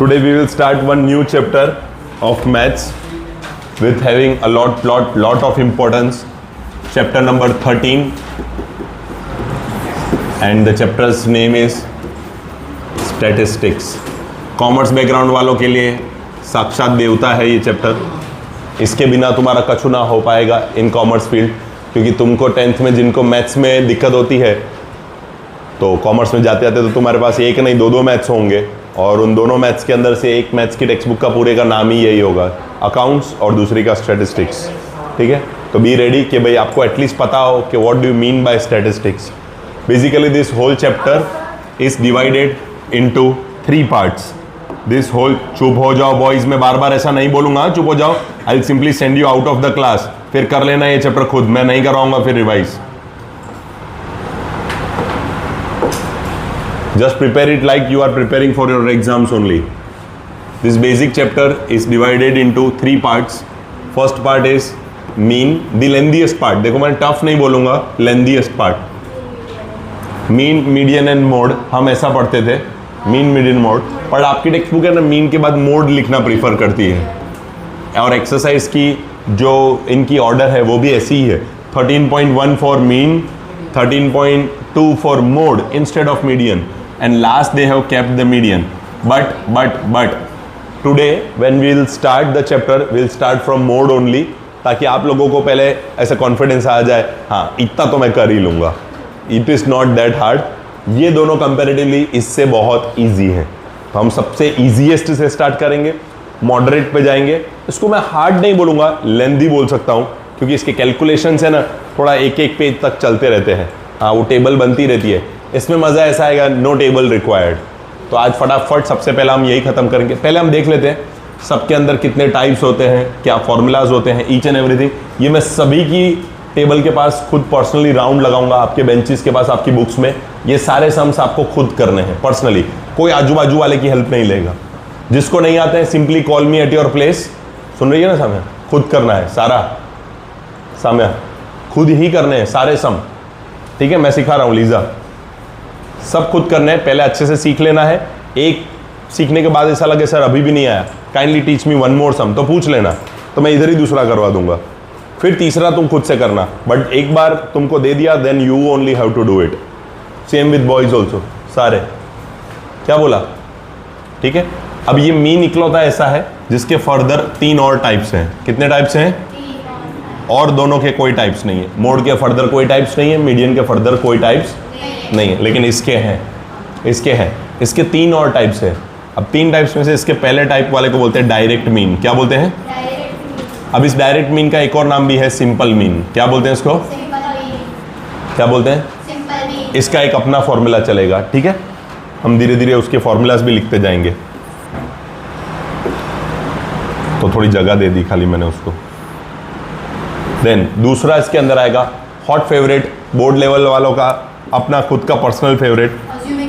Today we will start one new chapter of maths with having a lot of importance. Chapter number 13, and the chapter's name is Statistics. Commerce background वालों के लिए साक्षात देवता है ये chapter. इसके बिना तुम्हारा कछु ना हो पाएगा इन कॉमर्स फील्ड, क्योंकि तुमको 10th में जिनको मैथ्स में दिक्कत होती है तो कॉमर्स में जाते जाते तो तुम्हारे पास एक नहीं दो मैथ्स होंगे, और उन दोनों मैथ्स के अंदर से एक मैथ्स की टेक्स्ट बुक का पूरे का नाम ही यही होगा, अकाउंट्स, और दूसरी का स्टैटिस्टिक्स. ठीक है, तो बी रेडी कि भाई आपको एटलीस्ट पता हो कि what do you mean by statistics. Basically this whole chapter is divided into 3 parts. This whole, चुप हो जाओ बॉयज, मैं बार बार ऐसा नहीं बोलूंगा, चुप हो जाओ. I will simply send you out of the class, फिर कर लेना ये चैप्टर खुद, मैं नहीं कराऊंगा फिर revise. Just prepare it like you are preparing for your exams only. This basic chapter is divided into 3 parts. First part is mean, the lengthiest part. देखो मैं tough नहीं बोलूँगा, lengthiest part. Mean, median and mode, हम ऐसा पढ़ते थे, mean, median, mode. पर आपकी टेक्स्ट बुक है ना, mean के बाद mode लिखना प्रीफर करती है. और एक्सरसाइज की जो इनकी ऑर्डर है वो भी ऐसी ही है. 13.1 for mean, 13.2 for mode instead of median. And last they have kept the median, but today when we will start the chapter we'll start from mode only, ताकि आप लोगों को पहले ऐसा कॉन्फिडेंस आ जाए, हाँ इतना तो मैं कर ही लूँगा. It is not that hard. ये दोनों कंपैरेटिवली इससे बहुत इजी हैं, तो हम सबसे ईजीएस्ट से स्टार्ट करेंगे, मॉडरेट पे जाएंगे. इसको मैं हार्ड नहीं बोलूँगा, लेंथी बोल सकता हूँ, क्योंकि इसके कैलकुलेशंस है ना थोड़ा एक पेज तक चलते रहते हैं. हाँ वो टेबल बनती रहती है, इसमें मज़ा ऐसा आएगा, नो टेबल रिक्वायर्ड. तो आज फटाफट सबसे पहले हम यही ख़त्म करेंगे. पहले हम देख लेते हैं सबके अंदर कितने टाइप्स होते हैं, क्या फॉर्मूलाज होते हैं, ईच एंड एवरीथिंग. ये मैं सभी की टेबल के पास खुद पर्सनली राउंड लगाऊंगा, आपके बेंचेस के पास, आपकी बुक्स में. ये सारे सम्स आपको खुद करने हैं पर्सनली, कोई आजू बाजू वाले की हेल्प नहीं लेगा. जिसको नहीं आते हैं simply call me at your place. सुन रही है ना साम्या, खुद करना है सारा. साम्या खुद ही करने हैं सारे सम. ठीक है, मैं सिखा रहा हूँ, लीजा सब खुद करना है. पहले अच्छे से सीख लेना है. एक सीखने के बाद ऐसा लगे सर अभी भी नहीं आया, kindly teach me one more sum, तो पूछ लेना, तो मैं इधर ही दूसरा करवा दूंगा. फिर तीसरा तुम खुद से करना, बट एक बार तुमको दे दिया then you only have to do it. Same with boys also. सारे क्या बोला? ठीक है. अब ये मीन इकलौता ऐसा है जिसके फर्दर 3 और टाइप्स हैं. कितने टाइप्स हैं? और दोनों के कोई टाइप्स नहीं है. मोड के फर्दर कोई टाइप्स नहीं है, मीडियन के फर्दर कोई टाइप्स नहीं है, लेकिन इसके हैं. इसके 3 और टाइप्स है. अब 3 टाइप्स में से इसके पहले टाइप वाले को बोलते हैं डायरेक्ट मीन. क्या बोलते हैं? अब इस डायरेक्ट मीन का एक और नाम भी है सिंपल मीन. क्या बोलते हैं इसको? क्या बोलते हैं? इसका एक अपना फॉर्मूला चलेगा. ठीक है, हम धीरे धीरे उसके फॉर्मूलाज भी लिखते जाएंगे. तो थोड़ी जगह दे दी खाली मैंने उसको. देन दूसरा इसके अंदर आएगा हॉट फेवरेट, बोर्ड लेवल वालों का अपना खुद का पर्सनल फेवरेट,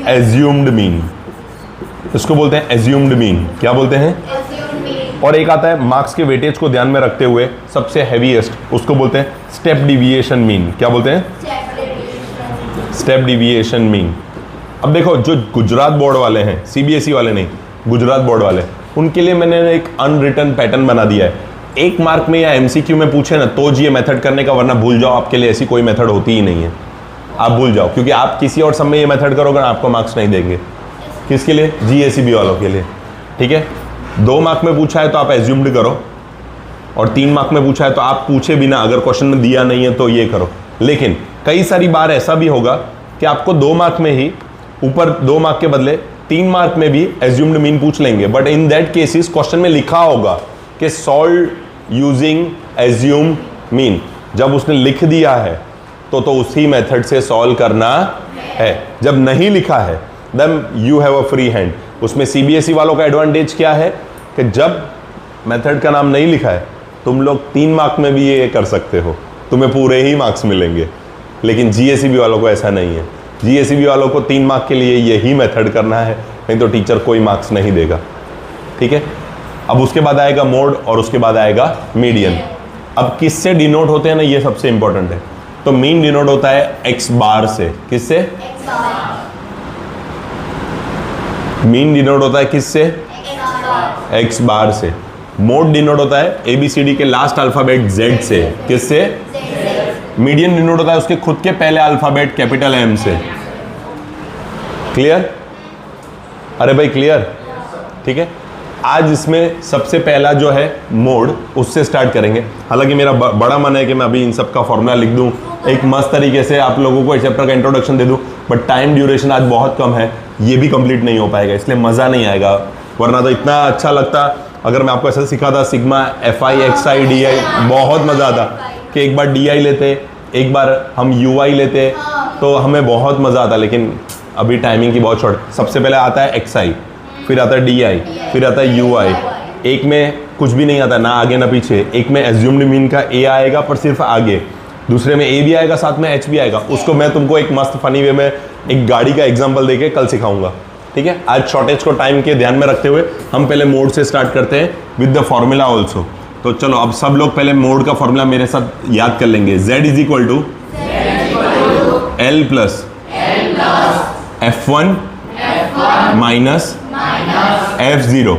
एज्यूम्ड मीन. इसको बोलते हैं एज्यूम्ड मीन. क्या बोलते हैं? और एक आता है मार्क्स के वेटेज को ध्यान में रखते हुए सबसे हैवीएस्ट, उसको बोलते हैं स्टेप डिविएशन मीन. क्या बोलते हैं? Step deviation mean. अब देखो जो गुजरात बोर्ड वाले हैं, सीबीएसई वाले नहीं, गुजरात बोर्ड वाले, उनके लिए मैंने एक अनरिटन पैटर्न बना दिया है. 1 मार्क में या एमसीक्यू में पूछे ना तो ये मेथड करने का, वरना भूल जाओ, आपके लिए ऐसी कोई मेथड होती ही नहीं है. आप भूल जाओ, क्योंकि आप किसी और सब में ये मेथड करोगे ना आपको मार्क्स नहीं देंगे. किसके लिए? जीएसईबी वालों के लिए. ठीक है, 2 मार्क में पूछा है तो आप एज्यूम्ड करो, और 3 मार्क में पूछा है तो आप पूछे बिना, अगर क्वेश्चन में दिया नहीं है तो ये करो. लेकिन कई सारी बार ऐसा भी होगा कि आपको 2 मार्क में ही, ऊपर 2 मार्क के बदले 3 मार्क में भी एज्यूम्ड मीन पूछ लेंगे. But in that cases question में लिखा होगा कि सॉल्व यूजिंग एज्यूम मीन. जब उसने लिख दिया है तो उसी मेथड से सॉल्व करना है. जब नहीं लिखा है then you have a free hand. उसमें सीबीएसई वालों का एडवांटेज क्या है कि जब मेथड का नाम नहीं लिखा है तुम लोग 3 मार्क में भी ये कर सकते हो, तुम्हें पूरे ही मार्क्स मिलेंगे. लेकिन जीएसईबी वालों को ऐसा नहीं है. जीएसईबी वालों को 3 मार्क के लिए यही मेथड करना है, नहीं तो टीचर कोई मार्क्स नहीं देगा. ठीक है. अब उसके बाद आएगा मोड, और उसके बाद आएगा मीडियन. अब किससे डिनोट होते हैं ना, ये सबसे इंपॉर्टेंट है. तो मीन डिनोट होता है एक्स बार से. किससे? मीन डिनोट होता है किससे? एक्स बार से। मोड डिनोट होता है ABCD के लास्ट अल्फाबेट Z से। किससे? मीडियन डिनोट होता है उसके खुद के पहले अल्फाबेट कैपिटल M से। क्लियर? अरे भाई क्लियर? ठीक है, आज इसमें सबसे पहला जो है मोड, उससे स्टार्ट करेंगे। हालांकि मेरा बड़ा मन है कि मैं अभी इन सब का फॉर्मूला लिख दूं, एक मस्त तरीके से आप लोगों को इस चैप्टर का इंट्रोडक्शन दे दूं, बट टाइम ड्यूरेशन आज बहुत कम है, ये भी कंप्लीट नहीं हो पाएगा, इसलिए मज़ा नहीं आएगा। वरना तो इतना अच्छा लगता अगर मैं आपको ऐसा सिखाता, सिग्मा FI XI DI, बहुत मज़ा आता कि एक बार DI लेते, एक बार हम UI लेते, तो हमें बहुत मज़ा आता। लेकिन अभी टाइमिंग की बहुत शॉर्ट। सबसे पहले आता है XI, फिर आता है DI, फिर आता है UI। एक में कुछ भी नहीं आता, ना आगे ना पीछे। एक में एज्यूम्ड मीन का A आएगा पर सिर्फ आगे, दूसरे में A भी आएगा, साथ में H भी आएगा। उसको मैं तुमको एक मस्त फनी वे में एक गाड़ी का एग्जांपल देके कल सिखाऊंगा। ठीक है, आज शॉर्टेज को टाइम के ध्यान में रखते हुए हम पहले मोड से स्टार्ट करते हैं विद द फॉर्मूला ऑल्सो। तो चलो अब सब लोग पहले मोड का फॉर्मूला मेरे साथ याद कर लेंगे। Z is equal to L plus F1 minus F0।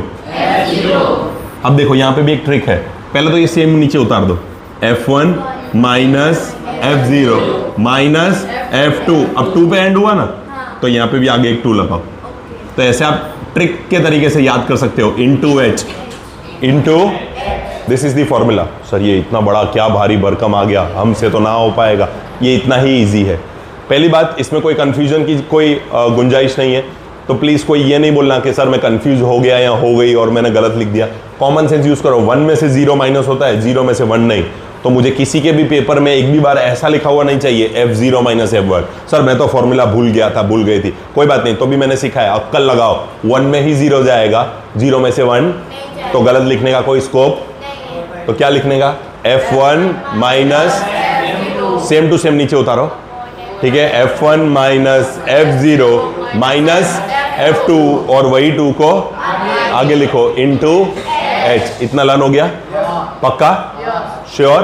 अब देखो यहाँ पे भी एक ट्रिक है, पहले तो ये सेम नीचे उतार दो, F1 minus F0 minus F2। अब 2 पे एंड हुआ ना, तो यहाँ पे भी आगे एक 2 लगाओ। तो ऐसे आप ट्रिक के तरीके से याद कर सकते हो, into H into this is the formula. Sir ये इतना बड़ा क्या भारी भरकम आ गया, हमसे तो ना हो पाएगा, ये इतना ही ईजी है। पहली बात, इसमें कोई कन्फ्यूजन की कोई गुंजाइश नहीं है, तो प्लीज़ कोई ये नहीं बोलना कि सर मैं कंफ्यूज हो गया या हो गई और मैंने गलत लिख दिया। कॉमन सेंस यूज़ करो। 1 में से 0 माइनस होता है, 0 में से 1 नहीं। तो मुझे किसी के भी पेपर में एक भी बार ऐसा लिखा हुआ नहीं चाहिए F0 माइनस F1। सर मैं तो फॉर्मूला भूल गया था, भूल गई थी, कोई बात नहीं, तो भी मैंने सिखाया, अक्कल लगाओ। 1 में ही 0 जाएगा, 0 में से 1, तो गलत लिखने का कोई स्कोप। तो क्या लिखने का? F1 minus, same to same नीचे उतारो। ठीक है, F1 minus F0 minus F2, और वही 2 को आगे लिखो इंटू H। इतना लर्न हो गया? पक्का? श्योर?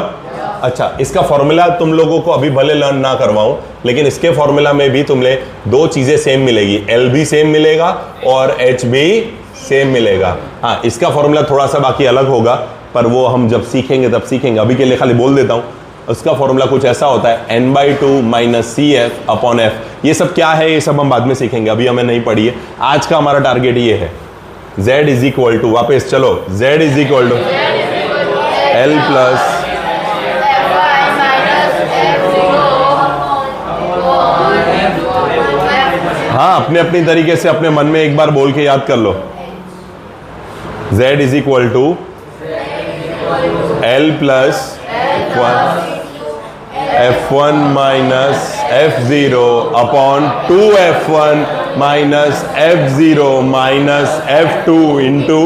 अच्छा, इसका फॉर्मूला तुम लोगों को अभी भले लर्न ना करवाऊं, लेकिन इसके फॉर्मूला में भी तुम्हें 2 चीजें सेम मिलेगी, L भी सेम मिलेगा और H भी सेम मिलेगा। हाँ, इसका फॉर्मूला थोड़ा सा बाकी अलग होगा, पर वो हम जब सीखेंगे तब सीखेंगे। अभी के लिए खाली बोल देता हूँ, उसका फॉर्मूला कुछ ऐसा होता है, n/2 minus CF upon F। ये सब क्या है, ये सब हम बाद में सीखेंगे, अभी हमें नहीं पढ़ी है। आज का हमारा टारगेट ये है, Z इज इक्वल टू, वापस चलो, Z is equal to L plus हाँ, अपने अपनी तरीके से अपने मन में एक बार बोल के याद कर लो। Z is equal to L plus F1 minus F0 upon 2F1 minus F0 minus F2 into,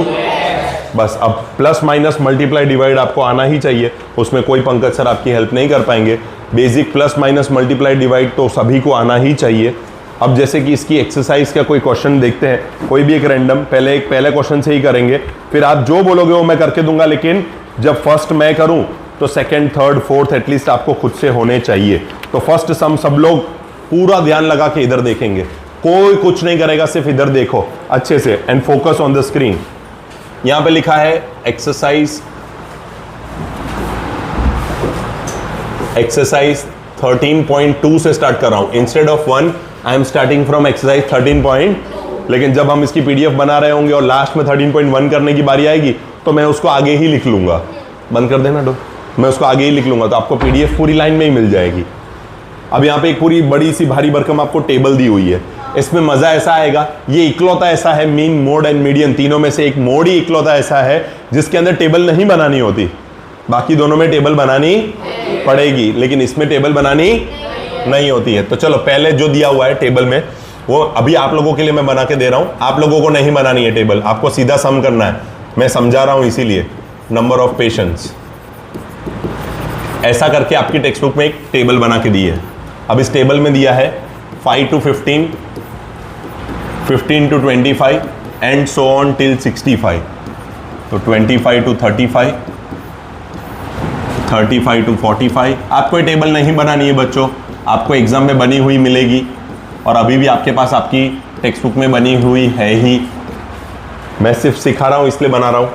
बस अब प्लस माइनस मल्टीप्लाई डिवाइड आपको आना ही चाहिए, उसमें कोई पंकज सर आपकी हेल्प नहीं कर पाएंगे। Basic plus minus multiply divide तो सभी को आना ही चाहिए। अब जैसे कि इसकी एक्सरसाइज का कोई क्वेश्चन देखते हैं, कोई भी एक रैंडम, पहले क्वेश्चन से ही करेंगे, फिर आप जो बोलोगे वो मैं करके दूंगा, लेकिन जब फर्स्ट मैं करूं तो सेकंड, थर्ड, फोर्थ एटलीस्ट आपको खुद से होने चाहिए। तो फर्स्ट सम सब लोग पूरा ध्यान लगा के इधर देखेंगे, कोई कुछ नहीं करेगा, सिर्फ इधर देखो अच्छे से and focus on the screen. यहां पे लिखा है एक्सरसाइज 13.2 से स्टार्ट कर रहा हूं, instead of 1 I am starting from exercise 13. लेकिन जब हम इसकी पीडीएफ बना रहे होंगे और लास्ट में 13.1 करने की बारी आएगी तो मैं उसको आगे ही लिख लूंगा। बंद कर देना डो, मैं उसको आगे ही लिख लूंगा, तो आपको पीडीएफ पूरी लाइन में ही मिल जाएगी। अब यहाँ पे एक पूरी बड़ी सी भारी भरकम आपको टेबल दी हुई है। इसमें मजा ऐसा आएगा, ये इकलौता ऐसा है, मीन, मोड एंड मीडियन तीनों में से एक मोड ही इकलौता ऐसा है जिसके अंदर टेबल नहीं बनानी होती। बाकी दोनों में टेबल बनानी पड़ेगी, लेकिन इसमें टेबल बनानी नहीं होती है। तो चलो पहले जो दिया हुआ है टेबल में वो अभी आप लोगों के लिए मैं बना के दे रहा हूं। आप लोगों को नहीं बनानी है टेबल, आपको सीधा सम करना है, मैं समझा रहा हूं इसीलिए। नंबर ऑफ पेशेंट्स ऐसा करके आपकी टेक्स्ट बुक में एक टेबल बना के दी है। अब इस टेबल में दिया है 5 to 15, 15 to 25 and so on till 65। तो 25 to 35, 35 to 45। आपको ये टेबल नहीं बनानी है बच्चों, आपको एग्जाम में बनी हुई मिलेगी और अभी भी आपके पास आपकी टेक्स्ट बुक में बनी हुई है ही। मैं सिर्फ सिखा रहा हूं इसलिए बना रहा हूं।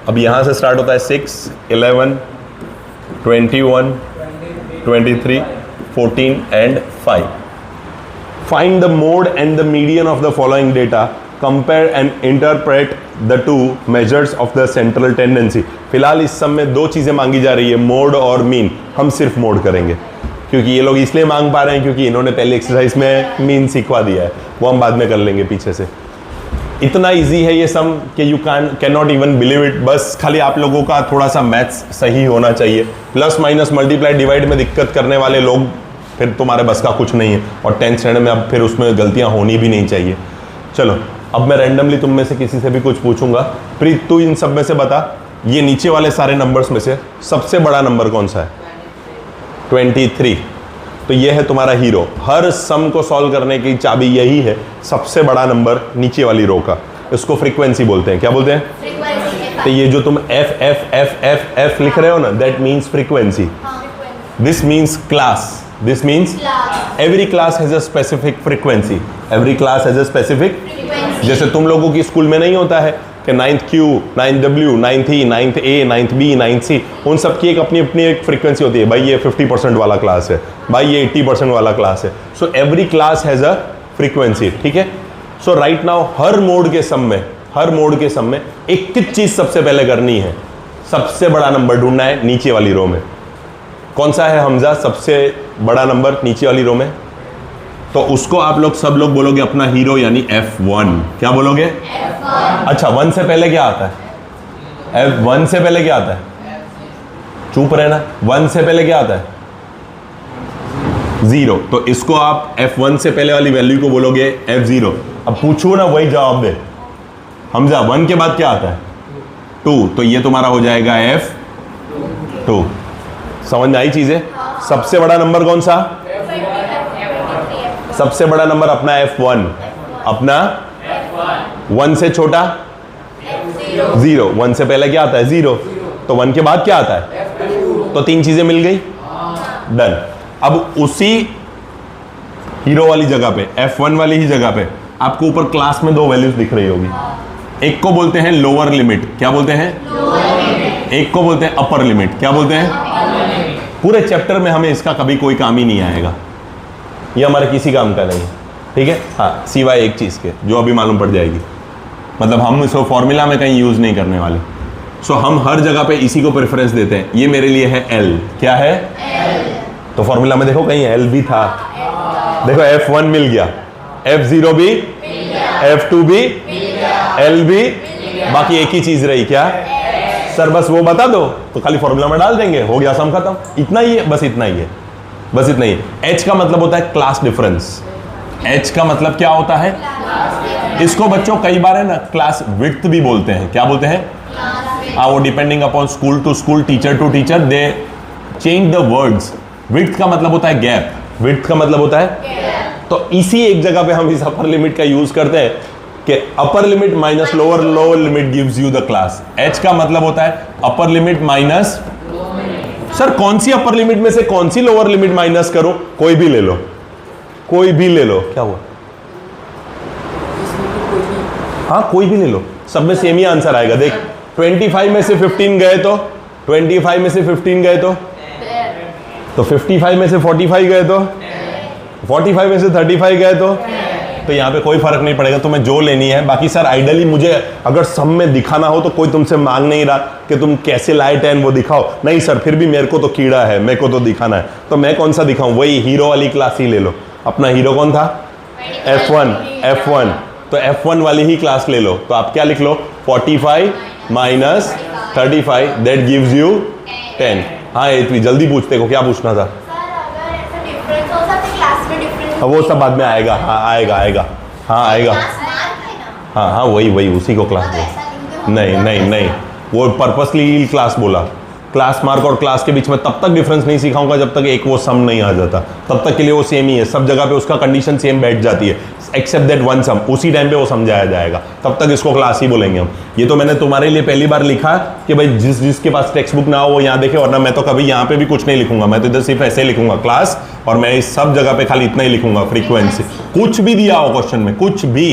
अब यहां से स्टार्ट होता है 6, 11, 21, 23, 14 and 5। Find the mode and the median of the following data. Compare and interpret the two measures of the central tendency. फिलहाल इस सब में दो चीज़ें मांगी जा रही है, मोड और मीन। हम सिर्फ मोड करेंगे क्योंकि ये लोग इसलिए मांग पा रहे हैं क्योंकि इन्होंने पहले एक्सरसाइज में मीन सिखवा दिया है, वो हम बाद में कर लेंगे पीछे से। इतना इजी है ये सम कि you can not even believe it. बस खाली आप लोगों का थोड़ा सा मैथ्स सही होना चाहिए। प्लस माइनस मल्टीप्लाई डिवाइड में दिक्कत करने वाले लोग फिर तुम्हारे बस का कुछ नहीं है, और 10th स्टैंडर्ड में अब फिर उसमें गलतियां होनी भी नहीं चाहिए। चलो अब मैं रैंडमली तुम में से किसी से भी कुछ पूछूंगा। प्रीत तू इन सब में से बता, ये नीचे वाले सारे नंबर्स में से सबसे बड़ा नंबर कौन सा है? 23। तो ये है तुम्हारा हीरो। हर सम को सॉल्व करने की चाबी यही है, सबसे बड़ा नंबर नीचे वाली रो का। इसको फ्रीक्वेंसी बोलते हैं। क्या बोलते हैं? तो ये जो तुम F F F F F लिख रहे हो ना, that means frequency. This means class. This means every class has a specific frequency. Every class has a specific frequency. जैसे तुम लोगों की स्कूल में नहीं होता है कि 9th Q, 9th W, 9th E, 9th A, 9th B, 9th C, उन सब की एक अपनी अपनी एक फ्रीक्वेंसी होती है। भाई ये 50% वाला क्लास है, भाई ये 80% वाला क्लास है। So every class has a frequency. ठीक है। सो राइट नाउ हर मोड के सम में एक चीज़ सबसे पहले करनी है, सबसे बड़ा नंबर ढूंढना है नीचे वाली रो में। कौन सा है हमजा सबसे बड़ा नंबर नीचे वाली रो में? तो उसको आप लोग सब लोग बोलोगे अपना हीरो यानी F1। क्या बोलोगे? F1। अच्छा 1 से पहले क्या आता है? F1 से पहले क्या आता है? चुप रहना। 1 से पहले क्या आता है? 0। तो इसको आप F1 से पहले वाली वैल्यू को बोलोगे F0। अब पूछो ना वही जवाब दे। हमजा 1 के बाद क्या आता है? 2। तो ये तुम्हारा हो जाएगा F2। समझ में आई चीजें? सबसे बड़ा नंबर कौन सा? सबसे बड़ा नंबर अपना F1। अपना 1 से छोटा 0। 1 से पहले क्या आता है? 0। तो 1 के बाद क्या आता है? तो 3 चीजें मिल गई। डन। अब उसी हीरो वाली जगह पे, F1 वाली ही जगह पे आपको ऊपर क्लास में 2 वैल्यूज दिख रही होगी। एक को बोलते हैं लोअर लिमिट। क्या बोलते हैं? एक को बोलते हैं अपर लिमिट। क्या बोलते हैं? पूरे चैप्टर में हमें इसका कभी कोई काम ही नहीं आएगा, ये हमारे किसी काम का नहीं। ठीक है। हाँ, सिवाय एक चीज़ के जो अभी मालूम पड़ जाएगी। मतलब हम इसको फॉर्मूला में कहीं यूज़ नहीं करने वाले। सो हम हर जगह पे इसी को प्रेफरेंस देते हैं। ये मेरे लिए है L। क्या है? L। तो फॉर्मूला में देखो कहीं L भी था। देखो F1 मिल गया, F0 भी, F2 भी, L भी, बाकी एक ही चीज़ रही। क्या? सर बस वो बता दो तो खाली फॉर्मूला में डाल देंगे, हो गया सम खत्म। इतना ही है, बस इतना ही है, बस इतना ही है। H का मतलब होता है क्लास डिफरेंस। H का मतलब क्या होता है? इसको बच्चों कई बार है ना क्लास विड्थ भी बोलते हैं। क्या बोलते हैं? हाँ, वो depending upon school to school, teacher to teacher, they change the words. Width का मतलब होता है गैप। विड्थ का मतलब होता है, तो इसी एक जगह पे हम इस अपर लिमिट का यूज करते हैं कि अपर limit minus lower limit gives you the class. H का मतलब होता है अपर लिमिट माइनस। सर कौन सी अपर लिमिट में से कौन सी लोअर लिमिट माइनस करो? कोई भी ले लो, कोई भी ले लो। क्या हुआ? हाँ कोई भी ले लो, सब में सेम ही आंसर आएगा। देख 25 में से 15 गए तो 25 में से 15 गए तो 55 में से 45 गए तो 45 में से 35 गए तो यहाँ पे कोई फर्क नहीं पड़ेगा, तुम्हें जो लेनी है। बाकी सर आइडियली मुझे अगर सम में दिखाना हो तो कोई तुमसे मांग नहीं रहा कि तुम कैसे लाए 10 वो दिखाओ। नहीं सर, फिर भी मेरे को तो कीड़ा है, मेरे को तो दिखाना है, तो मैं कौन सा दिखाऊं? वही हीरो वाली क्लास ही ले लो। अपना हीरो कौन था? F1। तो F1 वाली ही क्लास ले लो। तो आप क्या लिख लो? 45 माइनस 35 दैट गिव्स यू 10। हाँ एतवी जल्दी पूछते को क्या पूछना था? वो सब बाद में आएगा। हाँ आएगा। हाँ आएगा। हाँ वही उसी को क्लास बोला। नहीं, वो पर्पसली क्लास बोला। क्लास मार्क और क्लास के बीच में तब तक डिफरेंस नहीं सिखाऊंगा जब तक एक वो सम नहीं आ जाता। तब तक के लिए वो सेम ही है, सब जगह पे उसका कंडीशन सेम बैठ जाती है एक्सेप्ट दैट वन सम। उसी टाइम पे वो समझाया जाएगा, तब तक इसको क्लास ही बोलेंगे हम। ये तो मैंने तुम्हारे लिए पहली बार लिखा कि भाई जिसके पास टेक्स्ट बुक ना हो वो यहाँ देखे, वरना मैं तो कभी यहाँ पे भी कुछ नहीं लिखूंगा। मैं तो इधर सिर्फ ऐसे लिखूंगा क्लास, और मैं इस सब जगह पे खाली इतना ही लिखूंगा फ्रीक्वेंसी। कुछ भी दिया हो क्वेश्चन में, कुछ भी,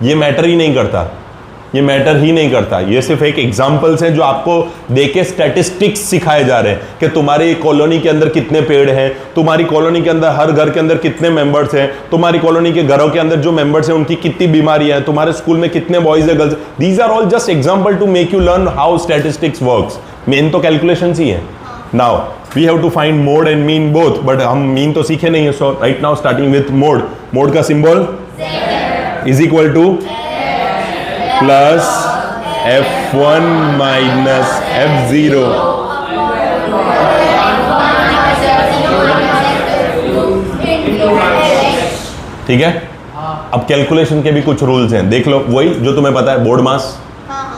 ये मैटर ही नहीं करता। ये मैटर ही नहीं करता। ये सिर्फ एक एग्जाम्पल्स हैं जो आपको देके स्टैटिस्टिक्स सिखाए जा रहे हैं कि तुम्हारी कॉलोनी के अंदर कितने पेड़ हैं, तुम्हारी कॉलोनी के अंदर हर घर के अंदर कितने मेंबर्स हैं, तुम्हारी कॉलोनी के घरों के अंदर जो मेंबर्स हैं उनकी कितनी बीमारियां हैं, तुम्हारे स्कूल में कितने बॉयज है girls. These are all just example to make you learn how statistics works. Main तो कैलकुलेशंस ही है। Now we have to find mode and mean both, but हम मीन तो सीखे नहीं है। So right now starting with mode. Mode का symbol is equal to plus F1 minus F0। ठीक है। अब कैलकुलेशन के भी कुछ रूल्स हैं, देख लो। वही जो तुम्हें पता है, बोर्ड मास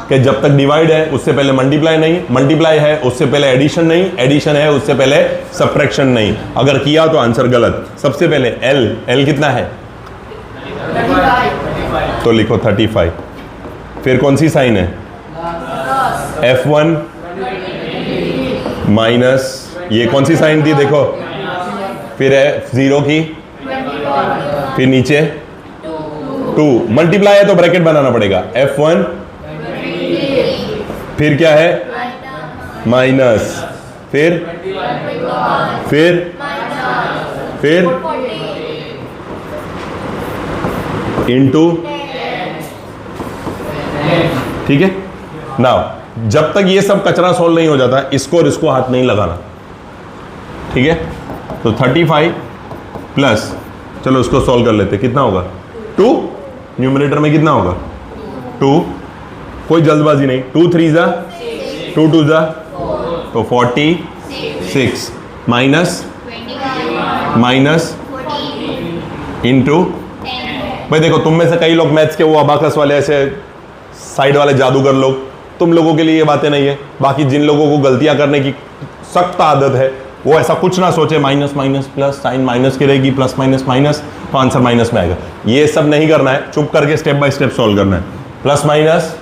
कि जब तक डिवाइड है उससे पहले मल्टीप्लाई नहीं, मल्टीप्लाई है उससे पहले एडिशन नहीं, एडिशन है उससे पहले सब्ट्रैक्शन नहीं। अगर किया तो आंसर गलत। सबसे पहले L कितना है, तो लिखो 35। फिर कौन सी साइन है, F1 माइनस, ये कौन सी साइन थी देखो, फिर है 0 की, फिर नीचे 2, मल्टीप्लाई है तो ब्रैकेट बनाना पड़ेगा। F1 फिर क्या है, माइनस, फिर इनटू। ठीक है। नाउ जब तक ये सब कचरा सॉल्व नहीं हो जाता, इसको और इसको हाथ नहीं लगाना। ठीक है। तो 35 प्लस, चलो उसको सॉल्व कर लेते, कितना होगा 2, न्यूमरेटर में कितना होगा 2, कोई जल्दबाजी नहीं। 2 3 जा 2 2 जा, तो 46 माइनस इंटू। भाई देखो, तुम में से कई लोग मैथ्स के वो अबाकस वाले ऐसे साइड वाले जादूगर लोग, तुम लोगों के लिए ये बातें नहीं है। बाकी जिन लोगों को गलतियां करने की सख्त आदत है, वो ऐसा कुछ ना सोचे, minus minus plus, sign minus की रहेगी, प्लस माइनस माइनस, तो आंसर माइनस में आएगा। ये सब नहीं करना है, चुप करके स्टेप बाय स्टेप सॉल्व करना है। प्लस माइनस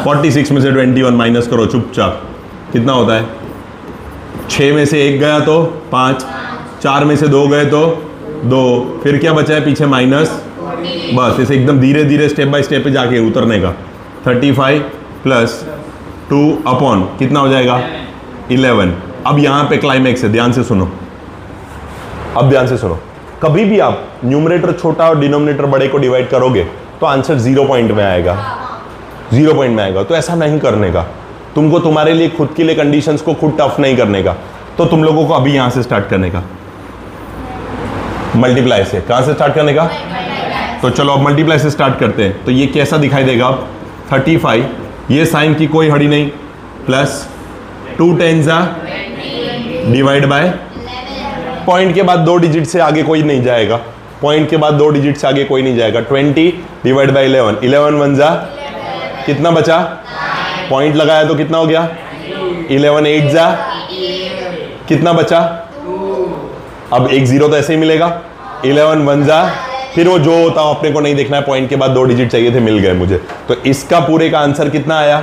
46 में से 21 माइनस करो चुपचाप, कितना होता है, 6 में से 1 गया तो 5, 4 में से 2 गए तो 2, फिर क्या बचा है पीछे माइनस। बस इसे एकदम धीरे धीरे स्टेप बाय स्टेप पे जाके उतरने का। 35 प्लस 2 अपॉन कितना हो जाएगा 11। अब यहां पे क्लाइमैक्स है, ध्यान से सुनो। अब ध्यान से सुनो, कभी भी आप न्यूमरेटर छोटा और डिनोमिनेटर बड़े को डिवाइड करोगे तो आंसर 0 पॉइंट में आएगा, 0 पॉइंट में आएगा। तो ऐसा नहीं करने का, तुमको तुम्हारे लिए खुद के लिए कंडीशंस को खुद टफ नहीं करने का। तो तुम लोगों को अभी यहां से स्टार्ट करने का, मल्टीप्लाई से। कहां से स्टार्ट करने का, तो चलो अब मल्टीप्लाई से स्टार्ट करते हैं। तो ये कैसा दिखाई देगा अब, 35, ये साइन की कोई हड़ी नहीं, प्लस 2 10 डिवाइड बाय, पॉइंट के बाद 2 डिजिट से आगे कोई नहीं जाएगा, पॉइंट के बाद 2 डिजिट से आगे कोई नहीं जाएगा। 20 डिवाइड बाय 11, 11 1 जा, कितना बचा, पॉइंट लगाया तो कितना हो गया, 11 8 जा, कितना बचा, अब एक 0 तो ऐसे ही मिलेगा, 11 1 जा, फिर वो जो होता है अपने को नहीं देखना है, पॉइंट के बाद 2 डिजिट चाहिए थे, मिल गए मुझे। तो इसका पूरे का आंसर कितना आया,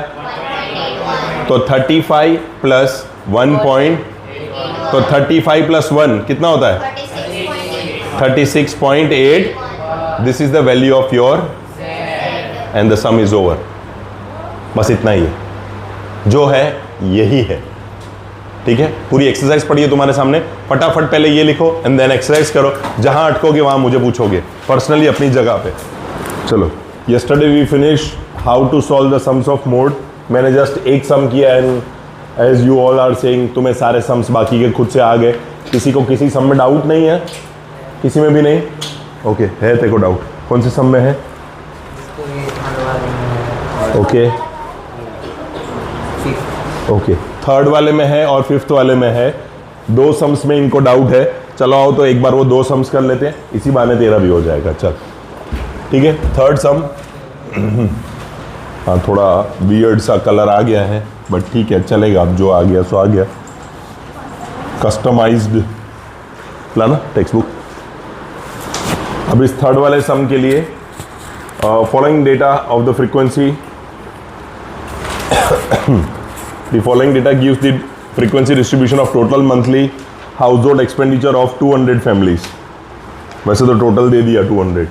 तो 35 प्लस 1 पॉइंट, तो 35 प्लस 1 कितना होता है 36.8। This is the value of your and the sum is over. बस इतना ही है, जो है यही है। ठीक है। पूरी एक्सरसाइज पढ़िए तुम्हारे सामने, फटाफट पहले ये लिखो एंड देन एक्सरसाइज करो। जहां अटकोगे वहां मुझे पूछोगे पर्सनली अपनी जगह पे। चलो, yesterday we finish how to solve the sums of mode. मैंने जस्ट एक सम किया and as you all are saying तुम्हें सारे सम्स बाकी के खुद से आ गए। किसी को किसी सम में डाउट नहीं है, किसी में भी नहीं, ओके है तेरे को डाउट, कौन से सम में है, ओके ओके, थर्ड वाले में है और फिफ्थ वाले में है। 2 सम्स में इनको डाउट है। चलो आओ तो एक बार वो 2 सम्स कर लेते हैं, इसी बहाने तेरा भी हो जाएगा। चल ठीक है। थर्ड सम, हाँ थोड़ा वियर्ड सा कलर आ गया है बट ठीक है चलेगा, अब जो आ गया सो आ गया। कस्टमाइज्ड लाना टेक्स्ट बुक। अब इस थर्ड वाले सम के लिए following data of the frequency, the following data gives the frequency distribution of total monthly household expenditure of 200 families. वैसे तो टोटल दे दिया 200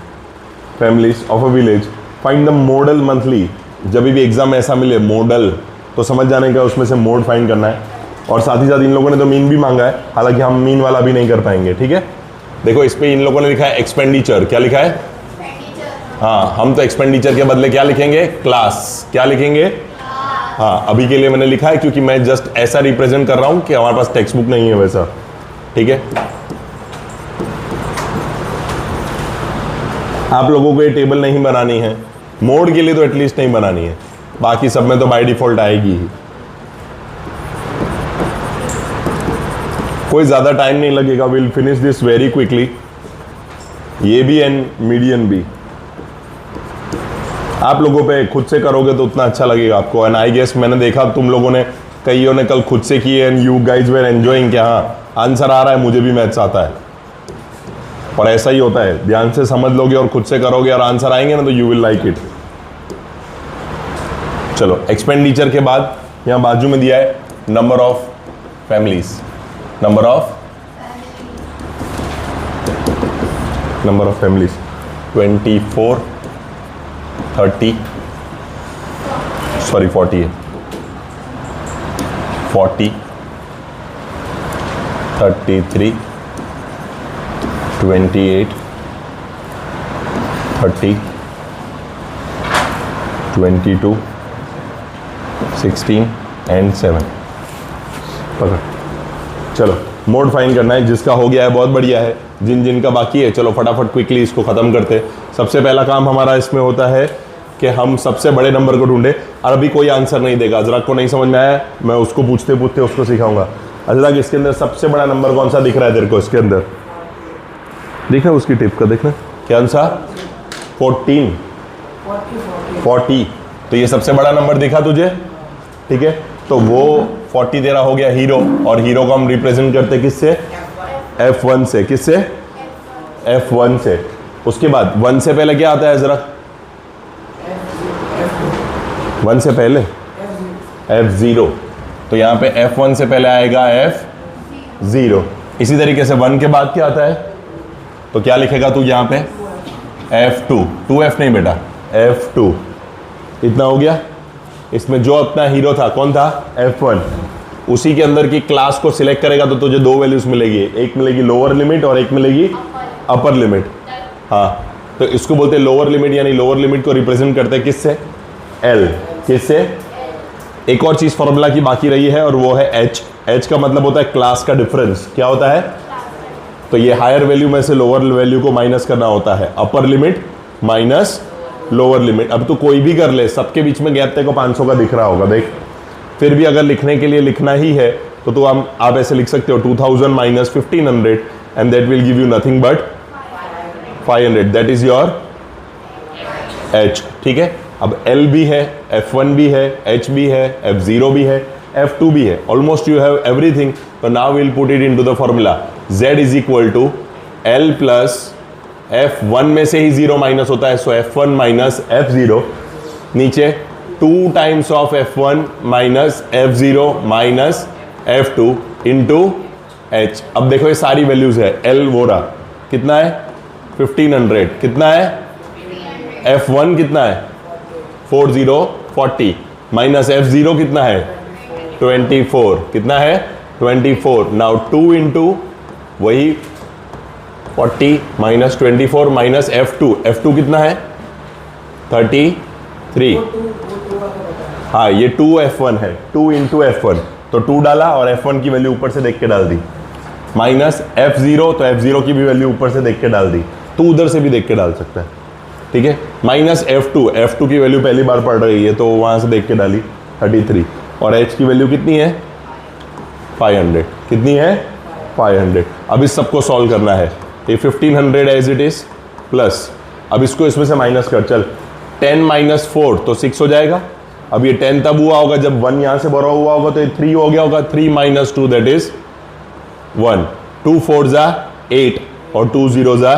families of a village. Find the modal monthly जब भी एग्जाम में ऐसा मिले मॉडल, तो समझ जाने का उसमें से मोड फाइंड करना है। और साथ ही साथ इन लोगों ने तो मीन भी मांगा है, हालांकि हम मीन वाला भी नहीं कर पाएंगे, ठीक है। देखो इस पे इन लोगों ने लिखा है एक्सपेंडिचर, क्या लिखा है? हाँ, हम तो एक्सपेंडिचर के बदले क्या लिखेंगे? क्लास। क्या लिखेंगे? हाँ, अभी के लिए मैंने लिखा है क्योंकि मैं जस्ट ऐसा रिप्रेजेंट कर रहा हूं कि हमारे पास टेक्स्ट बुक नहीं है वैसा, ठीक है। आप लोगों को ये टेबल नहीं बनानी है, मोड के लिए तो एटलीस्ट नहीं बनानी है, बाकी सब में तो बाय डिफॉल्ट आएगी ही। कोई ज्यादा टाइम नहीं लगेगा, will finish this very quickly. ये भी एंड मीडियन भी आप लोगों पे खुद से करोगे तो उतना अच्छा लगेगा आपको। एंड आई गेस मैंने देखा तुम लोगों ने, कईयों ने कल खुद से किए and you guys were enjoying, क्या हाँ आंसर आ रहा है, मुझे भी मैथ्स आता है। और ऐसा ही होता है, ध्यान से समझ लोगे और खुद से करोगे और आंसर आएंगे ना, तो यू विल लाइक इट। चलो, एक्सपेंडिचर के बाद यहां बाजू में दिया है number of families. Number of families 24, 30, sorry 40 है, 40, 33, 28, 30, 22, 16 एंड 7। पकड़। चलो, मोड फाइंड करना है, जिसका हो गया है बहुत बढ़िया है, जिनका बाकी है चलो फटाफट क्विकली इसको ख़त्म करते हैं। सबसे पहला काम हमारा इसमें होता है कि हम सबसे बड़े नंबर को ढूंढे। और अभी कोई आंसर नहीं देगा, अजरक को नहीं समझ में आया, मैं उसको पूछते पूछते उसको सिखाऊंगा। अजरक, इसके अंदर सबसे बड़ा नंबर कौन सा दिख रहा है तेरे को? इसके अंदर दिख रहा है उसकी टिप का, देखना क्या आंसर? 14, 40। तो ये सबसे बड़ा नंबर दिखा तुझे, ठीक है। तो वो 40 तेरा हो गया हीरो, और हीरो को हम रिप्रेजेंट करते किससे? F1 से। किससे? F1 से। उसके बाद 1 से पहले क्या आता है जरा? 1 से पहले F0। तो यहाँ पे F1 से पहले आएगा F0। इसी तरीके से 1 के बाद क्या आता है? तो क्या लिखेगा तू यहाँ पे? F2। 2F नहीं बेटा, F2। इतना हो गया। इसमें जो अपना हीरो था कौन था? F1। उसी के अंदर की क्लास को सिलेक्ट करेगा तो तुझे दो वैल्यूज मिलेगी, एक मिलेगी लोअर लिमिट और एक मिलेगी अपर लिमिट। हाँ, तो इसको बोलते हैं लोअर लिमिट, यानी लोअर लिमिट को रिप्रेजेंट करते हैं किससे? L। किससे? एक और चीज फॉर्मूला की बाकी रही है और वो है H। H का मतलब होता है क्लास का डिफरेंस। क्या होता है? तो ये हायर वैल्यू में से लोअर वैल्यू को माइनस करना होता है, अपर लिमिट माइनस लोअर लिमिट। अब तो कोई भी कर ले, सबके बीच में गैप तेरे को 500 का दिख रहा होगा, देख। फिर भी अगर लिखने के लिए लिखना ही है तो आप ऐसे लिख सकते हो 2000 minus 1500 and that will give you nothing but 500। That is your H, ठीक है। अब L भी है, F1 भी है, H भी है, F0 भी है, F2 भी है। Almost you have everything. तो now will put it into the formula. Z is equal to L plus F1 में से ही 0 माइनस होता है, सो F1 माइनस F0। नीचे 2 times of F1 minus F0 minus F2 into H। अब देखो ये सारी वैल्यूज है। L वो रहा, कितना है? 1500। कितना है? F1 कितना है? 40 माइनस F0 कितना है? 24। कितना है? 24। नाउ 2 इंटू वही 40 माइनस 24 माइनस F2। F2 कितना है? 33। हाँ, ये 2F1 है, 2 इंटू F1। तो 2 डाला और F1 की वैल्यू ऊपर से देख के डाल दी, माइनस F0। तो F0 की भी वैल्यू ऊपर से देख के डाल दी। तो उधर से भी देख के डाल सकता है, ठीक है। माइनस F2 की वैल्यू पहली बार पढ़ रही है तो वहाँ से देख के डाली 33। और H की वैल्यू कितनी है? 500। कितनी है? 500। अब इस सबको सॉल्व करना है। ये 1500 एज इट इज प्लस, अब इसको इसमें से माइनस कर। चल, 10 माइनस 4 तो 6 हो जाएगा। अब ये 10 तब हुआ होगा जब 1 यहाँ से बड़ा हुआ होगा, तो ये 3 हो गया होगा। 3 माइनस 2 दैट इज 1। 2 4 जा 8 और 2 0 जा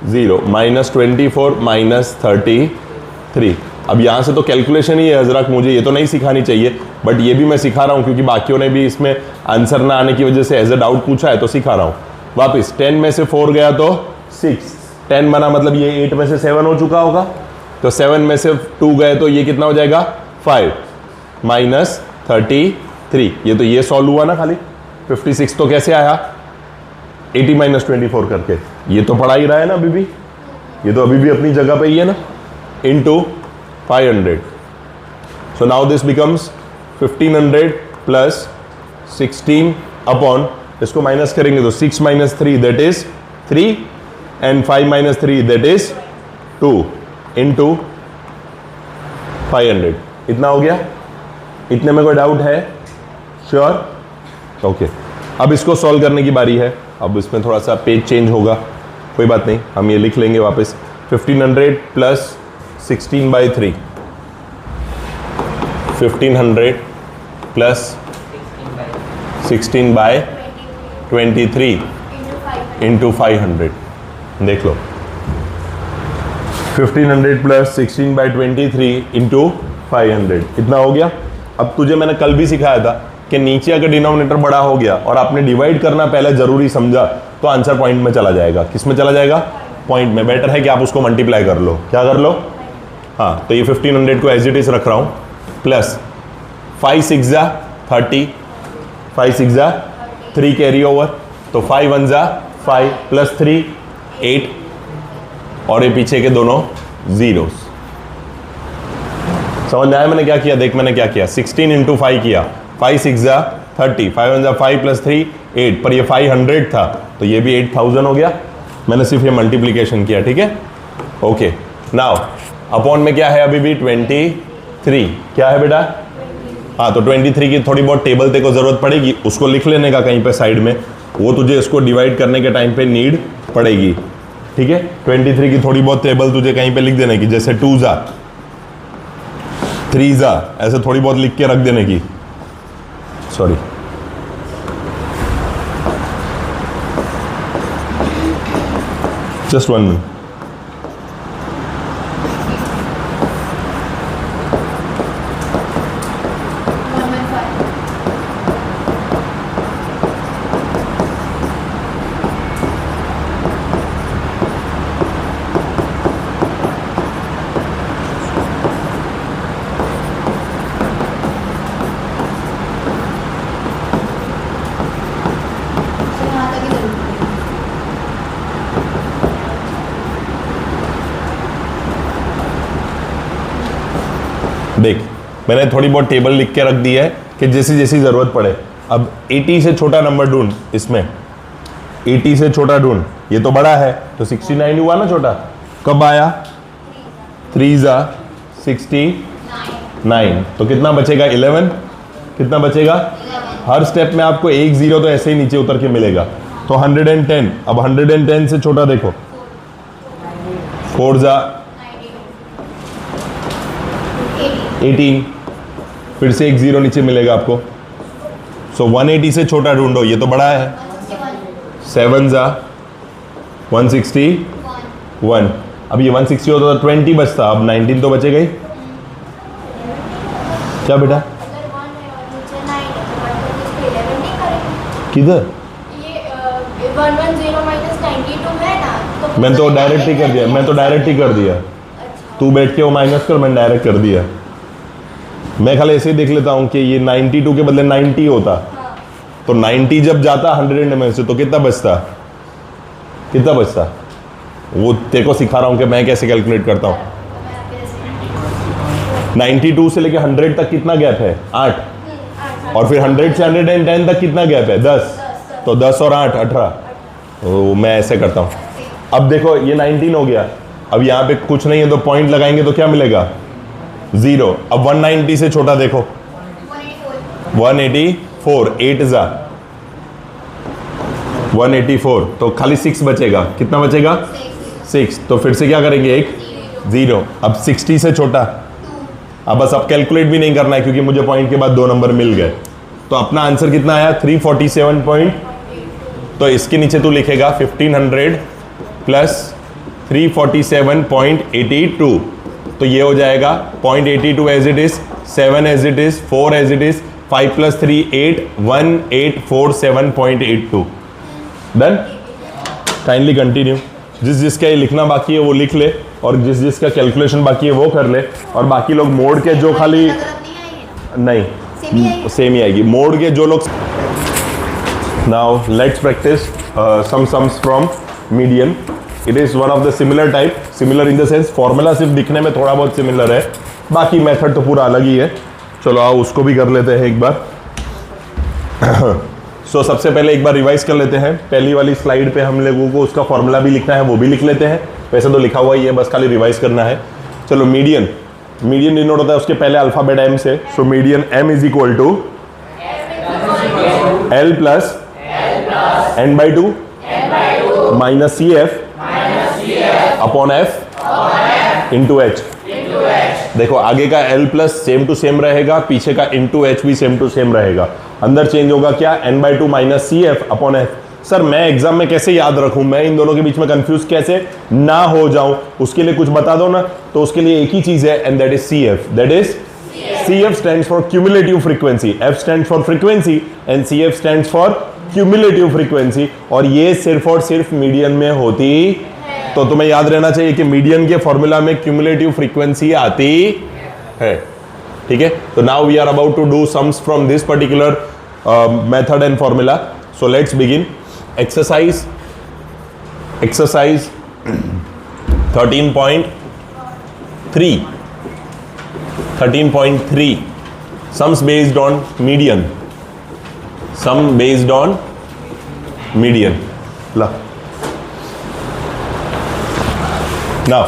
0। Minus 24 minus 33। अब यहाँ से तो कैलकुलेशन ही है हजरत, मुझे ये तो नहीं सिखानी चाहिए, बट ये भी मैं सिखा रहा हूँ क्योंकि बाकियों ने भी इसमें आंसर ना आने की वजह से एज अ डाउट पूछा है, तो सिखा रहा हूँ। वापिस 10 में से 4 गया तो 6, 10 बना, मतलब ये 8 में से 7 हो चुका होगा। तो 7 में से 2 गए तो ये कितना हो जाएगा 5 माइनस 33। ये तो ये सॉल्व हुआ ना खाली। 56 तो कैसे आया 80 माइनस 24 करके, ये तो पढ़ा ही रहा है ना अभी भी, ये तो अभी भी अपनी जगह पे ही है ना, into 500। So now this becomes 1500 plus 16 upon, इसको माइनस करेंगे तो 6 minus 3 that is 3 and 5 minus 3 that is 2 into 500। इतना हो गया। इतने में कोई डाउट है? श्योर? ओके। अब इसको सॉल्व करने की बारी है। अब इसमें थोड़ा सा पेज चेंज होगा, कोई बात नहीं, हम ये लिख लेंगे वापस। 1500 प्लस 16/3, 1500 प्लस 16/23 इंटू 500। देख लो, 1500 प्लस 16/23 इंटू 500, इतना हो गया। अब तुझे मैंने कल भी सिखाया था कि नीचे अगर डिनोमिनेटर बड़ा हो गया और आपने डिवाइड करना पहले जरूरी समझा तो आंसर पॉइंट में चला जाएगा। किस में चला जाएगा? पॉइंट में। बेटर है कि आप उसको मल्टीप्लाई कर लो। क्या कर लो? हाँ, तो ये 1500 को एज इट इज रख रहा हूँ, प्लस 5 6 जा 30, 5 6 जा 3 कैरी ओवर, तो 5 1 जा 5 प्लस 3 8, और ये पीछे के दोनों जीरोस। समझ में आया मैंने क्या किया? देख मैंने क्या किया, 16 इंटू 5 किया, 5 6 जा 30, 5 1 जा 5 प्लस 3 8, पर ये 500 था तो ये भी 8000 हो गया। मैंने सिर्फ ये मल्टीप्लीकेशन किया, ठीक है। ओके, नाउ अपॉन में क्या है अभी भी 23, क्या है बेटा? हाँ, तो 23 की थोड़ी बहुत टेबल तेरे को जरूरत पड़ेगी, उसको लिख लेने का कहीं पे साइड में, वो तुझे इसको डिवाइड करने के टाइम पे नीड पड़ेगी, ठीक है। 23 की थोड़ी बहुत टेबल तुझे कहीं पे लिख देने की, जैसे 2 जा 3 जा, ऐसे थोड़ी बहुत लिख के रख देने की। Sorry, just 1 minute. देख, मैंने थोड़ी बहुत टेबल लिख के रख दी है कि जैसी जैसी ज़रूरत पड़े। अब 80 से छोटा नंबर ढूंढ, इसमें 80 से छोटा ढूंढ, ये तो बड़ा है तो 69 हुआ ना छोटा, कब आया? 3 जा 69, तो कितना बचेगा? 11। कितना बचेगा? हर स्टेप में आपको 1 0 तो ऐसे ही नीचे उतर के मिलेगा, तो 110। अब 110 से छोटा देखो, 4 जा 18, फिर से 1 0 नीचे मिलेगा आपको। सो 180 से छोटा ढूंढो, ये तो बड़ा है। 7 जा 161, अब ये 160 होता तो 20 बचता, अब 19 तो बचेगा ही। क्या बेटा? किधर? मैंने तो डायरेक्ट ही कर दिया, मैं तो डायरेक्ट ही कर दिया। तू बैठ के वो माइनस कर, मैंने डायरेक्ट कर दिया। मैं खाली ऐसे ही देख लेता हूँ कि ये 92 के बदले 90 होता, तो 90 जब जाता 100 में से तो कितना बचता? कितना बचता? वो तेरे को सिखा रहा हूँ कि मैं कैसे कैलकुलेट करता हूँ। 92 से लेके 100 तक कितना गैप है? 8, और फिर 100 से 110 तक कितना गैप है? 10, तो 10 और 8 18। तो मैं ऐसे करता हूँ। अब देखो ये 19 हो गया, अब यहाँ पे कुछ नहीं है तो पॉइंट लगाएंगे तो क्या मिलेगा? 0। अब 190 से छोटा देखो, 184, 8 जा 184, तो खाली 6 बचेगा। कितना बचेगा? 6। तो फिर से क्या करेंगे? 1 0। अब 60 से छोटा, अब बस अब कैलकुलेट भी नहीं करना है क्योंकि मुझे पॉइंट के बाद 2 नंबर मिल गए। तो अपना आंसर कितना आया? 347 पॉइंट। तो इसके नीचे तू लिखेगा 1500 प्लस 347.82, तो ये हो जाएगा 0.82 as it is, 7 as it is, 4 as it is, 5 plus 3 8, 1847.82। Done. Kindly continue. जिसका ये लिखना बाकी है वो लिख ले। और जिस जिसका कैलकुलेशन बाकी है वो कर ले, और बाकी लोग मोड के जो खाली नहीं सेम ही आएगी, मोड के जो लोग। Now let's practice some sums from median. It is one of the similar type, similar in the sense formula सिर्फ दिखने में थोड़ा बहुत सिमिलर है, बाकी मेथड तो पूरा अलग ही है। चलो आओ उसको भी कर लेते हैं एक बार। सो सबसे पहले एक बार रिवाइज कर लेते हैं। पहली वाली स्लाइड पे हम लोगों को उसका फॉर्मूला भी लिखना है, वो भी लिख लेते हैं। वैसे तो लिखा हुआ ही है, बस खाली रिवाइज करना है। चलो मीडियन, मीडियन डिनोट होता है उसके पहले अल्फाबेट एम से। So median M is equal to L plus N by two minus C F upon F into H. देखो आगे का L plus same to same रहेगा, पीछे का इंटू एच भी सेम टू सेम रहेगा। अंदर चेंज होगा क्या, n by two minus C F upon F. Sir मैं एग्जाम में कैसे याद रखूं, मैं इन दोनों के बीच में कंफ्यूज कैसे ना हो जाऊं, उसके लिए कुछ बता दो ना। तो उसके लिए एक ही चीज है, and that is C F. That is C F stands for cumulative frequency, F stands for frequency and C F stands for cumulative frequency. और ये सिर्फ और सिर्फ मीडियन में होती, तो तुम्हें याद रहना चाहिए कि मीडियन के फॉर्मूला में क्यूमुलेटिव फ्रीक्वेंसी आती है। ठीक है, तो now we are about to do sums from this particular method and formula. So let's begin exercise 13.3 sums based on median, sum based on median. ला नाउ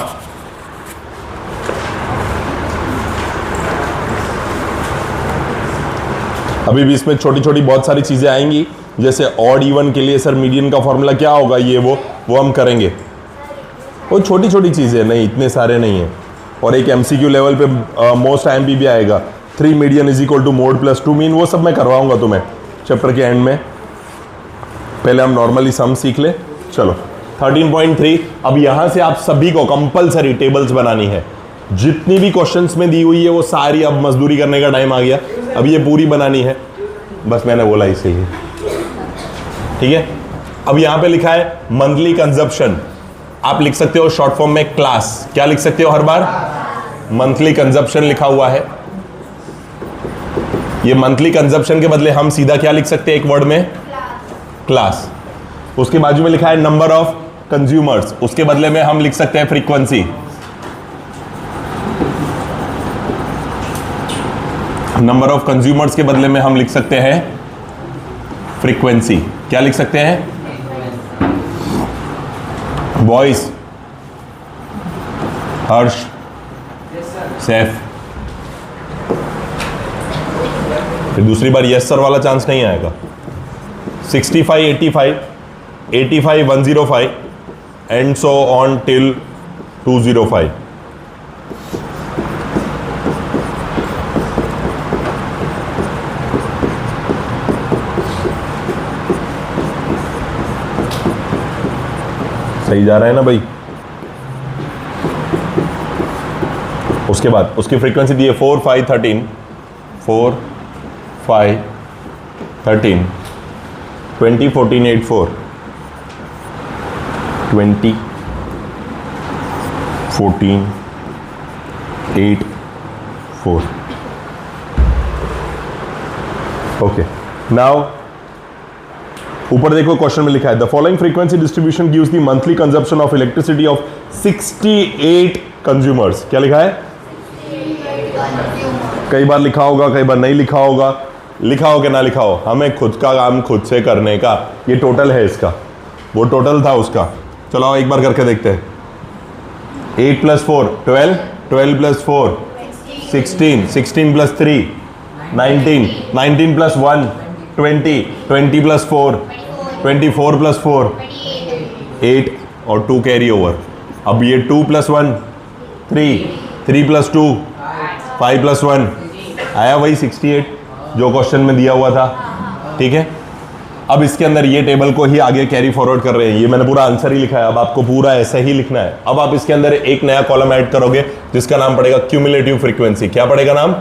अभी भी इसमें छोटी छोटी बहुत सारी चीजें आएंगी, जैसे ऑड इवन के लिए सर मीडियन का फॉर्मूला क्या होगा, ये वो हम करेंगे। वो छोटी छोटी चीजें नहीं, इतने सारे नहीं है। और एक एमसीक्यू लेवल पे मोस्ट आईएमपी भी आएगा, 3 median is equal to mode plus 2 mean, वो सब मैं करवाऊंगा तुम्हें चैप्टर के एंड में। पहले हम नॉर्मली सम सीख ले। चलो 13.3, अब यहां से आप सभी को कंपलसरी टेबल्स बनानी है। जितनी भी क्वेश्चंस में दी हुई है वो सारी, अब मजदूरी करने का टाइम आ गया, अब ये पूरी बनानी है। बस मैंने बोला इसीलिए, ठीक है। अब यहां पे लिखा है मंथली कंजप्शन, आप लिख सकते हो शॉर्ट फॉर्म में क्लास। क्या लिख सकते हो हर बार, मंथली कंजप्शन लिखा हुआ है। ये मंथली कंजप्शन के बदले हम सीधा क्या लिख सकते हैं एक वर्ड में, क्लास। उसके बाजू में लिखा है नंबर ऑफ कंज्यूमर्स, उसके बदले में हम लिख सकते हैं फ्रीक्वेंसी। नंबर ऑफ कंज्यूमर्स के बदले में हम लिख सकते हैं फ्रीक्वेंसी। क्या लिख सकते हैं, बॉयज, हर्ष, सैफ। फिर दूसरी बार यस सर वाला चांस नहीं आएगा। 65, 85, 85, 105 एंड सो ऑन टिल 205। सही जा रहा है ना भाई। उसके बाद उसकी फ्रीक्वेंसी दी है 4, 5, 13, 4, 5, 13, 20, 14, 8, 4, 20, 14, 8, 4। ओके, नाउ ऊपर देखो क्वेश्चन में लिखा है the following frequency distribution gives the monthly consumption of elasticity of 68 consumers. क्या लिखा है, कई बार लिखा होगा, कई बार नहीं लिखा होगा। लिखा हो कि ना लिखा हो, हमें खुद का काम खुद से करने का। ये टोटल है इसका, वो टोटल था उसका। चलो आओ एक बार करके देखते हैं। 8 plus 4 12, 12 plus 4 16, 16 plus 3 19, 19 plus 1 20, 20 plus 4 24 plus 4 8 और 2 कैरी ओवर। अब ये 2 प्लस 1 3, 3 प्लस 2 5 प्लस 1 आया वही 68 जो क्वेश्चन में दिया हुआ था, ठीक है। अब इसके अंदर ये टेबल को ही आगे कैरी फॉरवर्ड कर रहे हैं। ये मैंने पूरा आंसर ही लिखा है, अब आपको पूरा ऐसा ही लिखना है। अब आप इसके अंदर एक नया कॉलम ऐड करोगे जिसका नाम पड़ेगा क्यूमुलेटिव फ्रीक्वेंसी। क्या पड़ेगा नाम,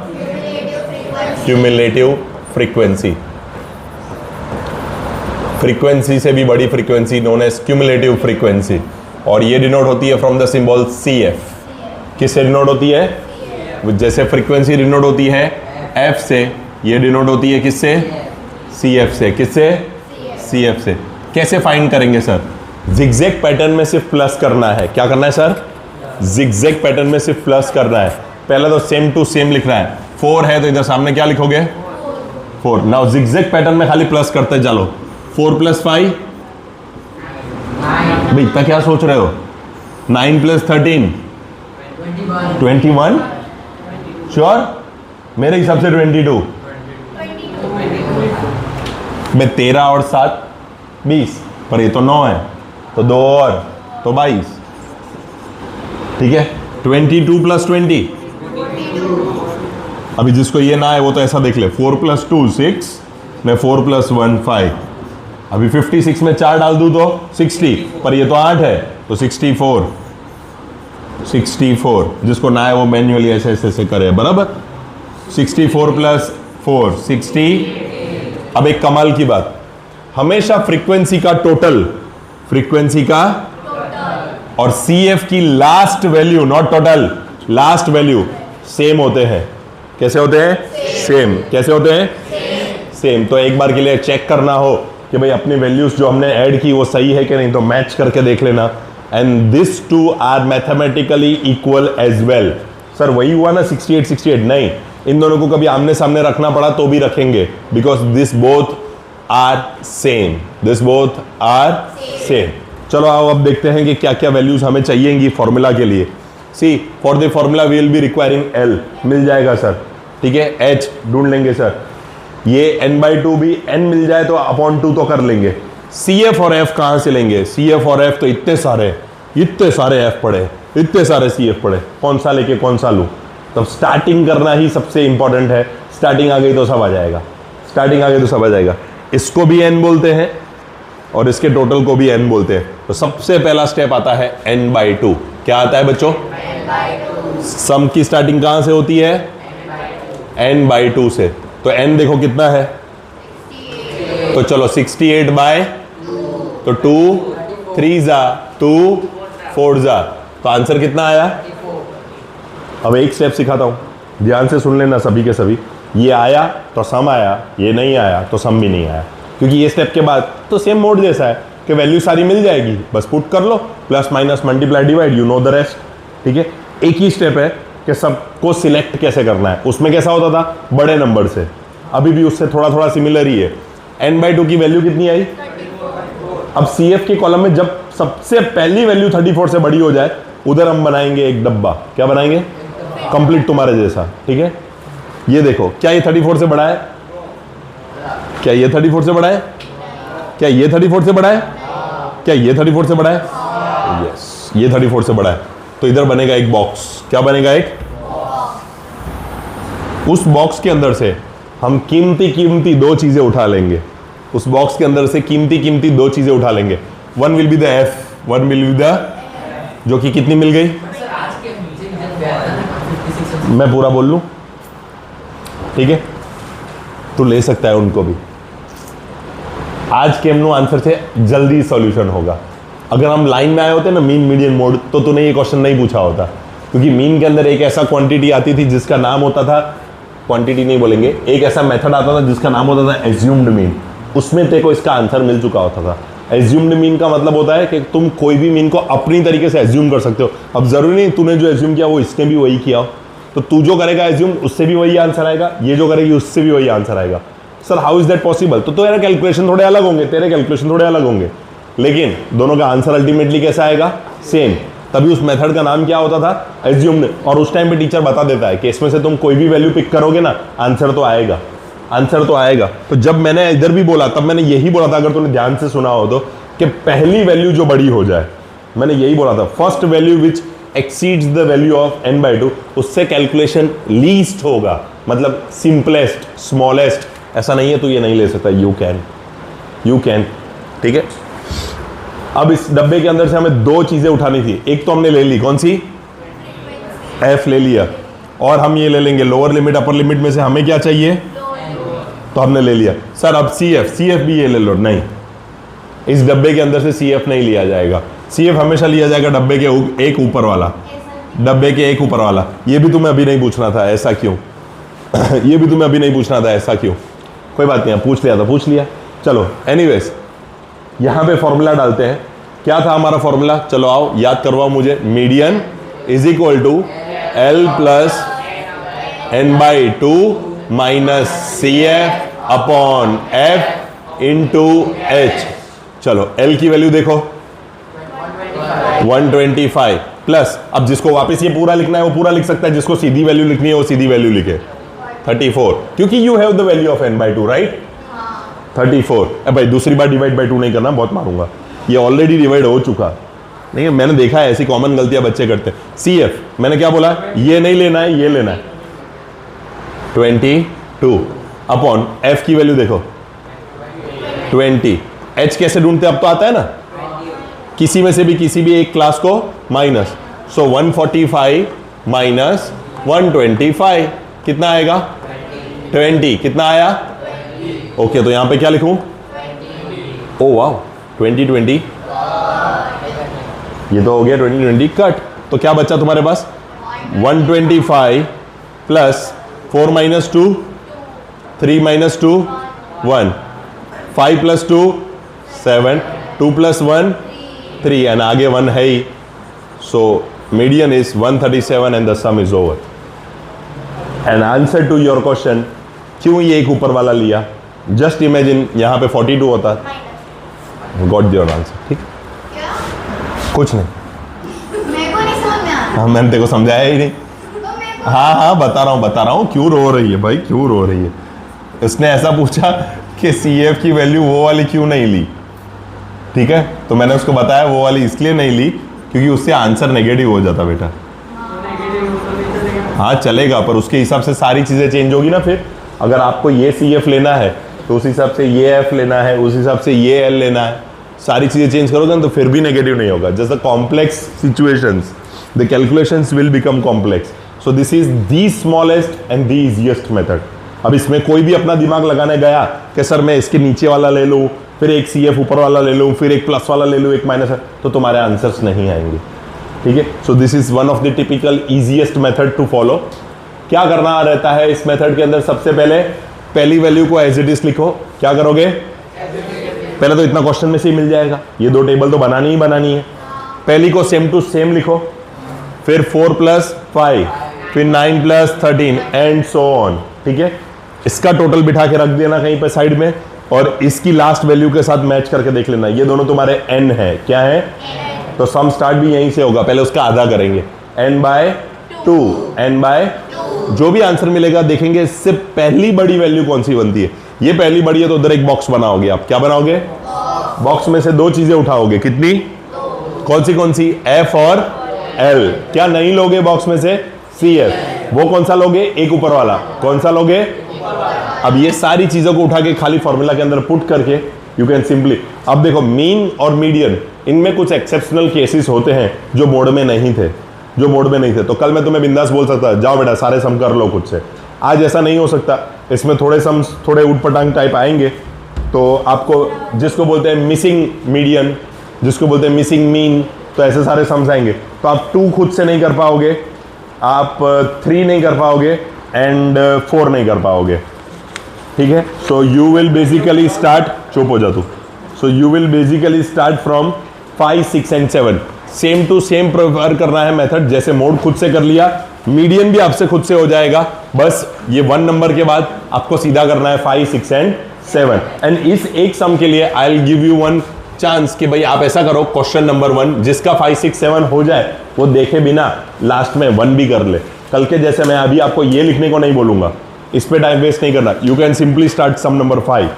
क्यूमुलेटिव फ्रीक्वेंसी। फ्रीक्वेंसी से भी बड़ी frequency known as cumulative frequency. और ये डिनोट होती है from the symbol C F. किससे डिनोट होती है? जैसे फ्रीक्वेंसी डिनोट होती है एफ से, ये डिनोट होती है किससे? सी एफ से। किससे? सी एफ से। कैसे फाइंड करेंगे सर? जिगजैग पैटर्न में सिर्फ प्लस करना है। क्या करना है सर? जिगजैग पैटर्न में सिर्फ प्लस करना है। पहले तो सेम टू सेम लिखना है। 4 है तो इधर सामने क्या लिखोगे? 4। नाउ जिगजैग पैटर्न में खाली प्लस करते चलो। 4 + 5 भाई इतना क्या सोच रहे हो? 9 + 13 21। श्योर? मेरे हिसाब से 22। मैं 13 और 7 20, पर ये तो 9 है तो 2 और तो 22। ठीक है, 22 + 20। अभी जिसको ये ना है वो तो ऐसा देख ले, 4 + 2 6, मैं 4 + 1 5। अभी 56 में 4 डाल दूं तो 60, पर ये तो 8 है तो 64। 64 जिसको ना है वो मैन्युअली ऐसे ऐसे ऐसे करे, बराबर। 64 + 4 60। अब एक कमाल की बात, हमेशा फ्रीक्वेंसी का टोटल, फ्रीक्वेंसी का और CF की last value, not total, last value same होते हैं। कैसे होते हैं? सेम। कैसे होते हैं? सेम। तो एक बार के लिए चेक करना हो कि भाई अपनी वैल्यूज जो हमने ऐड की वो सही है कि नहीं, तो मैच करके देख लेना। And this two are mathematically equal as well. Sir वही हुआ ना 68 68? नहीं, इन दोनों को कभी आमने सामने रखना पड़ा तो भी रखेंगे, because this both are same. This both are same. चलो आओ अब देखते हैं कि क्या क्या वैल्यूज हमें चाहिएंगी फॉर्मूला के लिए। See for the formula we will be requiring L। मिल जाएगा सर, ठीक है। H ढूंढ लेंगे सर। ये n/2 भी, n मिल जाए तो /2 तो कर लेंगे। CF और F कहाँ से लेंगे? CF और F तो इतने सारे F पड़े, इतने सारे CF पड़े, कौन सा लेके कौन सा लूँ? तब स्टार्टिंग करना ही सबसे इंपॉर्टेंट है। स्टार्टिंग आ गई तो सब आ जाएगा। स्टार्टिंग आ गई तो सब आ जाएगा। इसको भी n बोलते हैं और इसके टोटल को भी n बोलते हैं। तो सबसे पहला स्टेप आता है n/2। क्या आता है बच्चों? सम की स्टार्टिंग कहां से होती है? n/2 से। तो n देखो कितना है, तो चलो 68/2, तो 2 3 2 4 तो आंसर कितना आया? अब एक स्टेप सिखाता हूं, ध्यान से सुन लेना सभी के सभी। ये आया तो सम आया, ये नहीं आया तो सम भी नहीं आया, क्योंकि ये स्टेप के बाद तो सेम मोड जैसा है कि वैल्यू सारी मिल जाएगी, बस पुट कर लो, plus minus multiply divide, you know the rest. ठीक है, एक ही स्टेप है कि सबको सिलेक्ट कैसे करना है। उसमें कैसा होता था? बड़े नंबर से। अभी भी उससे थोड़ा थोड़ा सिमिलर ही है। n/2 की वैल्यू कितनी आई? 34। अब CF के कॉलम में जब सबसे पहली वैल्यू 34 से बड़ी हो जाए, उधर हम बनाएंगे एक डब्बा। क्या बनाएंगे? कंप्लीट तुम्हारे जैसा। ठीक है, ये देखो, क्या ये 34 से बड़ा है? क्या ये 34 से बड़ा है? क्या ये 34 से बड़ा है? क्या ये 34 से बड़ा है? यस, ये 34 से बड़ा है। तो इधर बनेगा एक बॉक्स। क्या बनेगा? एक। उस बॉक्स के अंदर से हम कीमती 2 चीजें उठा लेंगे। उस बॉक्स के अंदर से कीमती 2 चीजें उठा लेंगे। One will be the F, one will be the, जो कि कितनी मिल गई? मैं पूरा बोल लूं? ठीक है, तो ले सकता है उनको भी। आज के एमनो आंसर से जल्दी सॉल्यूशन होगा। अगर हम लाइन में आए होते ना, मीन मीडियन मोड, तो तूने ये क्वेश्चन नहीं पूछा होता, क्योंकि मीन के अंदर एक ऐसा क्वांटिटी आती थी जिसका नाम होता था, क्वांटिटी नहीं बोलेंगे, एक ऐसा मेथड आता था जिसका नाम होता था एज्यूम्ड मीन। उसमें तेरे को इसका आंसर मिल चुका होता था। एज्यूम्ड मीन का मतलब होता है कि तुम कोई भी मीन को अपनी तरीके से एज्यूम कर सकते हो। अब जरूरी नहीं तूने जो एज्यूम किया वो इसने भी वही किया हो, तो तू जो करेगा एज्यूम, उससे भी वही आंसर आएगा, ये जो करेगी उससे भी वही आंसर आएगा। Sir how is that possible? तो तेरा कैलकुलेशन थोड़े अलग होंगे, तेरे कैलकुलेशन थोड़े अलग होंगे, लेकिन दोनों का आंसर अल्टीमेटली कैसा आएगा? सेम। तभी उस मेथड का नाम क्या होता था? एज्यूम्ड। और उस टाइम पे टीचर बता देता है कि इसमें से तुम कोई भी वैल्यू पिक करोगे ना, आंसर तो आएगा, आंसर तो आएगा। तो जब मैंने इधर भी बोला, तब मैंने यही बोला था, अगर तूने ध्यान से सुना हो तो, कि पहली वैल्यू जो बड़ी हो जाए, मैंने यही बोला था, first value which exceeds the value of n/2, उससे कैलकुलेशन लीस्ट होगा, मतलब सिंपलेस्ट, स्मॉलेस्ट। ऐसा नहीं है तो ये नहीं ले सकता, यू कैन। ठीक है, अब इस डब्बे के अंदर से हमें 2 चीजें उठानी थी। एक तो हमने ले ली, कौन सी? F ले लिया, और हम ये ले लेंगे लोअर लिमिट अपर लिमिट में से हमें क्या चाहिए, तो हमने ले लिया। सर अब CF भी ये ले लो, नहीं, इस डब्बे के अंदर से CF नहीं लिया जाएगा। CF हमेशा लिया जाएगा डब्बे के एक ऊपर वाला, डब्बे के एक ऊपर वाला। ये भी तुम्हें अभी नहीं पूछना था, ऐसा क्यों? ये भी तुम्हें अभी नहीं पूछना था, ऐसा क्यों? कोई बात नहीं, पूछ लिया था, पूछ लिया। चलो एनीवेज, यहाँ पे फॉर्मूला डालते हैं। क्या था हमारा फॉर्मूला? चलो आओ याद करवाओ मुझे। Median is equal to L plus n/2 minus CF upon F into H। चलो L की वैल्यू देखो 125 प्लस, अब जिसको वापस ये पूरा लिखना है वो पूरा लिख सकता है, जिसको सीधी वैल्यू लिखनी है वो सीधी वैल्यू लिखे 34, क्योंकि you have the value of n/2 right. 34। अब भाई दूसरी बार डिवाइड बाई 2 नहीं करना, बहुत मारूंगा, ये ऑलरेडी डिवाइड हो चुका। नहीं, मैंने देखा है ऐसी कॉमन गलतियां बच्चे करते हैं। CF मैंने क्या बोला, ये नहीं लेना है, ये लेना है 22 अपॉन F की वैल्यू देखो 20। H कैसे ढूंढते, अब तो आता है ना, किसी में से भी किसी भी एक क्लास को माइनस। सो 145 माइनस 125 कितना आएगा? 20। कितना आया? ओके, तो यहां पे क्या लिखूं? ओ वाह, 20 ये तो हो गया 20 कट। तो क्या बचा तुम्हारे पास? 125 plus 4 minus 2 3 minus 2 1 5 plus 2 7 2 plus 1 3 and आगे 1 है ही। So median is 137 and the sum is over. And answer to your question, क्यों ये एक ऊपर वाला लिया? जस्ट इमेजिन यहाँ पे 42 होता, गॉट योर आंसर। ठीक, कुछ नहीं, मेरे को नहीं समझ में आ रहा। हाँ मैंने तेरे को समझाया ही नहीं। हाँ बता रहा हूँ क्यों रो रही है भाई, क्यों रो रही है। इसने ऐसा पूछा कि CF की वैल्यू वो वाली क्यों नहीं ली, ठीक है, तो मैंने उसको बताया वो वाली इसलिए नहीं ली क्योंकि उससे आंसर नेगेटिव हो जाता बेटा। हाँ चलेगा, पर उसके हिसाब से सारी चीज़ें चेंज होगी ना। फिर अगर आपको ये CF लेना है तो उस हिसाब से ये F लेना है, उस हिसाब से ये L लेना है, सारी चीज़ें चेंज करोगे ना तो फिर भी नेगेटिव नहीं होगा। जैसे complex situations, the calculations will become complex. So this is the smallest and the easiest method. अब इसमें कोई भी अपना दिमाग लगाने गया कि सर मैं इसके नीचे वाला ले लूँ, फिर एक CF ऊपर वाला ले लूँ, फिर एक प्लस वाला ले लूँ, एक माइनस, तो तुम्हारे आंसर्स नहीं आएंगे। ठीक है, so this is one of the typical easiest method to follow. क्या करना रहता है इस मेथड के अंदर? सबसे पहले पहली वैल्यू को एज इट इज लिखो। क्या करोगे? पहले तो इतना क्वेश्चन में से ही मिल जाएगा, ये दो टेबल तो बनानी ही बनानी है। पहली को सेम टू सेम लिखो, फिर 4 प्लस 5, फिर 9 प्लस 13 एंड सो ऑन। ठीक है, इसका टोटल बिठा के रख देना कहीं पे साइड में, और इसकी लास्ट वैल्यू के साथ मैच करके देख लेना। ये दोनों तुम्हारे n है, क्या है? तो सम स्टार्ट भी यहीं से होगा, पहले उसका आधा करेंगे, n/2, n/2। जो भी आंसर मिलेगा देखेंगे इससे पहली बड़ी वैल्यू कौन सी बनती है। ये पहली बड़ी है तो उधर एक बॉक्स बनाओगे। आप क्या बनाओगे? बॉक्स में से दो चीजें उठाओगे। कितनी? कौन सी? F और L। क्या नहीं लोगे बॉक्स में से? CF। वो कौन सा लोगे? एक ऊपर वाला। कौन सा लोगे? अब ये सारी चीजों को उठा के खाली फॉर्मूला के अंदर पुट करके यू कैन सिंपली, अब देखो मीन और मीडियन, इनमें कुछ एक्सेप्शनल केसेस होते हैं जो बोर्ड में नहीं थे, तो कल मैं तुम्हें बिंदास बोल सकता जाओ बेटा सारे सम कर लो खुद से। आज ऐसा नहीं हो सकता, इसमें थोड़े सम थोड़े उटपटांग टाइप आएंगे। तो आपको जिसको बोलते हैं मिसिंग मीडियन, जिसको बोलते हैं मिसिंग मीन, तो ऐसे सारे सम्स आएंगे। तो आप 2 खुद से नहीं कर पाओगे, आप 3 नहीं कर पाओगे एंड 4 नहीं कर पाओगे। ठीक है, so you will basically start, चुप हो जा तू। So you will basically start from 5, 6 and 7। Same to same prefer करना है मेथड। जैसे मोड खुद से कर लिया, मीडियन भी आपसे खुद से हो जाएगा। बस ये 1 नंबर के बाद आपको सीधा करना है 5, 6 एंड 7। एंड इस एक सम के लिए I will give you 1 chance कि भाई आप ऐसा करो, क्वेश्चन नंबर 1 जिसका 5, 6, 7 हो जाए वो देखे बिना लास्ट में 1 भी कर ले। कल के जैसे मैं अभी आपको ये लिखने को नहीं बोलूंगा, इस पे टाइम वेस्ट नहीं करना। You can simply start some number 5,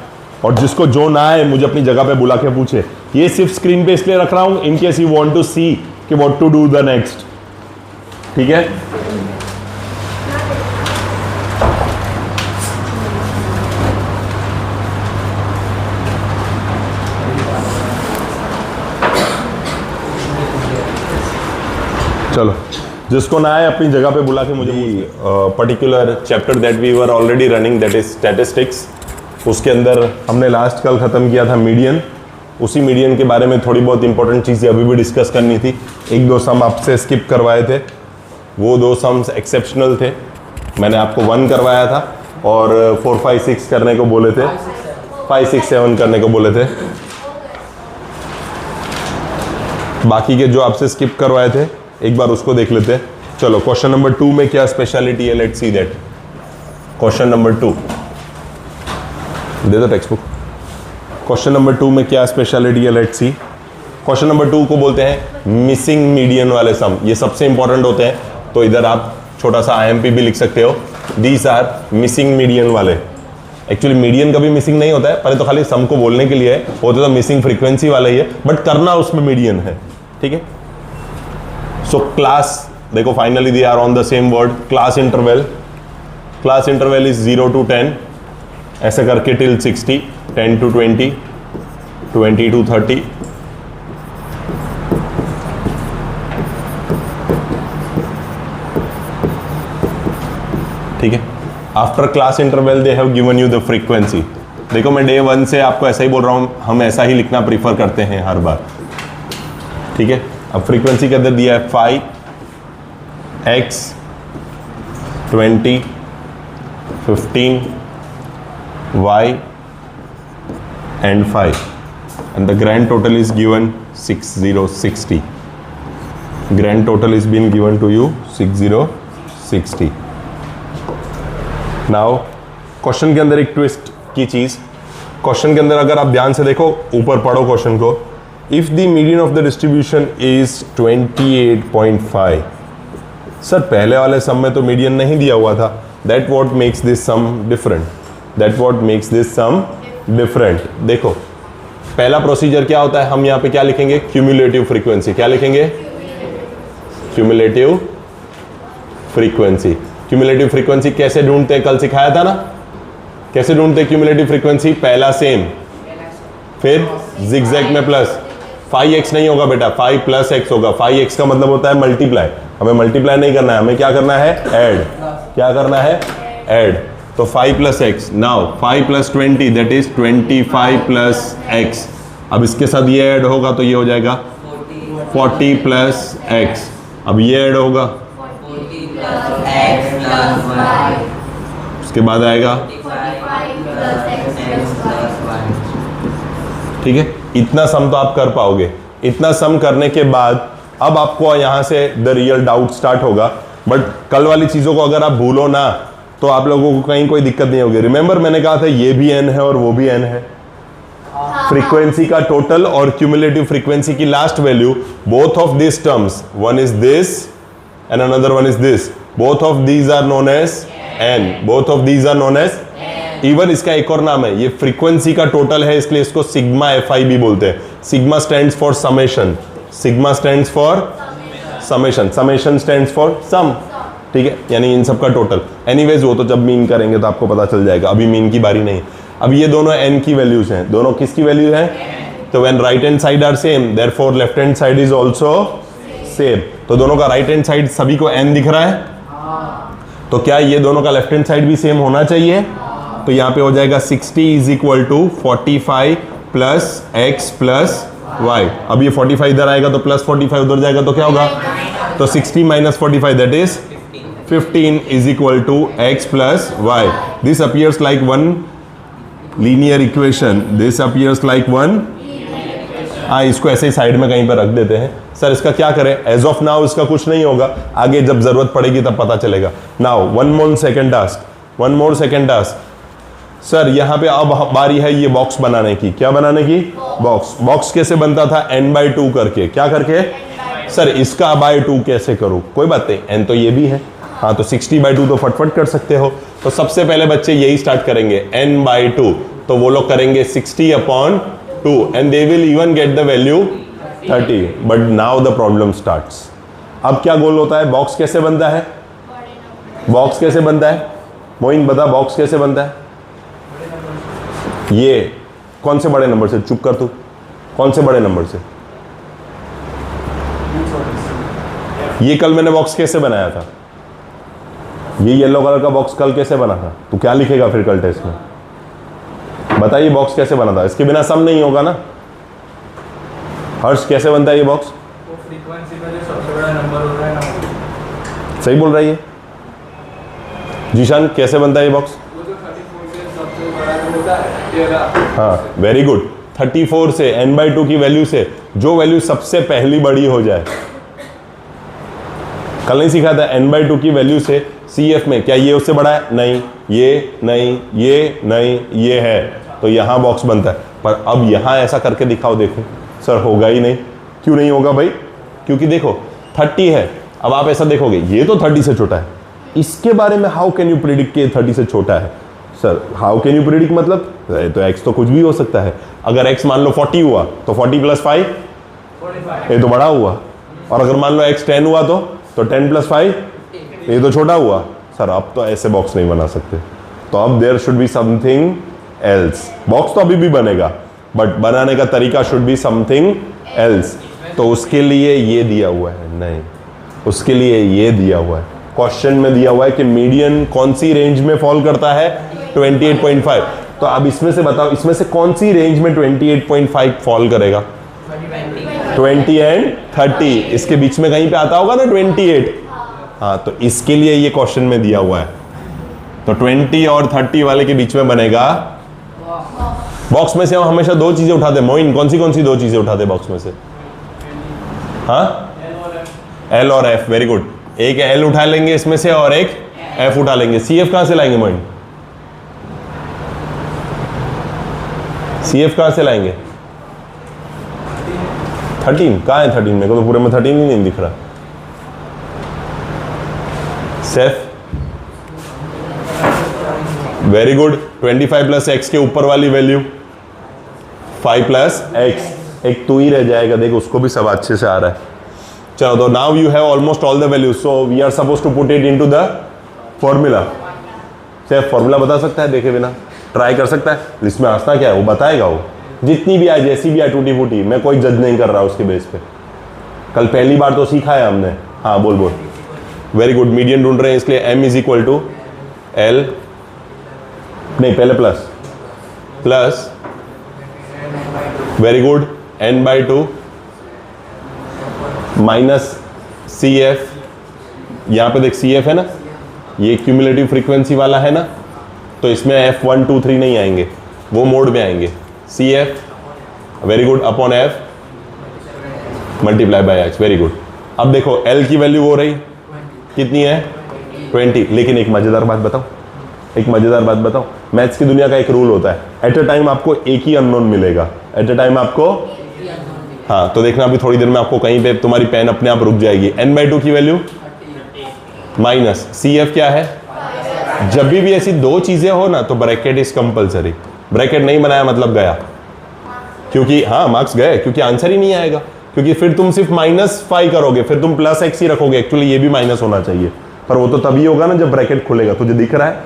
और जिसको जो ना है मुझे अपनी जगह पे बुला के पूछे। ये सिर्फ स्क्रीन पे इसलिए रख रहा हूं in case you want to see कि what to do the next. ठीक है, चलो जिसको ना आए अपनी जगह पे बुला के मुझे particular chapter that we were already running, that is statistics. उसके अंदर हमने लास्ट कल ख़त्म किया था मीडियन। उसी मीडियन के बारे में थोड़ी बहुत इंपॉर्टेंट चीज़ें अभी भी डिस्कस करनी थी। एक दो सम आपसे स्किप करवाए थे, वो 2 सम्स एक्सेप्शनल थे। मैंने आपको 1 करवाया था और 4, 5, 6 करने को बोले थे, 5, 6, 7 करने को बोले थे। बाकी के जो आपसे स्किप करवाए थे एक बार उसको देख लेते हैं। चलो क्वेश्चन नंबर 2 में क्या स्पेशलिटी है, let's see that. Question number 2 दे दो टेक्स्ट बुक। क्वेश्चन नंबर 2 में क्या स्पेशलिटी है, लेट्स सी। क्वेश्चन नंबर 2 को बोलते हैं मिसिंग मीडियन वाले सम। ये सबसे इंपॉर्टेंट होते हैं, तो इधर आप छोटा सा IMP भी लिख सकते हो। दीज आर मिसिंग मीडियन वाले। एक्चुअली मीडियन कभी मिसिंग नहीं होता है, पहले तो खाली सम को बोलने के लिए है, होता तो मिसिंग फ्रीक्वेंसी वाला ही है, बट करना उसमें मीडियन है। ठीक है, सो क्लास देखो, finally they are on the same word. Class interval, class interval is 0 to 10 ऐसे करके टिल 60, 10 to 20, 20 to 30, ठीक है। After class interval they have given you the frequency. देखो मैं डे 1 से आपको ऐसा ही बोल रहा हूं, हम ऐसा ही लिखना प्रीफर करते हैं हर बार। ठीक है, अब फ्रीक्वेंसी के अंदर दिया है 5, x, 20, 15, y and 5, and the grand total is given 6060. Grand total is been given to you 6060. Now question के अंदर एक ट्विस्ट की चीज, क्वेश्चन के अंदर अगर आप ध्यान से देखो, ऊपर पढ़ो क्वेश्चन को। If the median of the distribution is 28.5। Sir पहले वाले सम में तो मीडियन नहीं दिया हुआ था। That what makes this sum different, that what makes this sum different. देखो पहला प्रोसीजर क्या होता है, हम यहाँ पे क्या लिखेंगे, क्यूमुलेटिव फ्रीक्वेंसी। क्या लिखेंगे, क्यूमुलेटिव फ्रीक्वेंसी। क्यूमुलेटिव फ्रीक्वेंसी कैसे ढूंढते हैं, कल सिखाया था ना, कैसे ढूंढते हैं क्यूमुलेटिव फ्रीक्वेंसी। पहला सेम, फिर जिगजैग में प्लस। 5x नहीं होगा बेटा, 5 + x होगा। 5x का मतलब होता है मल्टीप्लाई, हमें मल्टीप्लाई नहीं करना है, हमें क्या करना है, ऐड। क्या करना है, ऐड। तो 5 + x, now 5 + 20 that is 25 + x। अब इसके साथ ये ऐड होगा तो ये हो जाएगा 40 + x। अब ये ऐड होगा, उसके बाद आएगा, ठीक है। इतना सम तो आप कर पाओगे। इतना सम करने के बाद अब आपको यहां से द रियल डाउट स्टार्ट होगा। बट कल वाली चीजों को अगर आप भूलो ना तो आप लोगों को कहीं कोई दिक्कत नहीं होगी। रिमेंबर मैंने कहा था ये भी n है और वो भी n है। फ्रीक्वेंसी का टोटल और क्यूमुलेटिव फ्रीक्वेंसी की last value, both of this terms, one is this and another one is this, both of these are known as n, both of these are known as even इसका एक और नाम है, ये frequency का total है, इसलिए इसको सिग्मा fi भी बोलते हैं। Sigma stands for summation, sigma stands for summation, summation stands for sum. ठीक है, यानी इन सब का टोटल। एनीवेज वो तो जब मीन करेंगे तो आपको पता चल जाएगा, अभी मीन की बारी नहीं। अब ये दोनों n की वैल्यूज हैं, दोनों किसकी वैल्यू है, तो when right hand side are same therefore left hand side is also same. तो दोनों का राइट हैंड साइड सभी को n दिख रहा है, तो क्या ये दोनों का लेफ्ट हैंड साइड भी सेम होना चाहिए। तो यहाँ पे हो जाएगा 60 = 45 + x + y। अब ये 45 इधर आएगा तो प्लस 45 उधर जाएगा तो क्या होगा, तो 60 - 45 that is 15 = x + y। This appears like one linear equation, this appears like one. हाँ, इसको ऐसे ही साइड में कहीं पर रख देते हैं। सर इसका क्या करें, एज ऑफ नाउ इसका कुछ नहीं होगा, आगे जब जरूरत पड़ेगी तब पता चलेगा। Now one more second task. Sir यहाँ पे अब बारी है ये बॉक्स बनाने की। क्या बनाने की, बॉक्स कैसे बनता था, n/2 करके। क्या करके, सर इसका /2 कैसे करूँ, कोई बात नहीं, n तो ये भी है। हाँ, तो 60/2 तो फटफट कर सकते हो। तो सबसे पहले बच्चे यही स्टार्ट करेंगे, n/2। तो वो लोग करेंगे 60/2 and they will even get the value 30. But now the problem starts. अब क्या गोल होता है, बॉक्स कैसे बनता है, बॉक्स कैसे बनता है, मोइन बता, बॉक्स कैसे बनता है। ये कौन से बड़े नंबर से, चुप कर तू, कौन से बड़े नंबर से। ये कल मैंने बॉक्स कैसे बनाया था, ये येलो कलर का बॉक्स कल कैसे बना था। तू क्या लिखेगा फिर कल टेस्ट में, बताइए बॉक्स कैसे बना था। इसके बिना सम नहीं होगा ना, हर्ष कैसे बनता है ये बॉक्स? वो फ्रीक्वेंसी में जो सबसे बड़ा नंबर होता है ना, सही बोल रहा है ये? जीशान कैसे बनता है ये बॉक्स? वो जो 34 से सबसे बड़ा जो होता है 13। हाँ वेरी गुड। 34 से n/2 की वैल्यू से जो वैल्यू सबसे पहली बड़ी हो जाए। कल नहीं सीखा था n/2 की वैल्यू से CF में क्या ये उससे बड़ा है? नहीं, ये नहीं, ये नहीं, ये है, तो यहाँ बॉक्स बनता है। पर अब यहाँ ऐसा करके दिखाओ, देखो सर होगा ही नहीं। क्यों नहीं होगा भाई? क्योंकि देखो 30 है, अब आप ऐसा देखोगे ये तो 30 से छोटा है, इसके बारे में हाउ कैन यू प्रिडिक्ट कि 30 से छोटा है? Sir how can you predict मतलब तो x तो कुछ भी हो सकता है। अगर x मान लो 40 हुआ तो 40 + 5 45। ये तो बड़ा हुआ, और अगर मान लो x 10 हुआ तो 10 + 5 ये तो छोटा हुआ। सर अब तो ऐसे बॉक्स नहीं बना सकते, तो अब there should be something else. Box तो अभी भी बनेगा बट बनाने का तरीका शुड बी समथिंग एल्स। तो उसके लिए ये दिया हुआ है, नहीं उसके लिए ये दिया हुआ है। क्वेश्चन में दिया हुआ है कि मीडियन कौन सी रेंज में फॉल करता है? 28.5। तो अब इसमें से बताओ, इसमें से कौन सी रेंज में 28.5 फॉल करेगा? 20 एंड 30, इसके बीच में कहीं पे आता होगा ना 28। हाँ, तो इसके लिए ये क्वेश्चन में दिया हुआ है। तो 20 और 30 वाले के बीच में बनेगा बॉक्स में से। हम हमेशा दो चीजें उठाते हैं। मोइन कौन सी दो चीजें उठाते बॉक्स में से? हाँ, L और F। Very good. एक L उठा लेंगे इसमें से और एक F उठा लेंगे। CF कहां से लाएंगे मोइन? CF कहां से लाएंगे? 13 कहाँ है? 13 मेरे को तो पूरे में 13 ही नहीं दिख रहा। Safe very good. 25 + x के ऊपर वाली वैल्यू 5 + x, एक तू ही रह जाएगा। देखो उसको भी सब अच्छे से आ रहा है। चलो, तो now you have almost all the values, so we are suppose to put it into the formula. Safe formula बता सकता है देखे बिना? ट्राई कर सकता है। इसमें हंसना क्या है, वो बताएगा। वो जितनी भी आए, जैसी भी आए, टूटी फूटी, मैं कोई जज नहीं कर रहा उसके बेस पे। कल पहली बार तो सीखा है हमने। हाँ बोल। Very good. मीडियन ढूंढ रहे हैं, इसलिए m = L, नहीं पहले plus very good n/2 minus CF। यहां पे देख CF है ना, ये क्यूमुलेटिव फ्रीक्वेंसी वाला है ना, तो इसमें F1 2 3 नहीं आएंगे, वो मोड में आएंगे। CF very good upon F × H। Very good. अब देखो L की वैल्यू हो रही कितनी है? 20। लेकिन एक मजेदार बात बताओ, मैथ्स की दुनिया का एक रूल होता है, एट अ टाइम आपको एक ही अननोन मिलेगा। एट अ टाइम आपको, हाँ तो देखना अभी थोड़ी देर में आपको कहीं पे तुम्हारी पेन अपने आप रुक जाएगी। n/2 की वैल्यू माइनस CF क्या है? जब भी ऐसी दो चीजें हो ना तो ब्रैकेट इज कंपलसरी। ब्रैकेट नहीं बनाया मतलब गया, क्योंकि हाँ मार्क्स गए, क्योंकि आंसर ही नहीं आएगा। क्योंकि फिर तुम सिर्फ -5 करोगे, फिर तुम +x ही रखोगे। एक्चुअली ये भी माइनस होना चाहिए, पर वो तो तभी होगा ना जब ब्रैकेट खुलेगा। तुझे दिख रहा है?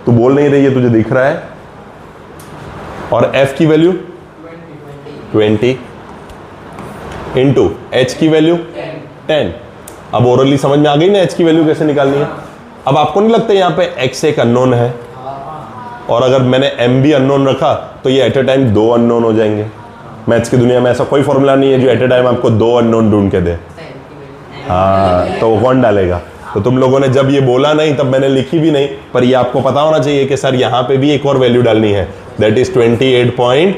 तू बोल नहीं रही है, तुझे दिख रहा है। और f की वैल्यू 20 इंटू h की वैल्यू 10। अब ओरली समझ में आ गई ना h की वैल्यू कैसे निकालनी है। अब आपको नहीं लगता यहाँ पे x एक अननोन है, और अगर मैंने m भी अननोन रखा तो ये एट अ टाइम 2 अननोन हो जाएंगे। मैथ्स की दुनिया में ऐसा कोई फॉर्मूला नहीं है जो एट अ टाइम आपको 2 अननोन ढूंढ के दे। हाँ, तो वो कौन डालेगा? तो तुम लोगों ने जब ये बोला नहीं तब मैंने लिखी भी नहीं, पर ये आपको पता होना चाहिए कि सर यहाँ पे भी एक और वैल्यू डालनी है, दैट इज 28 पॉइंट,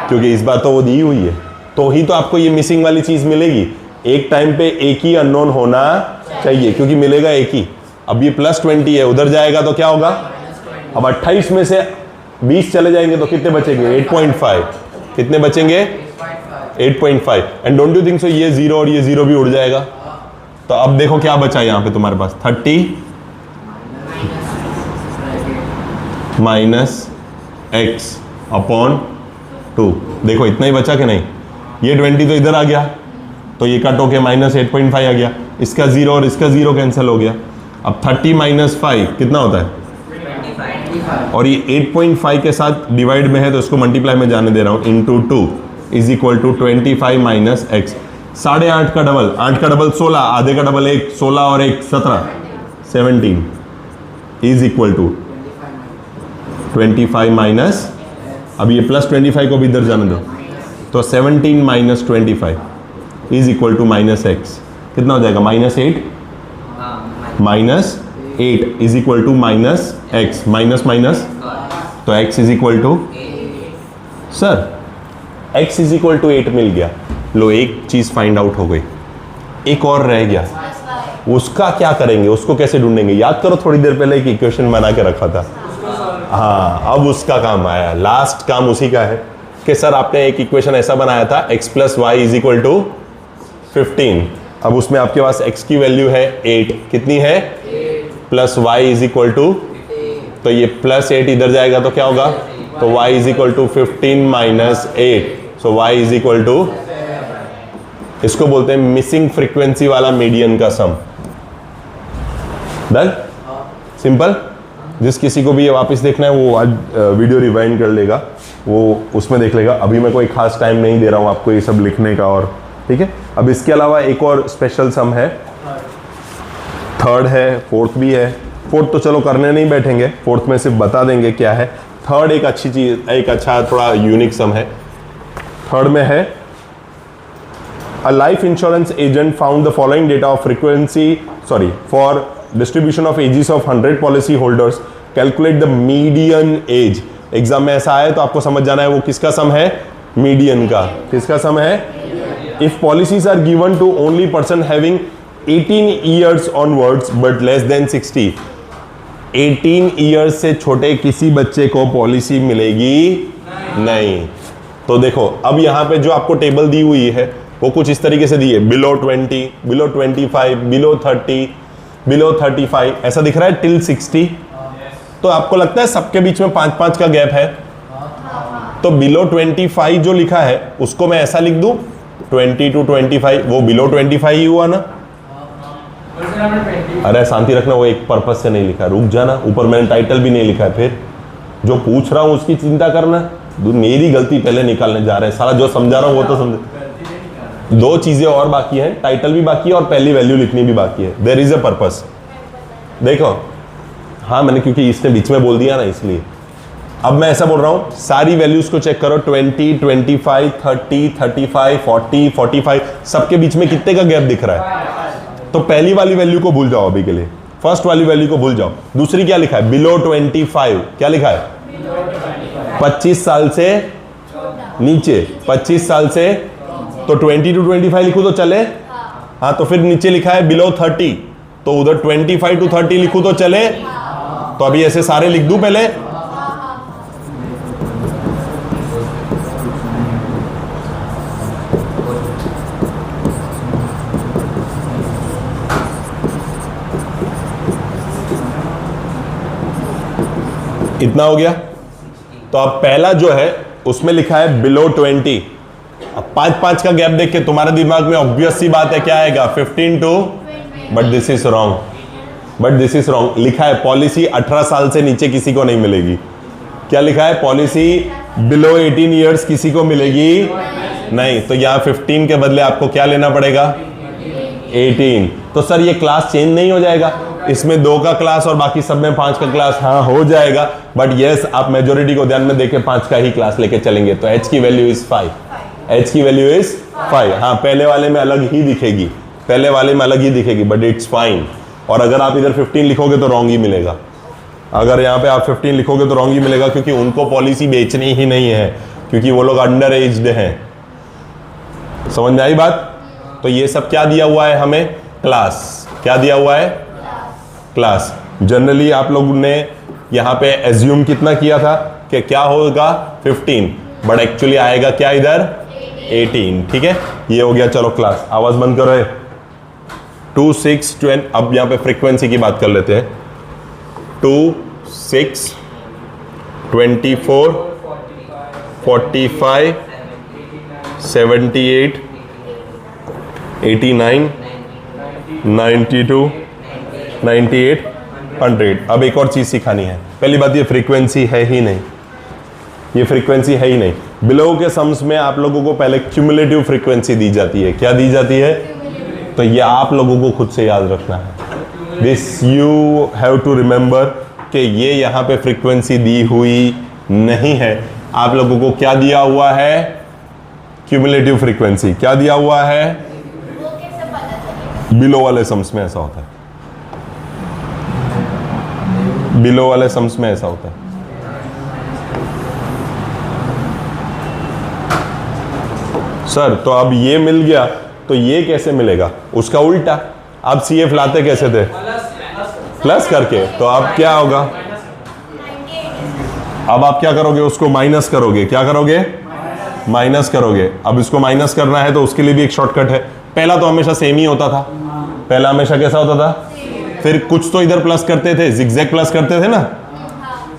क्योंकि इस बार तो वो दी हुई है, तो ही तो आपको ये मिसिंग वाली चीज मिलेगी। एक टाइम पे एक ही अननोन होना चाहिए, क्योंकि मिलेगा एक ही। अब ये +20 है, उधर जाएगा तो क्या होगा? अब 28 में से 20 चले जाएंगे तो कितने बचेंगे? 8.5। कितने बचेंगे? 8.5। And don't you think so ये 0 और ये 0 भी उड़ जाएगा? तो अब देखो क्या बचा यहाँ पे तुम्हारे पास, 30 -x अपॉन 2। देखो इतना ही बचा कि नहीं? ये 20 तो इधर आ गया, तो ये कट होके -8.5 आ गया। इसका 0 और इसका 0 कैंसिल हो गया। अब 30 - 5 कितना होता है? 25। और ये 8.5 के साथ डिवाइड में है तो इसको मल्टीप्लाई में जाने दे रहा हूँ, इंटू 2 = 25 - x। 8.5 का डबल, 8 का डबल 16, आधे का डबल 1, 16 और 1 17, 17 = 25 माइनस, अब ये +25 को भी इधर जाने दो, तो 17 minus 25 is equal to minus x, कितना हो जाएगा -8 -8 is equal to minus x, minus minus तो x is equal to, sir x is equal to 8 मिल गया। लो एक चीज फाइंड आउट हो गई, एक और रह गया, उसका क्या करेंगे, उसको कैसे ढूंढेंगे? याद करो थोड़ी देर पहले एक इक्वेशन बना के रखा था। हाँ, अब उसका काम आया, लास्ट काम उसी का है कि सर आपने एक इक्वेशन ऐसा बनाया था x plus Y is equal to 15। अब उसमें आपके पास x की वैल्यू है 8, कितनी है plus y is equal to, तो ये प्लस 8 इधर जाएगा तो क्या होगा, तो y is equal to 15 minus 8, so y is equal to, इसको बोलते हैं मिसिंग फ्रीक्वेंसी वाला मीडियन का सम। Done, simple. जिस किसी को भी ये वापस देखना है वो आज वीडियो रिवाइंड कर लेगा, वो उसमें देख लेगा। अभी मैं कोई खास टाइम नहीं दे रहा हूँ आपको ये सब लिखने का, और ठीक है। अब इसके अलावा एक और स्पेशल सम है, थर्ड है, फोर्थ भी है। फोर्थ तो चलो करने नहीं बैठेंगे, फोर्थ में सिर्फ बता देंगे क्या है। थर्ड एक अच्छी चीज, एक अच्छा थोड़ा यूनिक सम है। थर्ड में है, a life insurance agent found the following data of for distribution of ages of 100 policy holders, calculate the median age। Exam में ऐसा आए तो आपको समझ जाना है वो किसका सम है, मीडियन का। किसका सम है? If policies are given to only person having 18 years onwards but less than 60, 18 years से छोटे किसी बच्चे को पॉलिसी मिलेगी नहीं। तो देखो अब यहाँ पे जो आपको टेबल दी हुई है वो कुछ इस तरीके से दी है, बिलो 20, बिलो 25, बिलो 30, बिलो 35, ऐसा दिख रहा है टिल 60। तो आपको लगता है सबके बीच में 5-5 का गैप है, तो बिलो 25 जो लिखा है उसको मैं ऐसा लिख दूं 20 to 25, वो बिलो 25 ही हुआ ना। अरे शांति रखना, वो एक पर्पज से नहीं लिखा, रुक जाना, ऊपर मैंने टाइटल भी नहीं लिखा है। फिर जो पूछ रहा हूं उसकी चिंता करना, मेरी गलती पहले निकालने जा रहे हैं। सारा जो समझा रहा हूं वो तो समझ, दो चीजें और बाकी हैं, टाइटल भी बाकी है और पहली वैल्यू लिखनी भी बाकी है। There is a purpose. देखो हाँ, मैंने क्योंकि इसने बीच में बोल दिया ना इसलिए। अब मैं ऐसा बोल रहा हूं, सारी वैल्यूज को चेक करो, 20, 25, 30, 35, 40, 45, सबके बीच में कितने का गैप दिख रहा है। तो पहली वाली वैल्यू को भूल जाओ अभी के लिए, फर्स्ट वाली वैल्यू को भूल जाओ। दूसरी क्या लिखा है, बिलो 25, क्या लिखा है 25 साल से नीचे, 25 साल से, तो 20 to 25 लिखूं तो चले। हाँ, तो फिर नीचे लिखा है बिलो 30, तो उधर 25 to 30 लिखूं तो चले। तो अभी ऐसे सारे लिख दूं पहले, इतना हो गया। तो अब पहला जो है उसमें लिखा है बिलो 20, अब 5-5 का गैप देख के तुम्हारे दिमाग में ऑब्वियस सी बात है क्या आएगा, 15 to, but this is wrong, but this is wrong. लिखा है पॉलिसी 18 साल से नीचे किसी को नहीं मिलेगी। क्या लिखा है, पॉलिसी बिलो 18 ईयर्स किसी को मिलेगी नहीं। तो यहाँ 15 के बदले आपको क्या लेना पड़ेगा, 18। तो सर ये क्लास चेंज नहीं हो जाएगा, इसमें 2 का क्लास और बाकी सब में 5 का क्लास? हाँ हो जाएगा, बट यस आप मेजोरिटी को ध्यान में देके 5 का ही क्लास लेके चलेंगे। तो h की वैल्यू इज 5, h की वैल्यू इज 5। हाँ, पहले वाले में अलग ही दिखेगी, पहले वाले में अलग ही दिखेगी, बट इट्स फाइन। और अगर आप इधर 15 लिखोगे तो रॉन्ग ही मिलेगा। अगर यहाँ पे आप 15 लिखोगे तो रॉन्ग ही मिलेगा, क्योंकि उनको पॉलिसी बेचनी ही नहीं है, क्योंकि वो लोग अंडर एज्ड हैं। समझ में आई बात? तो ये सब क्या दिया हुआ है हमें, क्लास। क्या दिया हुआ है, क्लास। जनरली आप लोगों ने यहाँ पे एज्यूम कितना किया था कि क्या होगा 15, बट एक्चुअली आएगा क्या इधर 18। ठीक है, ये हो गया। चलो क्लास, आवाज बंद करो। 2, 6, 20। अब यहाँ पे फ्रीक्वेंसी की बात कर लेते हैं। 2, 6, 24, 45, 78, 89, 92, 98, 100। अब एक और चीज सिखानी है। पहली बात, ये फ्रीक्वेंसी है ही नहीं, ये फ्रीक्वेंसी है ही नहीं। बिलो के सम्स में आप लोगों को पहले क्यूमुलेटिव फ्रीक्वेंसी दी जाती है। क्या दी जाती है? तो ये आप लोगों को खुद से याद रखना है। This you have to remember कि ये यहाँ पे फ्रीक्वेंसी दी हुई नहीं है। आप लोगों को क्या दिया हुआ है, क्यूमुलेटिव फ्रीक्वेंसी क्या दिया हुआ है? वो कैसे पता चलेगा? बिलो वाले सम्स में ऐसा होता है, बिलो वाले सम्स में ऐसा होता है। सर तो अब ये मिल गया, तो ये कैसे मिलेगा? उसका उल्टा, आप CF लाते कैसे थे? प्लस करके। तो अब क्या होगा? 98 अब आप क्या करोगे? उसको माइनस करोगे। क्या करोगे? माइनस करोगे। अब इसको माइनस करना है तो उसके लिए भी एक शॉर्टकट है। पहला तो हमेशा सेम ही होता था, पहला हमेशा कैसा होता था? फिर कुछ तो इधर प्लस करते थे, जिगजैग प्लस करते थे ना।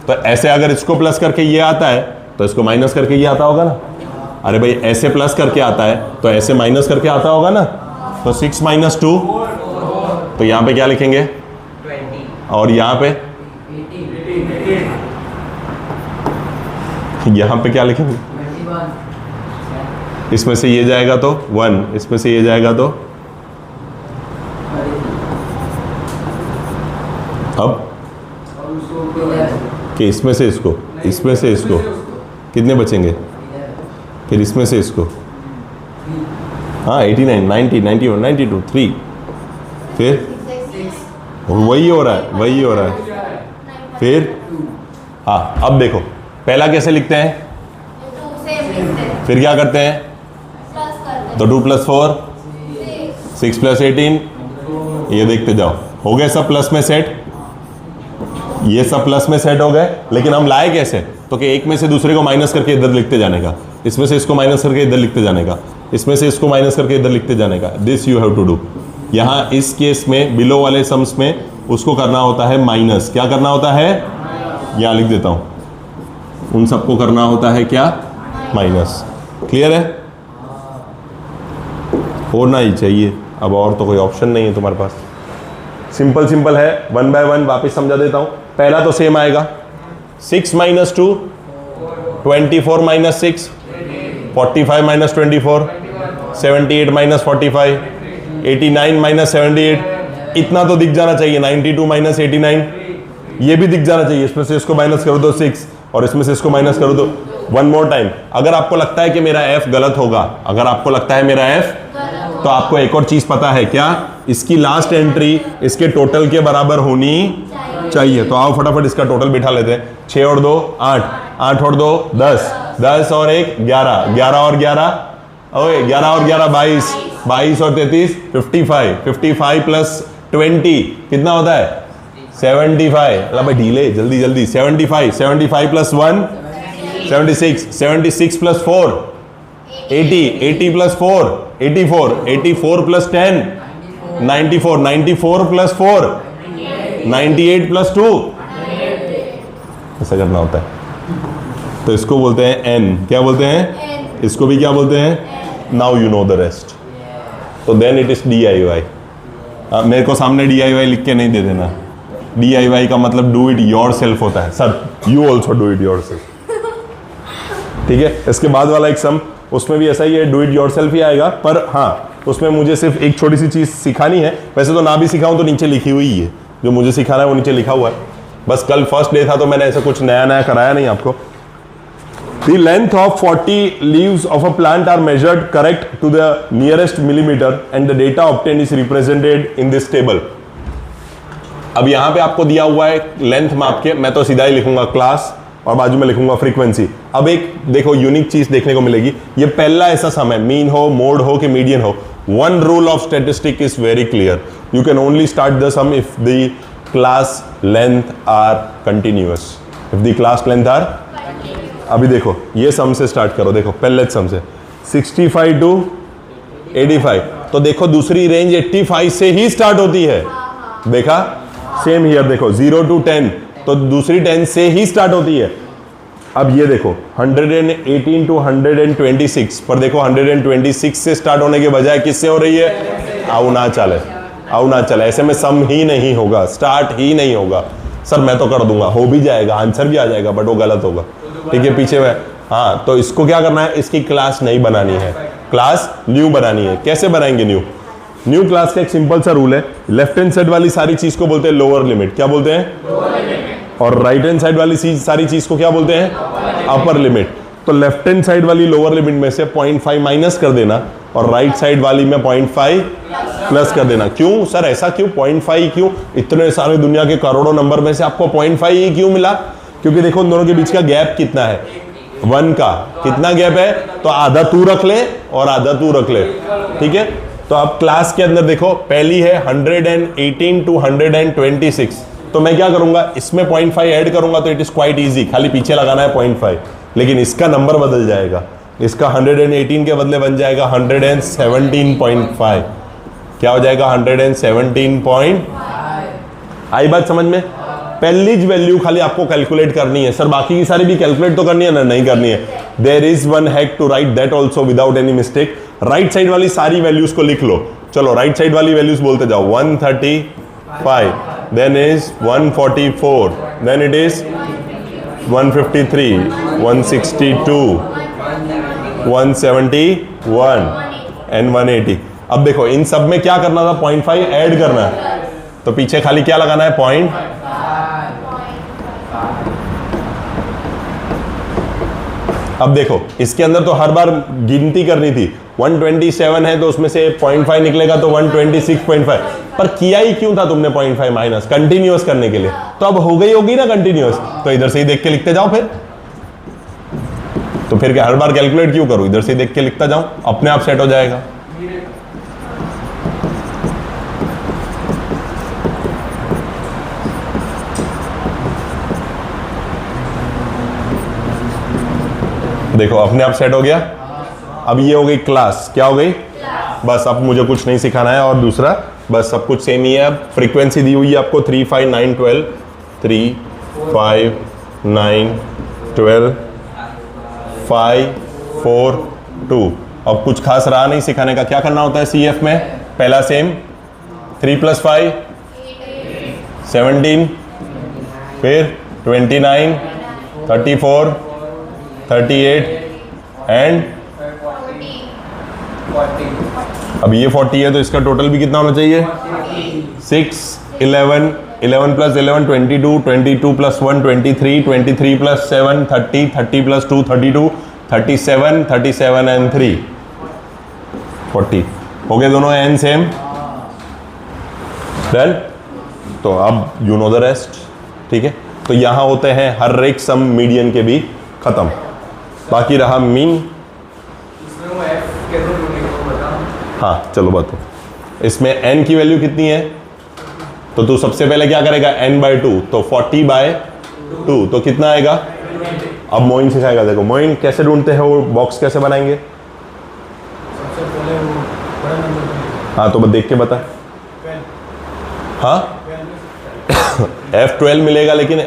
तो ऐसे अगर इसको प्लस करके ये आता है तो इसको माइनस करके ये आता होगा ना। अरे भाई ऐसे प्लस करके आता है तो ऐसे माइनस करके आता होगा ना। तो 6 - 2, तो यहां पे क्या लिखेंगे? 20 और यहां पे 18 यहां पे क्या लिखेंगे? 21 इसमें से ये जाएगा तो 1, इसमें से ये जाएगा तो अब कि इसमें से इसको, इसमें से इसको कितने बचेंगे? फिर इसमें से इसको, हाँ 89, 90, 91, 92, 3, फिर वही हो रहा है, वही हो रहा है। फिर हाँ अब देखो पहला कैसे लिखते हैं? 2 सेम लिखते हैं, फिर क्या करते हैं? प्लस करते हैं। तो 2 + 4 6 + 18, ये देखते जाओ। हो गए सब प्लस में सेट, ये सब प्लस में सेट हो गए। लेकिन हम लाए कैसे? तो कि एक में से दूसरे को माइनस करके इधर लिखते जाने का, इसमें से इसको माइनस करके इधर लिखते जाने का, इसमें से इसको माइनस करके इधर लिखते जाने का। This you have to do. यहाँ इस केस में बिलो वाले सम्स में उसको करना होता है माइनस। क्या करना होता है? यहाँ लिख देता हूँ, उन सबको करना होता है क्या? माइनस। क्लियर है? होना ही चाहिए, अब और तो कोई ऑप्शन नहीं है तुम्हारे पास। सिंपल सिंपल है, 1 बाय 1 वापस समझा देता हूं। पहला तो सेम आएगा, 6 - 2 24 - 6 45 - 24 78 - 45 89 - 78। इतना तो दिख जाना चाहिए। 92 - 89 ये भी दिख जाना चाहिए। इसमें से इसको माइनस करो तो 6 और इसमें से इसको माइनस करो तो 1 मोर टाइम। अगर आपको लगता है कि मेरा F गलत होगा, अगर आपको लगता है मेरा F, तो आपको एक और चीज पता है क्या? इसकी लास्ट एंट्री इसके टोटल के बराबर होनी चाहिए। तो आओ फटाफट इसका टोटल बिठा लेते हैं। 6 और 2 8, 8 और 2 10, 10 और 1 11, 11 और 11 ओए 11 और 11 22, 22 और 33 55, 55 + 20 कितना होता है? 75। अल्लाह भाई ढीले, जल्दी जल्दी। 75, 75 + 1 76, 76 + 4 80, 80 + 4 84, 84 + 10 94, 94 + 4 98 + 2। ऐसा करना होता है। तो इसको बोलते हैं n। क्या बोलते हैं? इसको भी क्या बोलते हैं? Now you know the rest. तो देन इट इज DIY। मेरे को सामने DIY लिख के नहीं दे देना। DIY का मतलब डू इट योर सेल्फ होता है। Sir you also do it your self. ठीक है, इसके बाद वाला एक सम, उसमें भी ऐसा ही है, डू इट योर सेल्फ ही आएगा। पर हाँ उसमें मुझे सिर्फ एक छोटी सी चीज़ सिखानी है। वैसे तो ना भी सिखाऊं तो नीचे लिखी हुई है, जो मुझे सिखाना है वो नीचे लिखा हुआ है। बस कल फर्स्ट डे था तो मैंने ऐसा कुछ नया नया कराया नहीं आपको। The length of 40 leaves of a plant are measured correct to the nearest millimeter and the data obtained is represented in this table। अब यहाँ पे आपको दिया हुआ है लेंथ माप के, मैं तो सीधा ही लिखूंगा क्लास और बाजू में लिखूंगा फ्रीक्वेंसी। अब एक देखो यूनिक चीज देखने को मिलेगी। ये पहला ऐसा सम है, मीन हो, मोड हो कि मीडियन हो। One rule of statistic is very clear, you can only start the sum if the class length are continuous. If the class length are, अभी देखो ये सम से स्टार्ट करो। देखो पहले सम से 65 to 85, तो देखो दूसरी रेंज 85 से ही स्टार्ट होती है। देखा? सेम हियर देखो 0 to 10, तो दूसरी 10 से ही स्टार्ट होती है। अब ये देखो 118 to 126, पर देखो 126 से स्टार्ट होने के बजाय किससे हो रही है? आओ ना चले, आओ ना चले। ऐसे में सम ही नहीं होगा, स्टार्ट ही नहीं होगा। सर मैं तो कर दूंगा, हो भी जाएगा, आंसर भी आ जाएगा, बट वो गलत होगा। ठीक है, पीछे में हाँ, तो इसको क्या करना है? इसकी क्लास नहीं बनानी है, क्लास न्यू बनानी है। कैसे बनाएंगे न्यू? न्यू क्लास का एक सिंपल सा रूल है, लेफ्ट हैंड साइड वाली सारी चीज को बोलते हैं लोअर लिमिट। क्या बोलते हैं? और राइट हैंड साइड वाली सारी चीज को क्या बोलते हैं? Upper limit. तो लेफ्ट हैंड साइड वाली लोअर लिमिट में से 0.5 माइनस कर देना और राइट साइड वाली में 0.5 प्लस कर देना। क्यों सर ऐसा क्यों? 0.5 क्यों? इतने सारे दुनिया के करोड़ों नंबर में से आपको 0.5 ही क्यों मिला? क्योंकि देखो उन दोनों के बीच का गैप कितना है, 1 का कितना गैप है, तो आधा तू रख ले और आधा तू रख ले, ठीक है। तो अब क्लास के अंदर देखो पहली है 118 to 126, तो मैं क्या करूंगा, इसमें 0.5 ऐड करूंगा तो इट इज क्वाइट इजी, खाली पीछे लगाना है 0.5, लेकिन इसका नंबर बदल जाएगा, इसका 118 के बदले बन जाएगा 117.5। क्या हो जाएगा? 117. आई बात समझ में? पहली वैल्यू खाली आपको कैलकुलेट करनी है। सर बाकी की सारी भी कैलकुलेट तो करनी है ना? नहीं करनी है। There is one hack to write that also without any mistake. Right side वाली सारी वैल्यूज को लिख लो। चलो राइट साइड वाली वैल्यूज बोलते जाओ। 135, then is 144, then it is 153, 162, 171 and 180। अब देखो इन सब में क्या करना था? 0.5 ऐड करना है, तो पीछे खाली क्या लगाना है? पॉइंट। अब देखो इसके अंदर तो हर बार गिनती करनी थी। 127 है तो उसमें से 0.5 निकलेगा तो 126.5, पर किया ही क्यों था तुमने 0.5 माइनस? कंटिन्यूअस करने के लिए। तो अब हो गई होगी ना कंटिन्यूअस, तो इधर से ही देख के लिखते जाओ फिर। तो फिर क्या हर बार कैलकुलेट क्यों करूं? इधर से ही देख के लिखता जाऊं, अपने आप सेट हो जाएगा। देखो अपने आप सेट हो गया। अब ये हो गई क्लास। क्या हो गई? बस अब मुझे कुछ नहीं सिखाना है। और दूसरा बस सब कुछ सेम ही है। अब फ्रीक्वेंसी दी हुई है आपको 3, 5, 9, 12, 3, 5, 9, 12, 5, 4, 2। अब कुछ खास रहा नहीं सिखाने का। क्या करना होता है CF में? पहला सेम 3 + 5 17, फिर 29, 34, 38 एंड 40। अब ये 40 है तो इसका टोटल भी कितना होना चाहिए? 6, 11, 11 + 11 22, 22 + 1 23, 23 + 7 30, 30 + 2 32, 37, 37 एंड 3 40। हो गए दोनों एन सेम? डन। तो अब यू नो द रेस्ट, ठीक है। तो यहां होते हैं हर एक सम मीडियन के भी खत्म। बाकी रहा मीन। इसमें वो F कैसे ढूंढेंगे वो बता। हाँ चलो बताओ। इसमें n की वैल्यू कितनी है? तो तू सबसे पहले क्या करेगा? n/2, तो 40/2 तो कितना आएगा? अब मोइन सिखाएगा। देखो मोइन कैसे ढूंढते हैं, वो बॉक्स कैसे बनाएंगे? सबसे पहले वो बड़ा नंबर। हाँ तो देख के बता। 12 हाँ F12 मिलेगा, लेकिन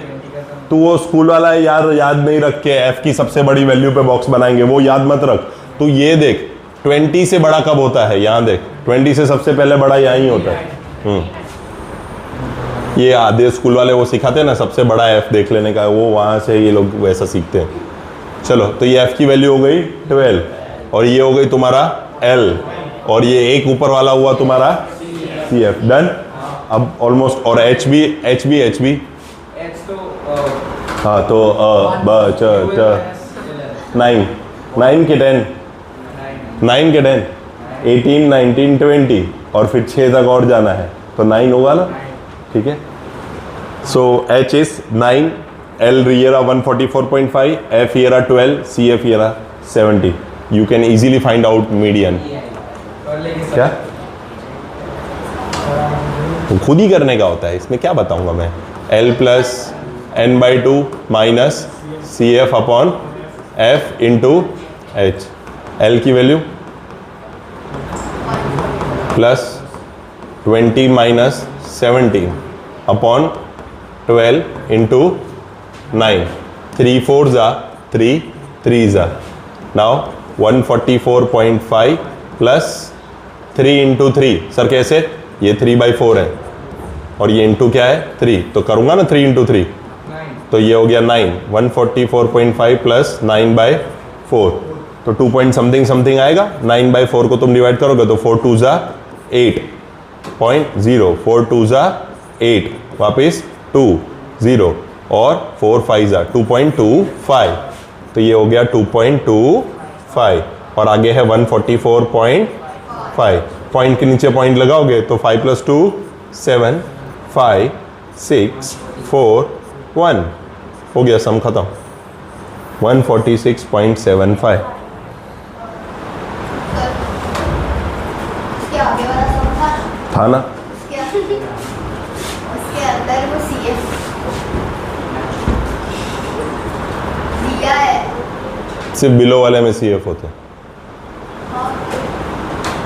तू वो स्कूल वाला यार याद नहीं रख के F की सबसे बड़ी वैल्यू पे बॉक्स बनाएंगे, वो याद मत रख। तू ये देख 20 से बड़ा कब होता है? यहाँ देख 20 से सबसे पहले बड़ा यहाँ ही होता है। ये आधे स्कूल वाले वो सिखाते हैं ना सबसे बड़ा F देख लेने का, वो वहाँ से ये लोग वैसा सीखते हैं। चलो तो ये F की वैल्यू हो गई 12 और ये हो गई तुम्हारा L और ये एक ऊपर वाला हुआ तुम्हारा CF। डन। अब ऑलमोस्ट। और H भी H तो हाँ तो 9 के 10, 9 के 10, 18, 19, 20 और फिर 6 तक और जाना है तो 9 होगा ना, ठीक है। सो H इज 9, L ये रहा 144.5, F ये रहा 12, CF ये रहा 70। You can easily find out median. क्या तो खुद ही करने का होता है, इसमें क्या बताऊंगा मैं। L + n/2 minus CF upon F into H। L की value plus 20 minus 17 upon 12 into 9। 3 4s are 3 3s are। Now 144.5 plus 3 into 3। Sir कैसे? ये 3/4 है और ये इंटू क्या है? 3। तो करूंगा ना 3 इंटू 3 तो ये हो गया 9। 144.5 प्लस 9/4 तो 2 पॉइंट समथिंग आएगा। 9/4 को तुम डिवाइड करोगे तो 4 2s are 8.0, 4 2s are 8, वापिस 2 0 और 4 5s are 2.25। तो ये हो गया 2.25 और आगे है 144.5। पॉइंट के नीचे पॉइंट लगाओगे तो 5 + 2 7 5 6 4 1 हो गया, सम खत्म। 146.75। उसके आगे वाला सब था ना? उसके अंदर वो CF दिया है। सिर्फ बिलो वाले में CF होते हैं, हाँ,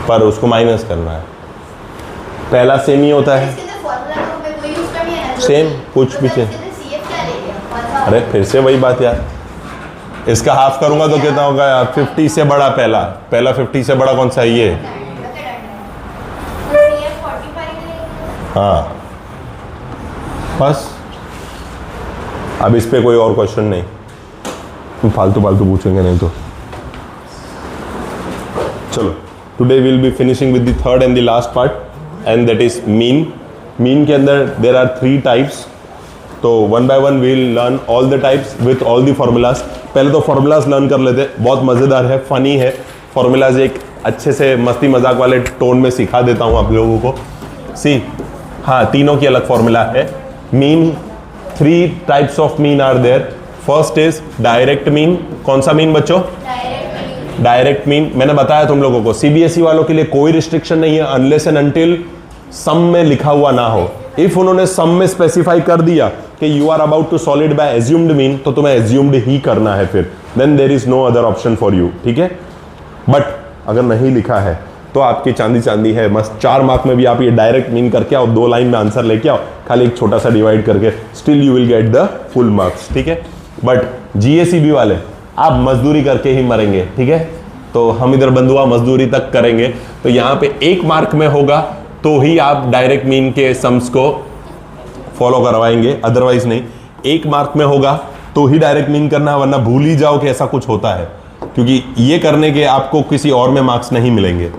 पर उसको माइनस करना है। पहला सेम ही होता है, इसके अंदर फॉर्मूला तो हमें कोई यूज करनी है ना, सेम, कुछ भी तो change। इसके अंदर CF क्या ले लिया? कौन सा? अरे फिर से वही बात यार, इसका हाफ करूंगा तो कितना होगा यार? 50 से बड़ा पहला 50 से बड़ा कौन सा है? ये। तो CF 45 ले लिया। हाँ बस, अब इस पे कोई और क्वेश्चन नहीं, तुम फालतू पूछेंगे नहीं तो। चलो, today will be finishing with the third and the last part and that is mean. Mean के अंदर देर आर 3 टाइप्स, तो 1 by 1 will learn all the types with all the formulas. पहले तो फॉर्मूलाज लर्न कर लेते, बहुत मज़ेदार है, फनी है फॉर्मूलाज, एक अच्छे से मस्ती मजाक वाले टोन में सिखा देता हूँ आप लोगों को। सी हाँ, तीनों की अलग फॉर्मूला है। Mean, 3 types of mean are there. First is direct mean. कौन सा मीन बच्चों? Direct mean. मैंने बताया तुम लोगों को, CBSE वालों के लिए कोई रिस्ट्रिक्शन नहीं है अनलेस एंड अनटिल सम में लिखा हुआ ना हो। इफ उन्होंने सम में स्पेसिफाई कर दिया कि you are about to solve it by assumed mean, तो तुम्हें एज्यूम्ड ही करना है फिर, then there is no other option for you, ठीक है। बट अगर नहीं लिखा है तो आपकी चांदी है, मस्त 4 मार्क में भी आप ये डायरेक्ट मीन करके आओ, 2 लाइन में आंसर लेके आओ, खाली एक छोटा सा डिवाइड करके, still you will get the full marks, ठीक है। बट GSEB वाले आप मजदूरी करके ही मरेंगे, ठीक है। तो हम इधर बंधुआ मजदूरी तक करेंगे, तो यहाँ पे 1 मार्क में होगा तो ही आप डायरेक्ट मीन के सम्स को फॉलो करवाएंगे, अदरवाइज नहीं। 1 मार्क में होगा तो ही डायरेक्ट मीन करना है, वरना भूल ही जाओ कि ऐसा कुछ होता है, क्योंकि ये करने के आपको किसी और में मार्क्स नहीं मिलेंगे।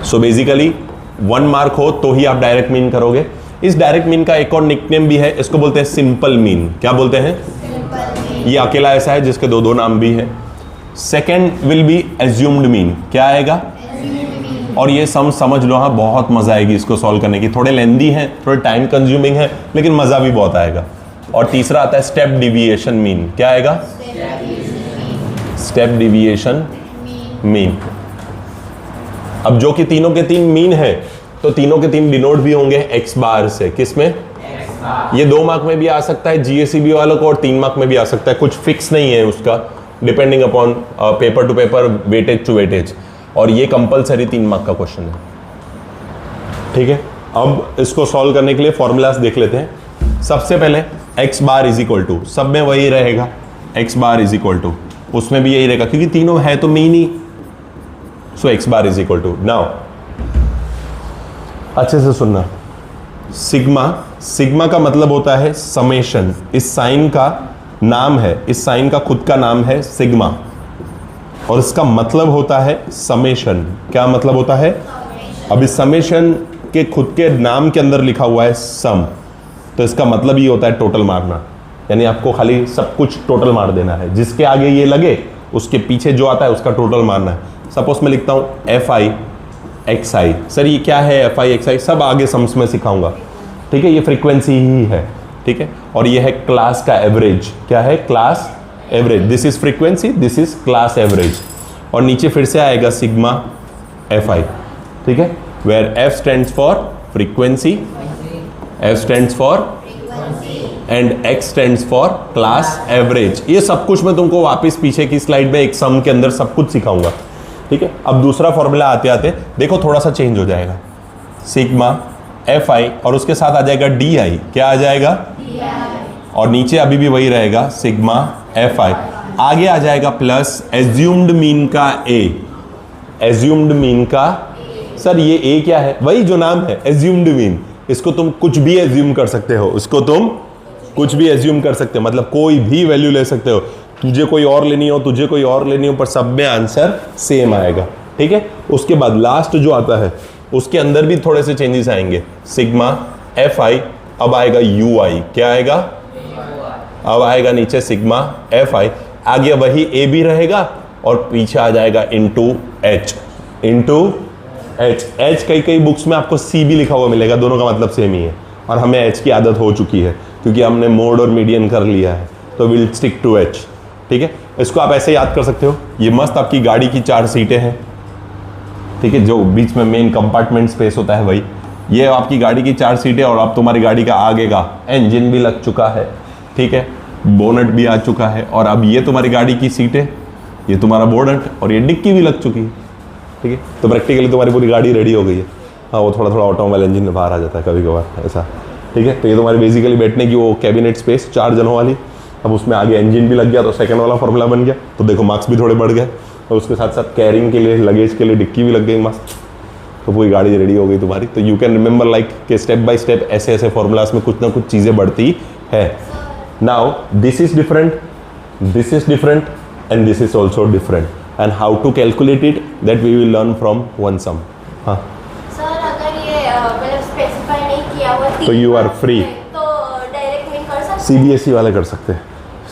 सो बेसिकली 1 मार्क हो तो ही आप डायरेक्ट मीन करोगे। इस डायरेक्ट मीन का एक और निकनेम भी है, इसको बोलते हैं सिंपल मीन। क्या बोलते हैं? ये अकेला ऐसा है जिसके 2 नाम भी है। Second will be assumed mean. क्या आएगा? और ये समझ लो, हाँ बहुत मजा आएगी इसको सॉल्व करने की। थोड़े लेंदी हैं, थोड़े टाइम कंज्यूमिंग है, लेकिन मजा भी बहुत आएगा। और तीसरा आता है स्टेप डिविएशन मीन। क्या आएगा? Step deviation mean. अब जो कि तीनों के 3 मीन है, तो तीनों के 3 डिनोट भी होंगे x बार से। किस में? ये 2 मार्क में भी आ सकता है GSEB वालों को, और 3 मार्क में भी आ सकता है, कुछ फिक्स नहीं है उसका, depending upon paper to paper, weightage to weightage. और ये कंपलसरी 3 मार्क का क्वेश्चन है, ठीक है। अब इसको सॉल्व करने के लिए फॉर्मूलाज देख लेते हैं। सबसे पहले x bar is equal to, सब में वही रहेगा, x bar is equal to, उसमें भी यही रहेगा क्योंकि तीनों है तो मीन ही। So x bar is equal to, now अच्छे से सुनना, सिग्मा का मतलब होता है समेशन। इस साइन का नाम है, इस साइन का खुद का नाम है सिग्मा, और इसका मतलब होता है समेशन। क्या मतलब होता है? अब इस समेशन के खुद के नाम के अंदर लिखा हुआ है सम, तो इसका मतलब ये होता है टोटल मारना, यानी आपको खाली सब कुछ टोटल मार देना है, जिसके आगे ये लगे उसके पीछे जो आता है उसका टोटल मारना है। सपोज मैं लिखता हूँ FI XI, सर ये क्या है FI XI? सब आगे सम्स में सिखाऊंगा, ठीक है। ये फ्रीक्वेंसी ही है, ठीक है। और ये है क्लास का एवरेज। क्या है? Class average. This is frequency, this is class average. और नीचे फिर से आएगा सिग्मा FI, ठीक है, where F stands for frequency, F stands for and X stands for class average. ये सब कुछ मैं तुमको वापस पीछे की स्लाइड में एक सम के अंदर सब कुछ सिखाऊंगा, ठीक है। अब दूसरा फॉर्मूला आते आते देखो थोड़ा सा चेंज हो जाएगा, सिग्मा FI और उसके साथ आ जाएगा DI। क्या आ जाएगा? DI। और नीचे अभी भी वही रहेगा सिग्मा FI, आगे आ जाएगा प्लस एज्यूम्ड मीन का A, एज्यूम्ड मीन का। सर ये A क्या है? वही जो नाम है, एज्यूम्ड मीन। इसको तुम कुछ भी एज्यूम कर सकते हो, इसको तुम कुछ भी एज्यूम कर सकते हो, मतलब कोई भी वैल्यू ले सकते हो। तुझे कोई और लेनी हो, तुझे कोई और लेनी हो, पर सब में आंसर सेम आएगा, ठीक है। उसके बाद लास्ट जो आता है उसके अंदर भी थोड़े से चेंजेस आएंगे। सिग्मा FI अब आएगा UI। क्या आएगा? अब आएगा नीचे सिग्मा एफ आई, आगे वही ए भी रहेगा और पीछे आ जाएगा इंटू एच। कई कई बुक्स में आपको सी भी लिखा हुआ मिलेगा, दोनों का मतलब सेम ही है और हमें एच की आदत हो चुकी है क्योंकि हमने मोड और मीडियन कर लिया है, तो विल स्टिक टू एच। ठीक है, इसको आप ऐसे याद कर सकते हो। ये मस्त आपकी गाड़ी की 4 सीटें हैं, ठीक है, जो बीच में मेन कंपार्टमेंट स्पेस होता है वही। ये आपकी गाड़ी की 4 सीटें और अब तुम्हारी गाड़ी का आगे का इंजन भी लग चुका है, ठीक है, बोनट भी आ चुका है और अब ये तुम्हारी गाड़ी की सीटें, ये तुम्हारा बोनट और ये डिक्की भी लग चुकी है। ठीक है, तो प्रैक्टिकली तुम्हारी पूरी गाड़ी रेडी हो गई है। हाँ, वो थोड़ा थोड़ा ऑटोमोबाइल इंजन में बाहर आ जाता है कभी कभार ऐसा। ठीक है, तो ये तुम्हारी बेसिकली बैठने की वो कैबिनेट स्पेस 4 जनों वाली। अब उसमें आगे इंजन भी लग गया तो सेकंड वाला फॉर्मूला बन गया, तो देखो मार्क्स भी थोड़े बढ़ गए और उसके साथ साथ कैरिंग के लिए, लगेज के लिए डिक्की भी लग गई मस्त, तो पूरी गाड़ी रेडी हो गई तुम्हारी। तो यू कैन रिमेंबर लाइक कि स्टेप बाय स्टेप ऐसे ऐसे फॉर्मूलाज में कुछ ना कुछ चीज़ें बढ़ती है। Now this is different and this is also different, and how to calculate it that we will learn from one sum. हाँ सर, अगर ये मतलब स्पेसिफाई नहीं किया हुआ तो you are free. तो डायरेक्ट में कर सकते हैं? सीबीएसई वाले कर सकते हैं,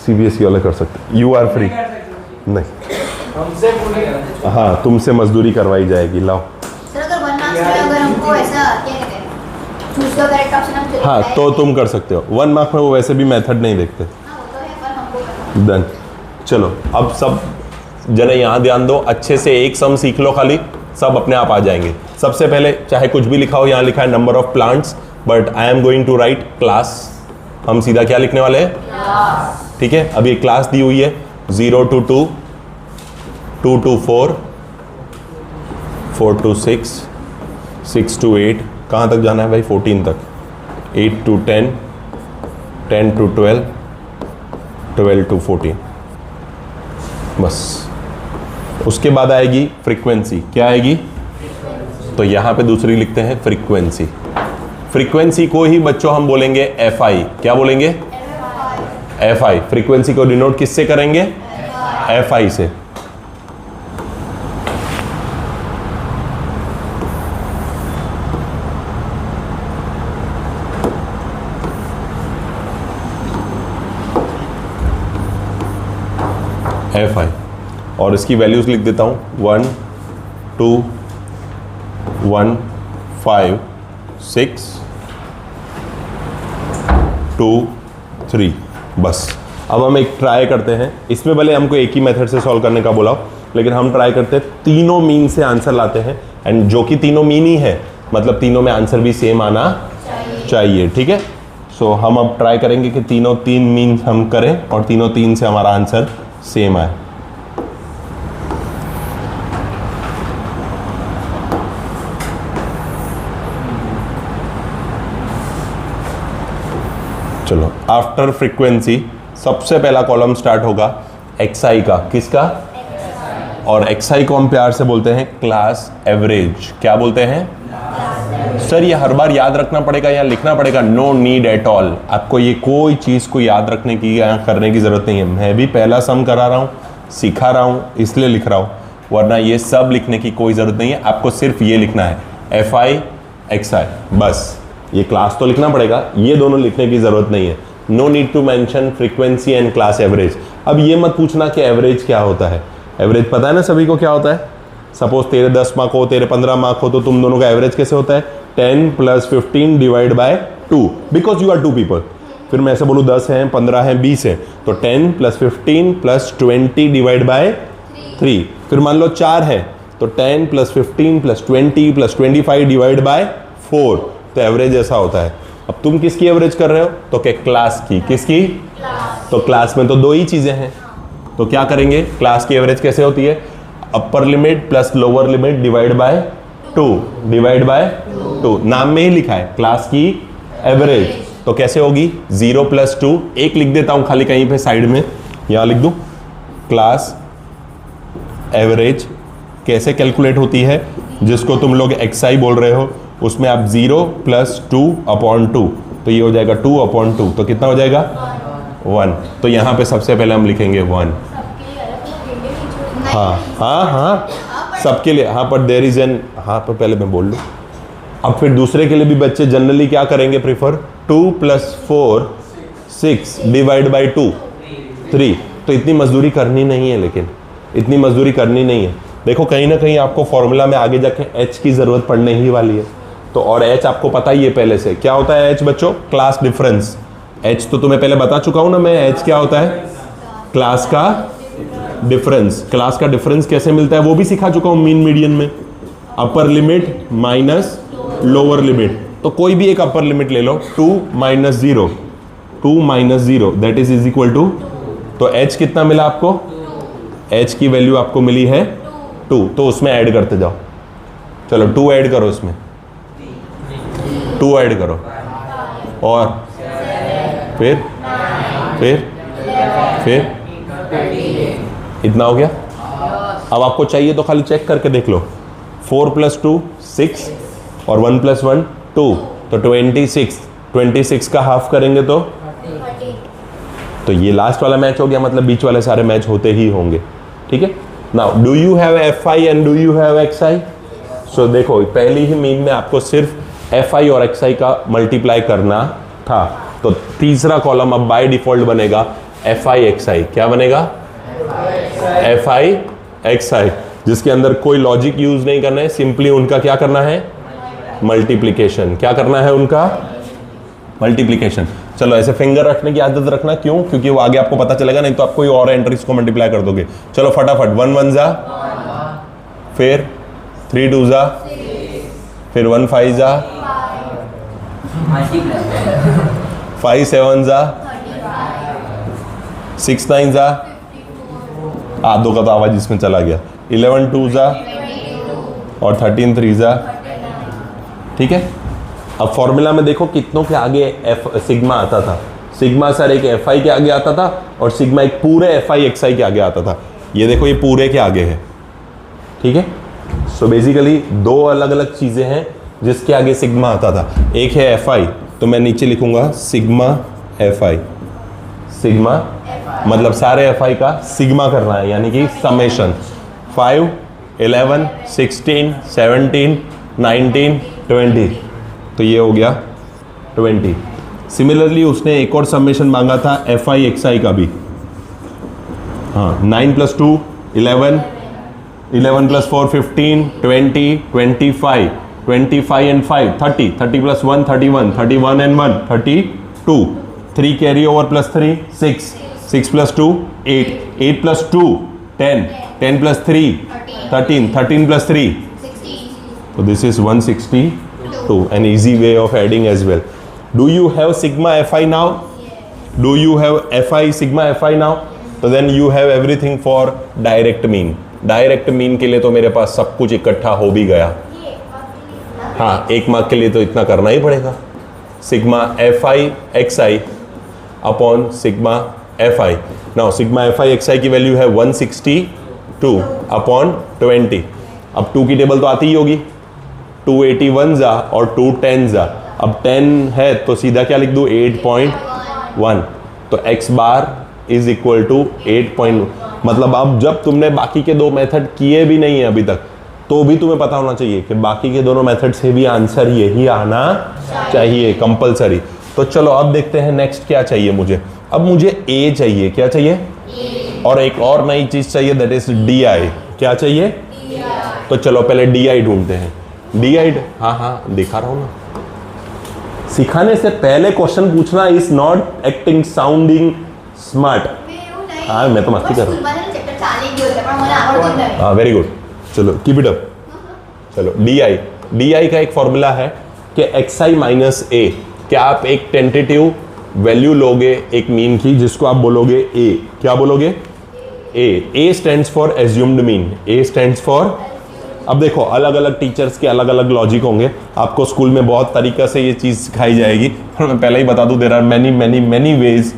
सीबीएसई वाले कर सकते हैं। यू आर फ्री नहीं, हमसे पूरे करना। हाँ, तुमसे मजदूरी करवाई जाएगी। लाओ। सर, अगर 1 मार्क्स में अगर हमको ऐसा क्या कहते हैं, चूज द करेक्ट ऑप्शन हम चुनते हाँ, हैं। तो तुम कर सकते हो। 1 मार्क में वो वैसे भी मेथड नहीं देखते। हाँ, वो तो है, पर हमको करना है। डन। चलो अब सब जने यहाँ ध्यान दो, अच्छे से एक सम सीख लो, खाली सब अपने आप आ जाएंगे। सबसे पहले चाहे कुछ भी लिखा हो, यहाँ लिखा है number of plants, but I am going to write class. हम सीधा क्या लिखने वाले हैं? ठीक है, अब ये क्लास दी हुई है 0 to 2, 2 to 4, 4 to 6, 6 to 8, कहाँ तक जाना है भाई? 14 तक, 8 to 10, 10 to 12, 12 to 14, बस। उसके बाद आएगी फ्रीक्वेंसी। क्या आएगी? तो यहाँ पे दूसरी लिखते हैं फ्रीक्वेंसी। फ्रीक्वेंसी को ही बच्चों हम बोलेंगे एफ आई। क्या बोलेंगे? F I. फ्रीक्वेंसी को डिनोट किससे करेंगे? एफ आई से। एफ आई, और इसकी वैल्यूज लिख देता हूं 1 2 1 5 6 2 3, बस। अब हम एक ट्राई करते हैं, इसमें भले हमको एक ही मेथड से सॉल्व करने का बोला हो, लेकिन हम ट्राई करते हैं तीनों मीन से आंसर लाते हैं, एंड जो कि तीनों मीन ही है, मतलब तीनों में आंसर भी सेम आना चाहिए। ठीक है, सो हम अब ट्राई करेंगे कि तीनों 3 मीन हम करें और तीनों 3 से हमारा आंसर सेम आए। चलो, आफ्टर फ्रीक्वेंसी सबसे पहला कॉलम स्टार्ट होगा एक्सआई का। किसका? और एक्सआई को हम प्यार से बोलते हैं क्लास एवरेज। क्या बोलते हैं? सर ये हर बार याद रखना पड़ेगा या लिखना पड़ेगा? No need at all. आपको ये कोई चीज़ को याद रखने की या करने की ज़रूरत नहीं है। मैं भी पहला सम करा रहा हूँ, सिखा रहा हूँ, इसलिए लिख रहा हूँ, वरना ये सब लिखने की कोई ज़रूरत नहीं है। आपको सिर्फ ये लिखना है एफ आई एक्स आई, बस। ये क्लास तो लिखना पड़ेगा, ये दोनों लिखने की ज़रूरत नहीं है। No need to mention frequency and class average. अब ये मत पूछना कि एवरेज क्या होता है। एवरेज पता है ना सभी को क्या होता है? सपोज तेरे 10 मार्क हो, तेरे 15 मार्क हो, तो तुम दोनों का एवरेज कैसे होता है? 10 + 15 divide by 2, because you are 2 people. फिर मैं ऐसे बोलूँ 10 हैं, 15 हैं, 20 हैं, तो 10 + 15 + 20 डिवाइड बाय 3। फिर मान लो 4 है, तो 10 + 15 + 20 + 25 डिवाइड बाय 4। तो एवरेज ऐसा होता है। अब तुम किसकी एवरेज कर रहे हो? तो क्या क्लास की। किसकी? तो क्लास में तो 2 ही चीजें हैं, तो क्या करेंगे? क्लास की एवरेज कैसे होती है? Upper limit plus lower limit divide by 2, divide by 2। नाम में ही लिखा है क्लास की एवरेज, तो कैसे होगी? 0 + 2, एक लिख देता हूं खाली कहीं पे साइड में, यहां लिख दूं क्लास एवरेज। कैसे कैलकुलेट होती है? जिसको तुम लोग एक्सआई बोल रहे हो, उसमें आप 0 + 2/2, तो ये हो जाएगा 2/2, तो कितना हो जाएगा? 1। तो यहाँ पे सबसे पहले हम लिखेंगे 1। हाँ हाँ हाँ, सबके लिए। हाँ, पर देयर इज एन, हाँ पर पहले मैं बोल लूँ। अब फिर दूसरे के लिए भी बच्चे जनरली क्या करेंगे प्रीफर? 2 + 4 6 divide by 2 3। तो इतनी मजदूरी करनी नहीं है, लेकिन इतनी मजदूरी करनी नहीं है। देखो कहीं ना कहीं आपको फॉर्मूला में आगे जाके h की जरूरत पड़ने ही वाली है। तो और h आपको पता ही है पहले से, क्या होता है h बच्चों? Class difference. h तो तुम्हें पहले बता चुका हूं ना मैं, h क्या होता है? क्लास का डिफरेंस। क्लास का डिफरेंस कैसे मिलता है वो भी सिखा चुका हूं मीन मीडियन में। Upper limit minus lower limit. तो कोई भी एक अपर लिमिट ले लो, 2 minus 0, 2 minus 0 that is equal to, तो h कितना मिला आपको? h की वैल्यू आपको मिली है 2, तो उसमें ऐड करते जाओ। चलो 2 ऐड करो, इसमें 2 ऐड करो, और फिर इतना हो गया। अब आपको चाहिए तो खाली चेक करके देख लो, 4 + 2 6 और 1 + 1 2, तो 26। 26 का हाफ करेंगे तो ये लास्ट वाला मैच हो गया, मतलब बीच वाले सारे मैच होते ही होंगे। ठीक है, now do you have fi and do you have xi? सो देखो पहली ही मीन में आपको सिर्फ fi और xi का मल्टीप्लाई करना था, तो तीसरा कॉलम अब बाय डिफॉल्ट बनेगा fi xi। क्या बनेगा? fi xi, जिसके अंदर कोई लॉजिक यूज नहीं करना है, सिंपली उनका क्या करना है? मल्टीप्लीकेशन। क्या करना है उनका? मल्टीप्लीकेशन। चलो ऐसे फिंगर रखने की आदत रखना, क्यों? क्योंकि वो आगे आपको पता चलेगा, नहीं तो आप कोई और एंट्रीज को मल्टीप्लाई कर दोगे। चलो फटाफट, 1 1 जा, फिर 3 2 जा, फिर 1 5 जा, 5 7 जा, 6 9 जा, आधो का तो आवाज इसमें चला गया, 11 2 जा, और 13 3 जा। ठीक है, अब फॉर्मूला में देखो कितनों के आगे सिग्मा आता था। सिग्मा सर एक fi के आगे आता था, और सिग्मा एक पूरे fi xi के आगे आता था। ये देखो ये पूरे के आगे है। ठीक है, सो बेसिकली दो अलग अलग चीजें हैं जिसके आगे सिग्मा आता था। एक है fi, तो मैं नीचे लिखूंगा सिग्मा fi। सिग्मा मतलब सारे fi का सिग्मा करना है, यानी कि समेशन 5 11 16 17 19 20, तो ये हो गया 20। सिमिलरली उसने एक और समेशन मांगा था fi xi का भी। हाँ, 9 + 2 11, 11 + 4 15 20 25, 25 and 5 30, 30 + 1 31, 31 and 1 32, 3 carry over + 3 6, 6 + 2 8, 8 + 2 10, 10 + 3 13, 13 + 3 16. so this is 162, an easy way of adding as well. Do you have sigma fi now? Do you have fi sigma fi now? तो then you have everything for direct mean. Direct mean के लिए तो मेरे पास सब कुछ इकट्ठा हो भी गया। हाँ, 1 मार्क के लिए तो इतना करना ही पड़ेगा। Sigma fi xi upon sigma fi। Now sigma fi xi की वैल्यू है 162 अपॉन 20। अब 2 की टेबल तो आती ही होगी, 281 जा और 210 जा। अब 10 है तो सीधा क्या लिख दूँ? 8.1। तो x bar is equal to 8.1। मतलब अब जब तुमने बाकी के दो मेथड किए भी नहीं है अभी तक, तो भी तुम्हें पता होना चाहिए कि बाकी के दोनों मेथड से भी आंसर यही आना चाहिए, कंपलसरी। तो चलो अब देखते हैं नेक्स्ट क्या चाहिए मुझे। अब मुझे a चाहिए। क्या चाहिए? और एक और नई चीज चाहिए, दैट इज di। क्या चाहिए? तो चलो पहले di ढूंढते हैं। di, हाँ दिखा रहा हूं ना। सिखाने से पहले क्वेश्चन पूछना is not acting sounding smart. हाँ, मैं तो मस्ती कर रहा हूँ। हाँ, वेरी गुड, चलो कीप इट अप। चलो di का एक फॉर्मूला है कि xi माइनस a। क्या आप एक टेंटेटिव वैल्यू लोगे एक मीन की, जिसको आप बोलोगे a। क्या बोलोगे? a stands for assumed mean. a stands for, अब देखो अलग अलग टीचर्स के अलग अलग लॉजिक होंगे। आपको स्कूल में बहुत तरीका से ये चीज़ सिखाई जाएगी, और मैं पहले ही बता दूं there are many ways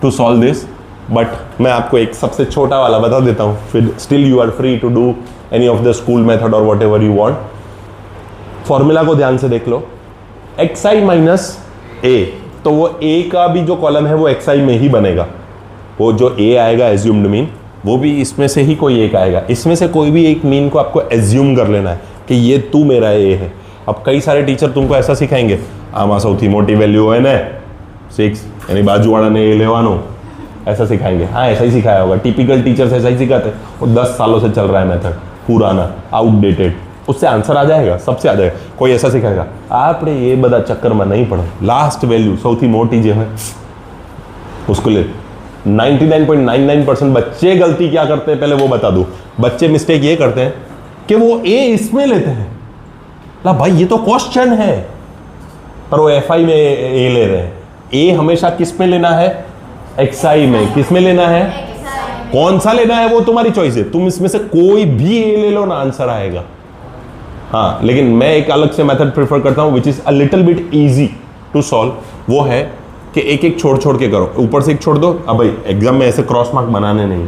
to solve this, but मैं आपको एक सबसे छोटा वाला बता देता हूँ, फिर still you are free to do any of the school method और whatever you want. Formula को ध्यान से देख लो, xi माइनस a, तो वो a का भी जो कॉलम है वो xi में ही बनेगा। वो जो a आएगा एज्यूम्ड मीन, वो भी इसमें से ही कोई एक आएगा। इसमें से कोई भी एक मीन को आपको एज्यूम कर लेना है कि ये तू मेरा a है। अब कई सारे टीचर तुमको ऐसा सिखाएंगे, आमा सौथी मोटी वैल्यू है ना 6, यानी बाजूवाड़ा ने ये लेवानो ऐसा सिखाएंगे। हाँ ऐसा ही सिखाया होगा, टिपिकल टीचर्स ऐसा ही सिखाते हैं। वो 10 सालों से चल रहा है मेथड, पुराना आउटडेटेड, उससे आंसर आ जाएगा, सबसे आ जाएगा। कोई ऐसा सिखाएगा आपने ये बड़ा चक्कर में नहीं पढ़ो, लास्ट वैल्यू સૌથી મોટી જે है उसको ले। 99.99% बच्चे गलती क्या करते हैं पहले वो बता दूं। बच्चे मिस्टेक ये करते हैं कि वो ए इसमें लेते हैं, ला भाई ये तो क्वेश्चन है, पर वो एफआई में ए ले रहे हैं। ए हमेशा किस में लेना है, एक्सआई में। किस में लेना है, कौन सा लेना है वो तुम्हारी चॉइस है, तुम इसमें से कोई भी ए ले लो ना, आंसर आएगा। हाँ लेकिन मैं एक अलग से मेथड प्रेफर करता हूं which is a little bit easy to solve. वो है कि एक एक छोड़ छोड़ के करो, ऊपर से एक छोड़ दो। अब भाई एग्जाम में ऐसे क्रॉस मार्क बनाने नहीं,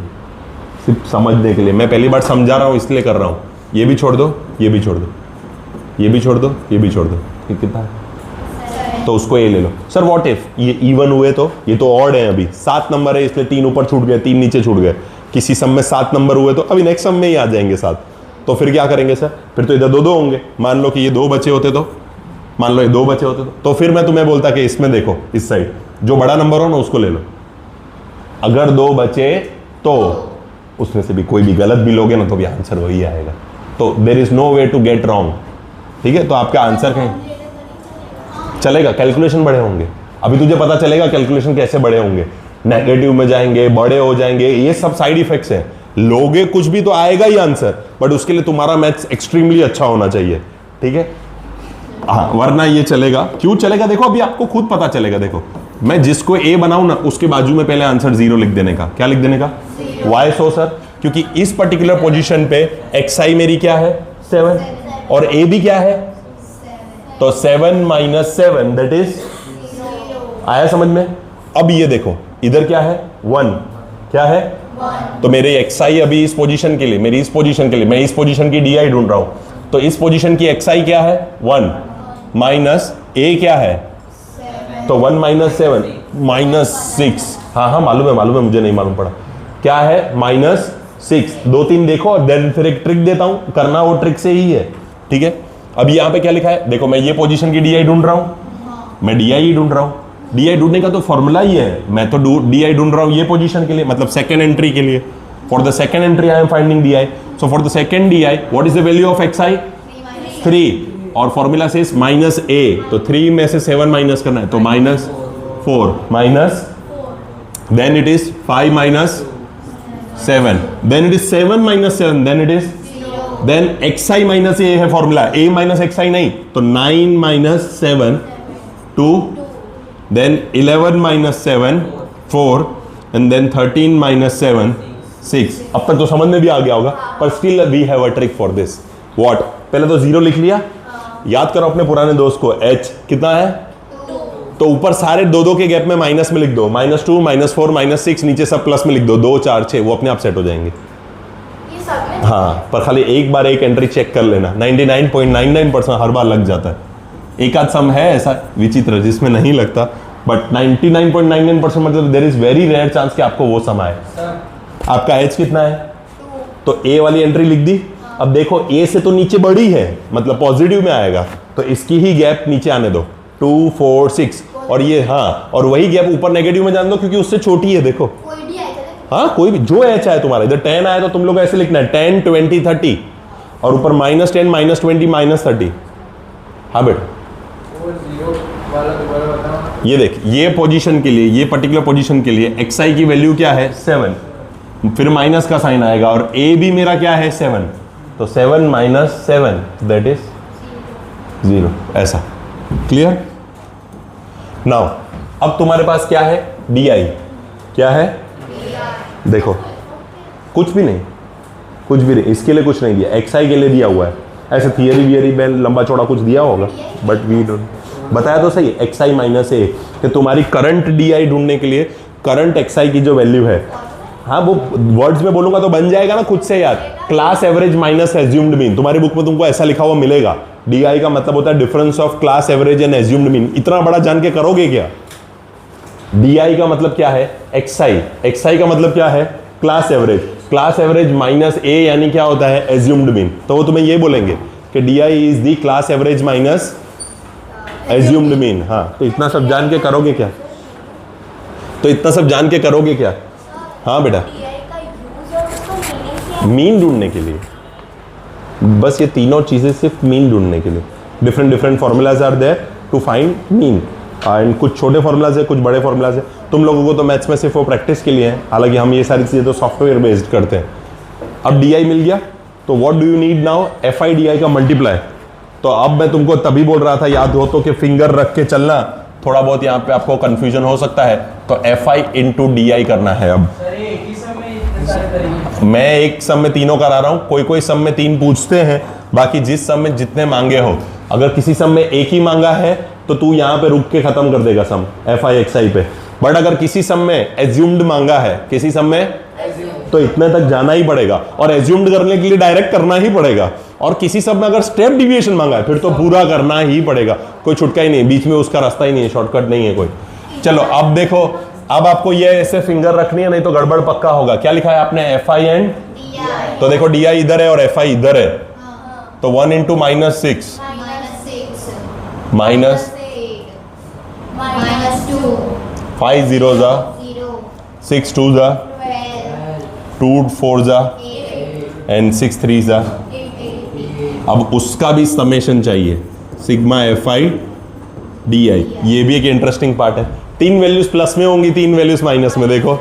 सिर्फ समझने के लिए। मैं पहली बार समझा रहा हूं इसलिए कर रहा हूं। ये भी छोड़ दो, ये भी छोड़ दो, ये भी छोड़ दो, ये भी छोड़ दो। ये कितना है, तो उसको ये ले लो। सर व्हाट इफ ये इवन हुए तो, ये तो ऑड है, अभी 7 नंबर है इसलिए 3 ऊपर छूट गए, 3 नीचे छूट गए। किसी सम में 7 नंबर हुए तो अभी नेक्स्ट सम में ही आ जाएंगे 7, तो फिर क्या करेंगे सर, फिर तो इधर 2-2 होंगे। मान लो कि ये 2 बचे होते तो, मान लो ये 2 बचे होते तो फिर मैं तुम्हें बोलता कि इसमें देखो, इस साइड जो बड़ा नंबर हो ना उसको ले लो। अगर 2 बचे तो उसमें से भी कोई भी गलत भी लोगे ना तो भी आंसर वही आएगा। तो there is no way to get wrong, ठीक है। तो आपका आंसर कहीं चलेगा, कैलकुलेशन बड़े होंगे। अभी तुझे पता चलेगा कैलकुलेशन कैसे बड़े होंगे, नेगेटिव में जाएंगे, बड़े हो जाएंगे, ये सब साइड इफेक्ट्स हैं। लोगे कुछ भी तो आएगा ही आंसर, बट उसके लिए तुम्हारा मैथ्स एक्सट्रीमली अच्छा होना चाहिए, ठीक है। हाँ वरना ये चलेगा, क्यों चलेगा देखो, अभी आपको खुद पता चलेगा। देखो मैं जिसको ए बनाऊं ना उसके बाजू में पहले आंसर 0 लिख देने का। क्या लिख देने का, वाई सो सर, क्योंकि इस पर्टिकुलर पोजीशन पे एक्सआई मेरी क्या है 7 और ए भी क्या है, तो 7 - 7 दैट इज, आया समझ में। अब ये देखो इधर क्या है 1, क्या है, तो मेरे एक्सआई अभी इस पोजीशन के लिए, मेरी इस पोजीशन के लिए, मैं इस पोजीशन की डीआई ढूंढ रहा हूं, तो इस पोजीशन की एक्सआई क्या है 1 माइनस ए क्या है, तो 1 - 7 -6। हाँ मालूम है, मुझे नहीं मालूम पड़ा क्या है -6। 2-3 देखो और देन फिर एक ट्रिक देता हूं, करना वो ट्रिक से ही है, ठीक है। अब यहां पे क्या लिखा है देखो, मैं ये पोजीशन की डीआई ढूंढ रहा हूं, मैं डीआई ढूंढ रहा हूं। डीआई ढूंढने का तो फॉर्मूला ही है, मैं तो डीआई ढूंढ रहा हूं ये पोजीशन के लिए, मतलब सेकंड एंट्री के लिए। For the second entry I am finding DI, so for the second DI what is the value of XI 3, और फॉर्मूला से -a, तो 3 में से 7 माइनस करना है, तो -4 minus, then it is 5 - 7, then it is 7 - 7, then it is, then xi minus a है formula, a minus xi नहीं, तो 9 - 7 2, देन 11 - 7 4, एंड देन 13 - 7 6। अब तक तो समझ में भी आ गया होगा, पर still we have a trick for this. What, पहले तो 0 लिख लिया, याद करो अपने पुराने दोस्त को, h कितना है, तो ऊपर सारे 2-2 के गैप में माइनस में लिख दो, -2 -4 -6, नीचे सब प्लस में लिख दो, 2 4 6, वो अपने आप सेट हो जाएंगे। हाँ पर खाली एक बार एक एंट्री चेक कर लेना, 99.99% हर बार लग जाता है। एक आध सम है ऐसा विचित्र जिसमें नहीं लगता, बट 99.99% मतलब there is very rare chance कि आपको वो सम आए। आपका एच कितना है, तो ए वाली एंट्री लिख दी। अब देखो ए से तो नीचे बड़ी है, मतलब पॉजिटिव में आएगा, तो इसकी ही गैप नीचे आने दो, 2 4 6, और ये हाँ, और वही गैप ऊपर नेगेटिव में जाने दो क्योंकि उससे छोटी है। देखो हाँ कोई भी जो एच आए तुम्हारा, इधर 10 आए तो तुम लोग ऐसे लिखना है 10 20 30, और ऊपर -10 -20 -30। हाँ बेटा ये देख, ये पोजीशन के लिए, ये पर्टिकुलर पोजीशन के लिए एक्सआई की वैल्यू क्या है 7, फिर माइनस का साइन आएगा, और ए भी मेरा क्या है 7, तो 7 - 7 दैट इज 0, ऐसा। क्लियर। नाउ अब तुम्हारे पास क्या है, डी आई, क्या है देखो, कुछ भी नहीं, कुछ भी नहीं, इसके लिए कुछ नहीं दिया, एक्सआई के लिए दिया हुआ है। ऐसे थियरी वियरी में लंबा चौड़ा कुछ दिया होगा, बट वी डोंट, बताया तो सही, एक्सआई माइनस ए, कि तुम्हारी करंट डीआई ढूंढने के लिए करंट एक्सआई की जो वैल्यू है, हाँ वो वर्ड्स में बोलूंगा तो बन जाएगा ना खुद से यार, class average minus assumed mean. तुम्हारी बुक में तुमको ऐसा लिखा हुआ मिलेगा, डीआई का मतलब होता है difference of class average and assumed mean. इतना बड़ा जान के करोगे क्या। डीआई का मतलब क्या है, एक्सआई, एक्सआई का मतलब क्या है, class average, class average minus a यानी क्या होता है, एज्यूम्ड मीन। तो वो तुम्हें ये बोलेंगे कि DI is the class average minus assumed mean. हाँ तो इतना सब जान के करोगे क्या, तो इतना सब जान के करोगे क्या? हाँ बेटा, मीन ढूंढने के लिए, बस ये तीनों चीजें सिर्फ मीन ढूंढने के लिए। Different different formulas are there to find mean, and कुछ छोटे फॉर्मूलाज है, कुछ बड़े फॉर्मूलाज है। तुम लोगों को तो मैथ्स में सिर्फ वो प्रैक्टिस के लिए है, हालांकि हम ये सारी चीजें तो सॉफ्टवेयर बेस्ड करते हैं। अब डी आई मिल गया, तो what do you need now? F i d आई का मल्टीप्लाई। तो अब मैं तुमको तभी बोल रहा था, याद हो तो, कि फिंगर रख के चलना, थोड़ा बहुत यहाँ पे आपको कंफ्यूजन हो सकता है। तो F I into D I करना है। अब मैं एक सम में तीनों करा रहा हूँ, कोई कोई सम में 3 पूछते हैं, बाकी जिस सम में जितने मांगे हो। अगर किसी सम में एक ही मांगा है तो तू यहाँ पे रुक के खत्म कर देगा सम एफ आई एक्स आई पे। बट अगर किसी सम में एज्यूम्ड मांगा है, किसी सम में, तो इतने तक जाना ही पड़ेगा, और एज्यूम्ड करने के लिए डायरेक्ट करना ही पड़ेगा। और किसी सब में अगर स्टेप डिविएशन मांगा है फिर तो पूरा करना ही पड़ेगा, कोई छुटका ही नहीं, बीच में उसका रास्ता ही नहीं है, शॉर्टकट नहीं है कोई। चलो अब देखो, अब आपको ये ऐसे फिंगर रखनी है, नहीं तो गड़बड़ पक्का होगा। क्या लिखा है आपने? एफ आई एंड, तो देखो डी आई इधर है और एफ आई इधर है, तो 1 इंटू -6 माइनस 5 0 जा 6 2 जा 2 4 जा एंड 6 3 जा। अब उसका भी समेशन चाहिए, सिग्मा एफ आई डी आई। ये भी एक इंटरेस्टिंग पार्ट है। 3 वैल्यूज प्लस में होंगी, 3 वैल्यूज माइनस में। देखो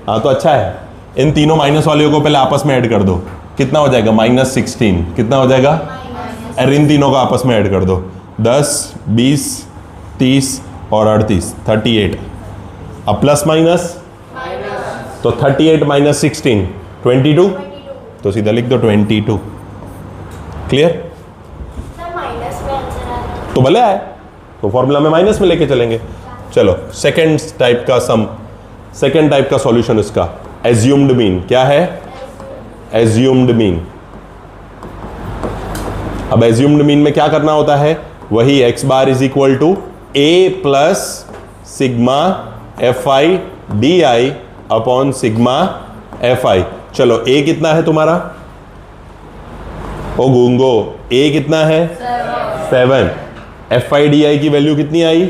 हाँ, तो अच्छा है। इन तीनों माइनस वाले को पहले आपस में ऐड कर दो, कितना हो जाएगा? -16। कितना हो जाएगा? और इन तीनों को आपस में ऐड कर दो, 10 20 30 और 38 38। अब प्लस माइनस, तो 38 - 16 22, तो सीधा लिख दो 22। क्लियर? तो भले आए तो फॉर्मूला में माइनस में लेके चलेंगे। चलो सेकंड टाइप का सम, सेकंड टाइप का सॉल्यूशन इसका एज्यूम्ड मीन। क्या है? Assumed mean. अब एज्यूम्ड मीन में क्या करना होता है? वही x bar is equal to a plus sigma f i d i upon sigma f i. चलो a कितना है तुम्हारा? ओ गूंगो, a कितना है? 7। एफ आई डी आई की वैल्यू कितनी आई?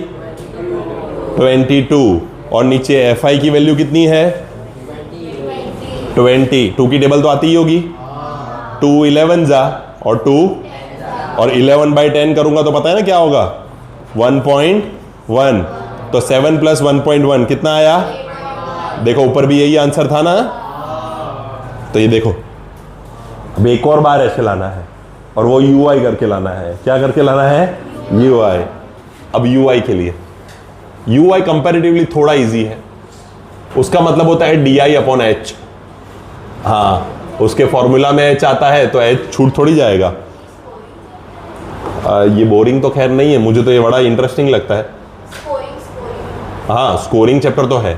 22। और नीचे एफ आई की वैल्यू कितनी है? 20। 2 की टेबल तो आती ही होगी, 2 11 जा और 2 और 11/10 करूंगा तो पता है ना क्या होगा? 1.1। तो 7 + 1.1 कितना आया? देखो ऊपर भी यही आंसर था ना। तो ये देखो, अब एक और बार ऐसे लाना है, और वो यू आई करके लाना है। क्या करके लाना है? यू आई। अब यू आई के लिए, यू आई कंपेरेटिवली थोड़ा इजी है। उसका मतलब होता है डी आई अपॉन एच। हाँ, उसके फॉर्मूला में एच आता है तो एच छूट थोड़ी जाएगा। ये बोरिंग तो खैर नहीं है, मुझे तो ये बड़ा इंटरेस्टिंग लगता है। हाँ, स्कोरिंग चैप्टर तो है,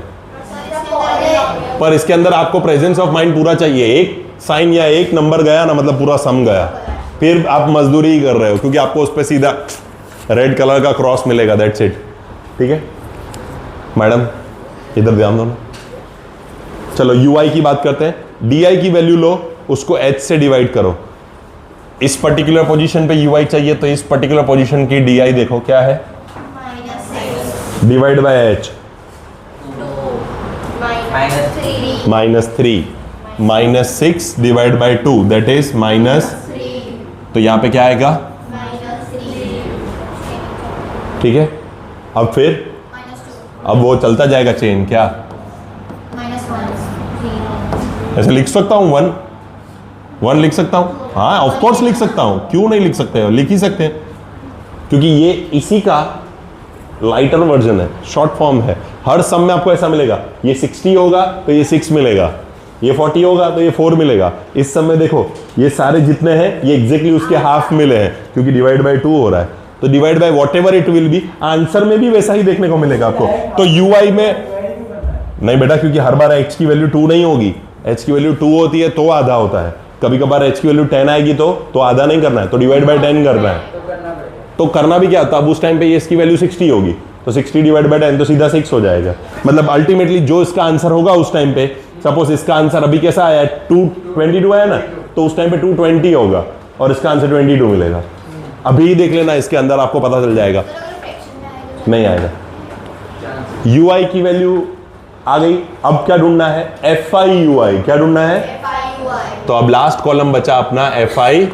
पर इसके अंदर आपको प्रेजेंस ऑफ माइंड पूरा चाहिए। एक साइन या एक नंबर गया ना, मतलब पूरा सम गया, फिर आप मजदूरी ही कर रहे हो, क्योंकि आपको उस पर सीधा रेड कलर का क्रॉस मिलेगा। That's it. ठीक है मैडम, इधर ध्यान दो ना। चलो यू आई की बात करते हैं। डी आई की वैल्यू लो, उसको एच से डिवाइड करो। इस पर्टिकुलर पोजीशन पे यू आई चाहिए, तो इस पर्टिकुलर पोजीशन की डी आई देखो क्या है? Divide by H, -3 -6 divide by 2 that is -3। तो यहां पे क्या आएगा? ठीक है। अब फिर अब वो चलता जाएगा चेन। क्या ऐसे लिख सकता हूं? 1 लिख सकता हूं। हाँ ऑफ कोर्स लिख सकता हूं, क्यों नहीं लिख सकते? लिख ही सकते हैं, क्योंकि ये इसी का लाइटर वर्जन है, शॉर्ट फॉर्म है। हर सम में आपको ऐसा मिलेगा, ये 60 होगा तो ये 6 मिलेगा, ये 40 होगा तो ये 4 मिलेगा। इस सम में देखो ये सारे जितने हैं ये एग्जैक्टली उसके हाफ मिले हैं, क्योंकि डिवाइड बाय 2 हो रहा है। तो divide by what ever it will be, answer में भी वैसा ही देखने को मिलेगा आपको। तो यू आई में नहीं बेटा, क्योंकि हर बार एच की वैल्यू 2 नहीं होगी। एच की वैल्यू 2 होती है तो आधा होता है, कभी कभार एच की वैल्यू 10 आएगी तो आधा नहीं करना है, तो डिवाइड बाय 10 करना है। तो करना भी क्या, तब उस टाइम पे ये इसकी वैल्यू 60 होगी, तो 60 डिवाइड बाय 10 तो सीधा 6 हो जाएगा। मतलब अल्टीमेटली जो इसका आंसर होगा उस टाइम पे, सपोज इसका आंसर अभी कैसा आया, 222 आया ना, तो उस टाइम पे 220 होगा और इसका आंसर 22 मिलेगा। अभी देख लेना, इसके अंदर आपको पता चल जाएगा। नहीं आएगा। यू आई की वैल्यू आ गई। अब क्या ढूंढना है? FI/UI। क्या ढूंढना है? FIUI तो अब लास्ट कॉलम बचा अपना FI,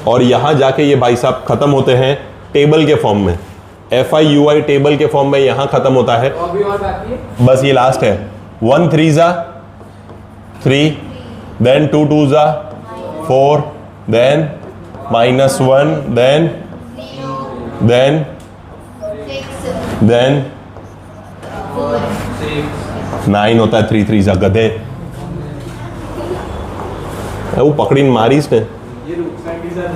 और यहां जाके ये भाई साहब खत्म होते हैं टेबल के फॉर्म में। FI/UI टेबल के फॉर्म में यहां खत्म होता है। और भी और बाकी है। बस ये लास्ट है। 1 3 3, देन 2 2 4, देन -1, देन 9 होता है। 3 3 गधे। वो पकड़ी मारी इसने। ये रुकसान के साथ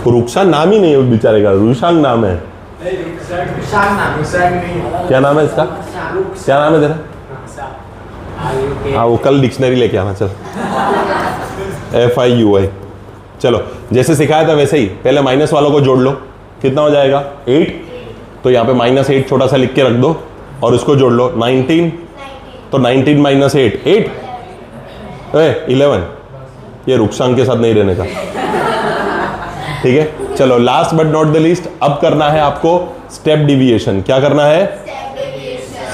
रुखसान नाम ही नहीं है बेचारे का, रुशांग नाम है। नहीं रुकसान नाम रुकसान नहीं क्या नाम है इसका? क्या नाम है तेरा? रुकसान। हाँ वो कल डिक्शनरी लेके आना। चल FIUI। चलो जैसे सिखाया था वैसे ही पहले माइनस वालों को जोड़ लो। कितना हो जाएगा? 8। तो यहाँ पे -8 छोटा सा लिख के रख दो और उसको जोड़ लो। 19, तो 19 - 8 8 11। ये रुखसांग के साथ नहीं रहने का। ठीक है, चलो last but not the least, अब करना है आपको स्टेप डिविएशन। क्या करना है?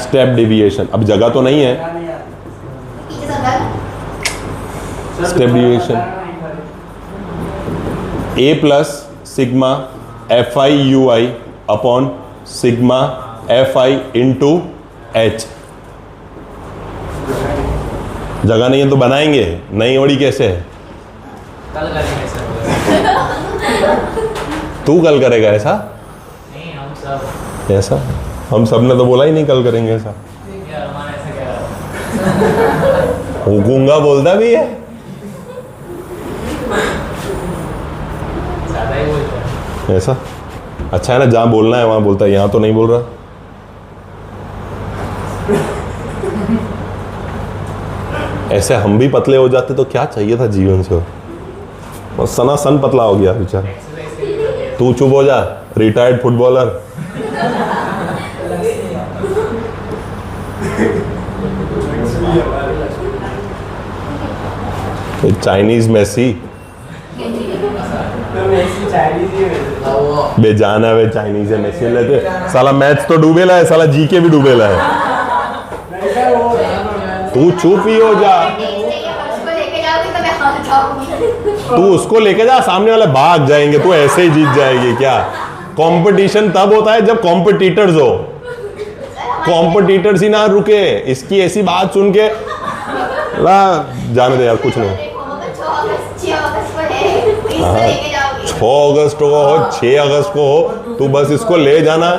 Step deviation. अब जगह तो नहीं है। Step deviation A plus sigma FIUI upon sigma FI into H। जगह नहीं है तो बनाएंगे, नहीं ओड़ी कैसे है? कल करेंगे सर। तू कल करेगा ऐसा? नहीं हम सब ऐसा हम सब ने तो बोला ही नहीं कल करेंगे ऐसा। यार हमारा ऐसा क्या गूंगा बोलता भी है। ज्यादा ही बोलते हैं। ऐसा अच्छा है ना, जहाँ बोलना है वहां बोलता है, यहाँ तो नहीं बोल रहा। ऐसे हम भी पतले हो जाते तो क्या चाहिए था जीवन से? बस सनासन पतला हो गया बेचारा। तू चुप हो जा, रिटायर्ड फुटबॉलर। चाइनीज मेसी बेजान है वे। चाइनीज है मेसी लेते साला मैच तो डूबेला है, साला जीके भी डूबेला है। तू चुप ही हो जा। तू उसको लेके जा, सामने वाले भाग जाएंगे, तू ऐसे ही जीत जाएगी क्या? कंपटीशन तब होता है जब कॉम्पिटिटर्स हो। कॉम्पिटिटर्स ही ना रुके। इसकी ऐसी बात सुन के ला जाने दे यार, कुछ नहीं। 6 अगस्त को हो, 6 अगस्त को हो, तू बस इसको ले जाना।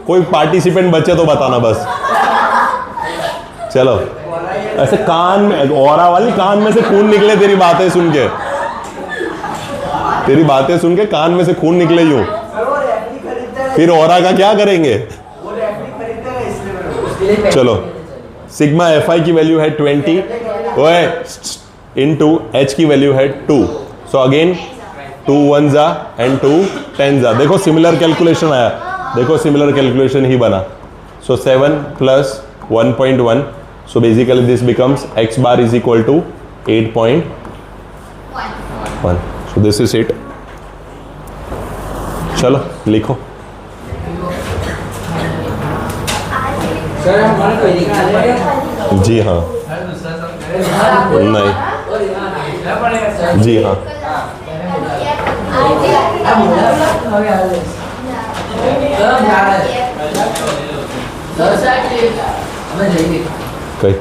कोई पार्टिसिपेंट बचे तो बताना बस। चलो ऐसे कान में औरा वाली, कान में से खून निकले तेरी बातें सुन के। तेरी बातें सुन के कान में से खून निकले यूं। फिर औरा का क्या करेंगे? चलो सिग्मा FI की वैल्यू है 20 ओए इनटू H की वैल्यू है 2। सो अगेन 2 1 एंड 2 10 देखो सिमिलर कैलकुलेशन आया। देखो सिमिलर कैलकुलेशन ही बना। सो 7 plus 1.1। So basically this becomes x bar is equal to 8.1. So this is it. चलो लिखो। सर हमारा कोई निकाल जी हाँ। नहीं जी हाँ। कहीं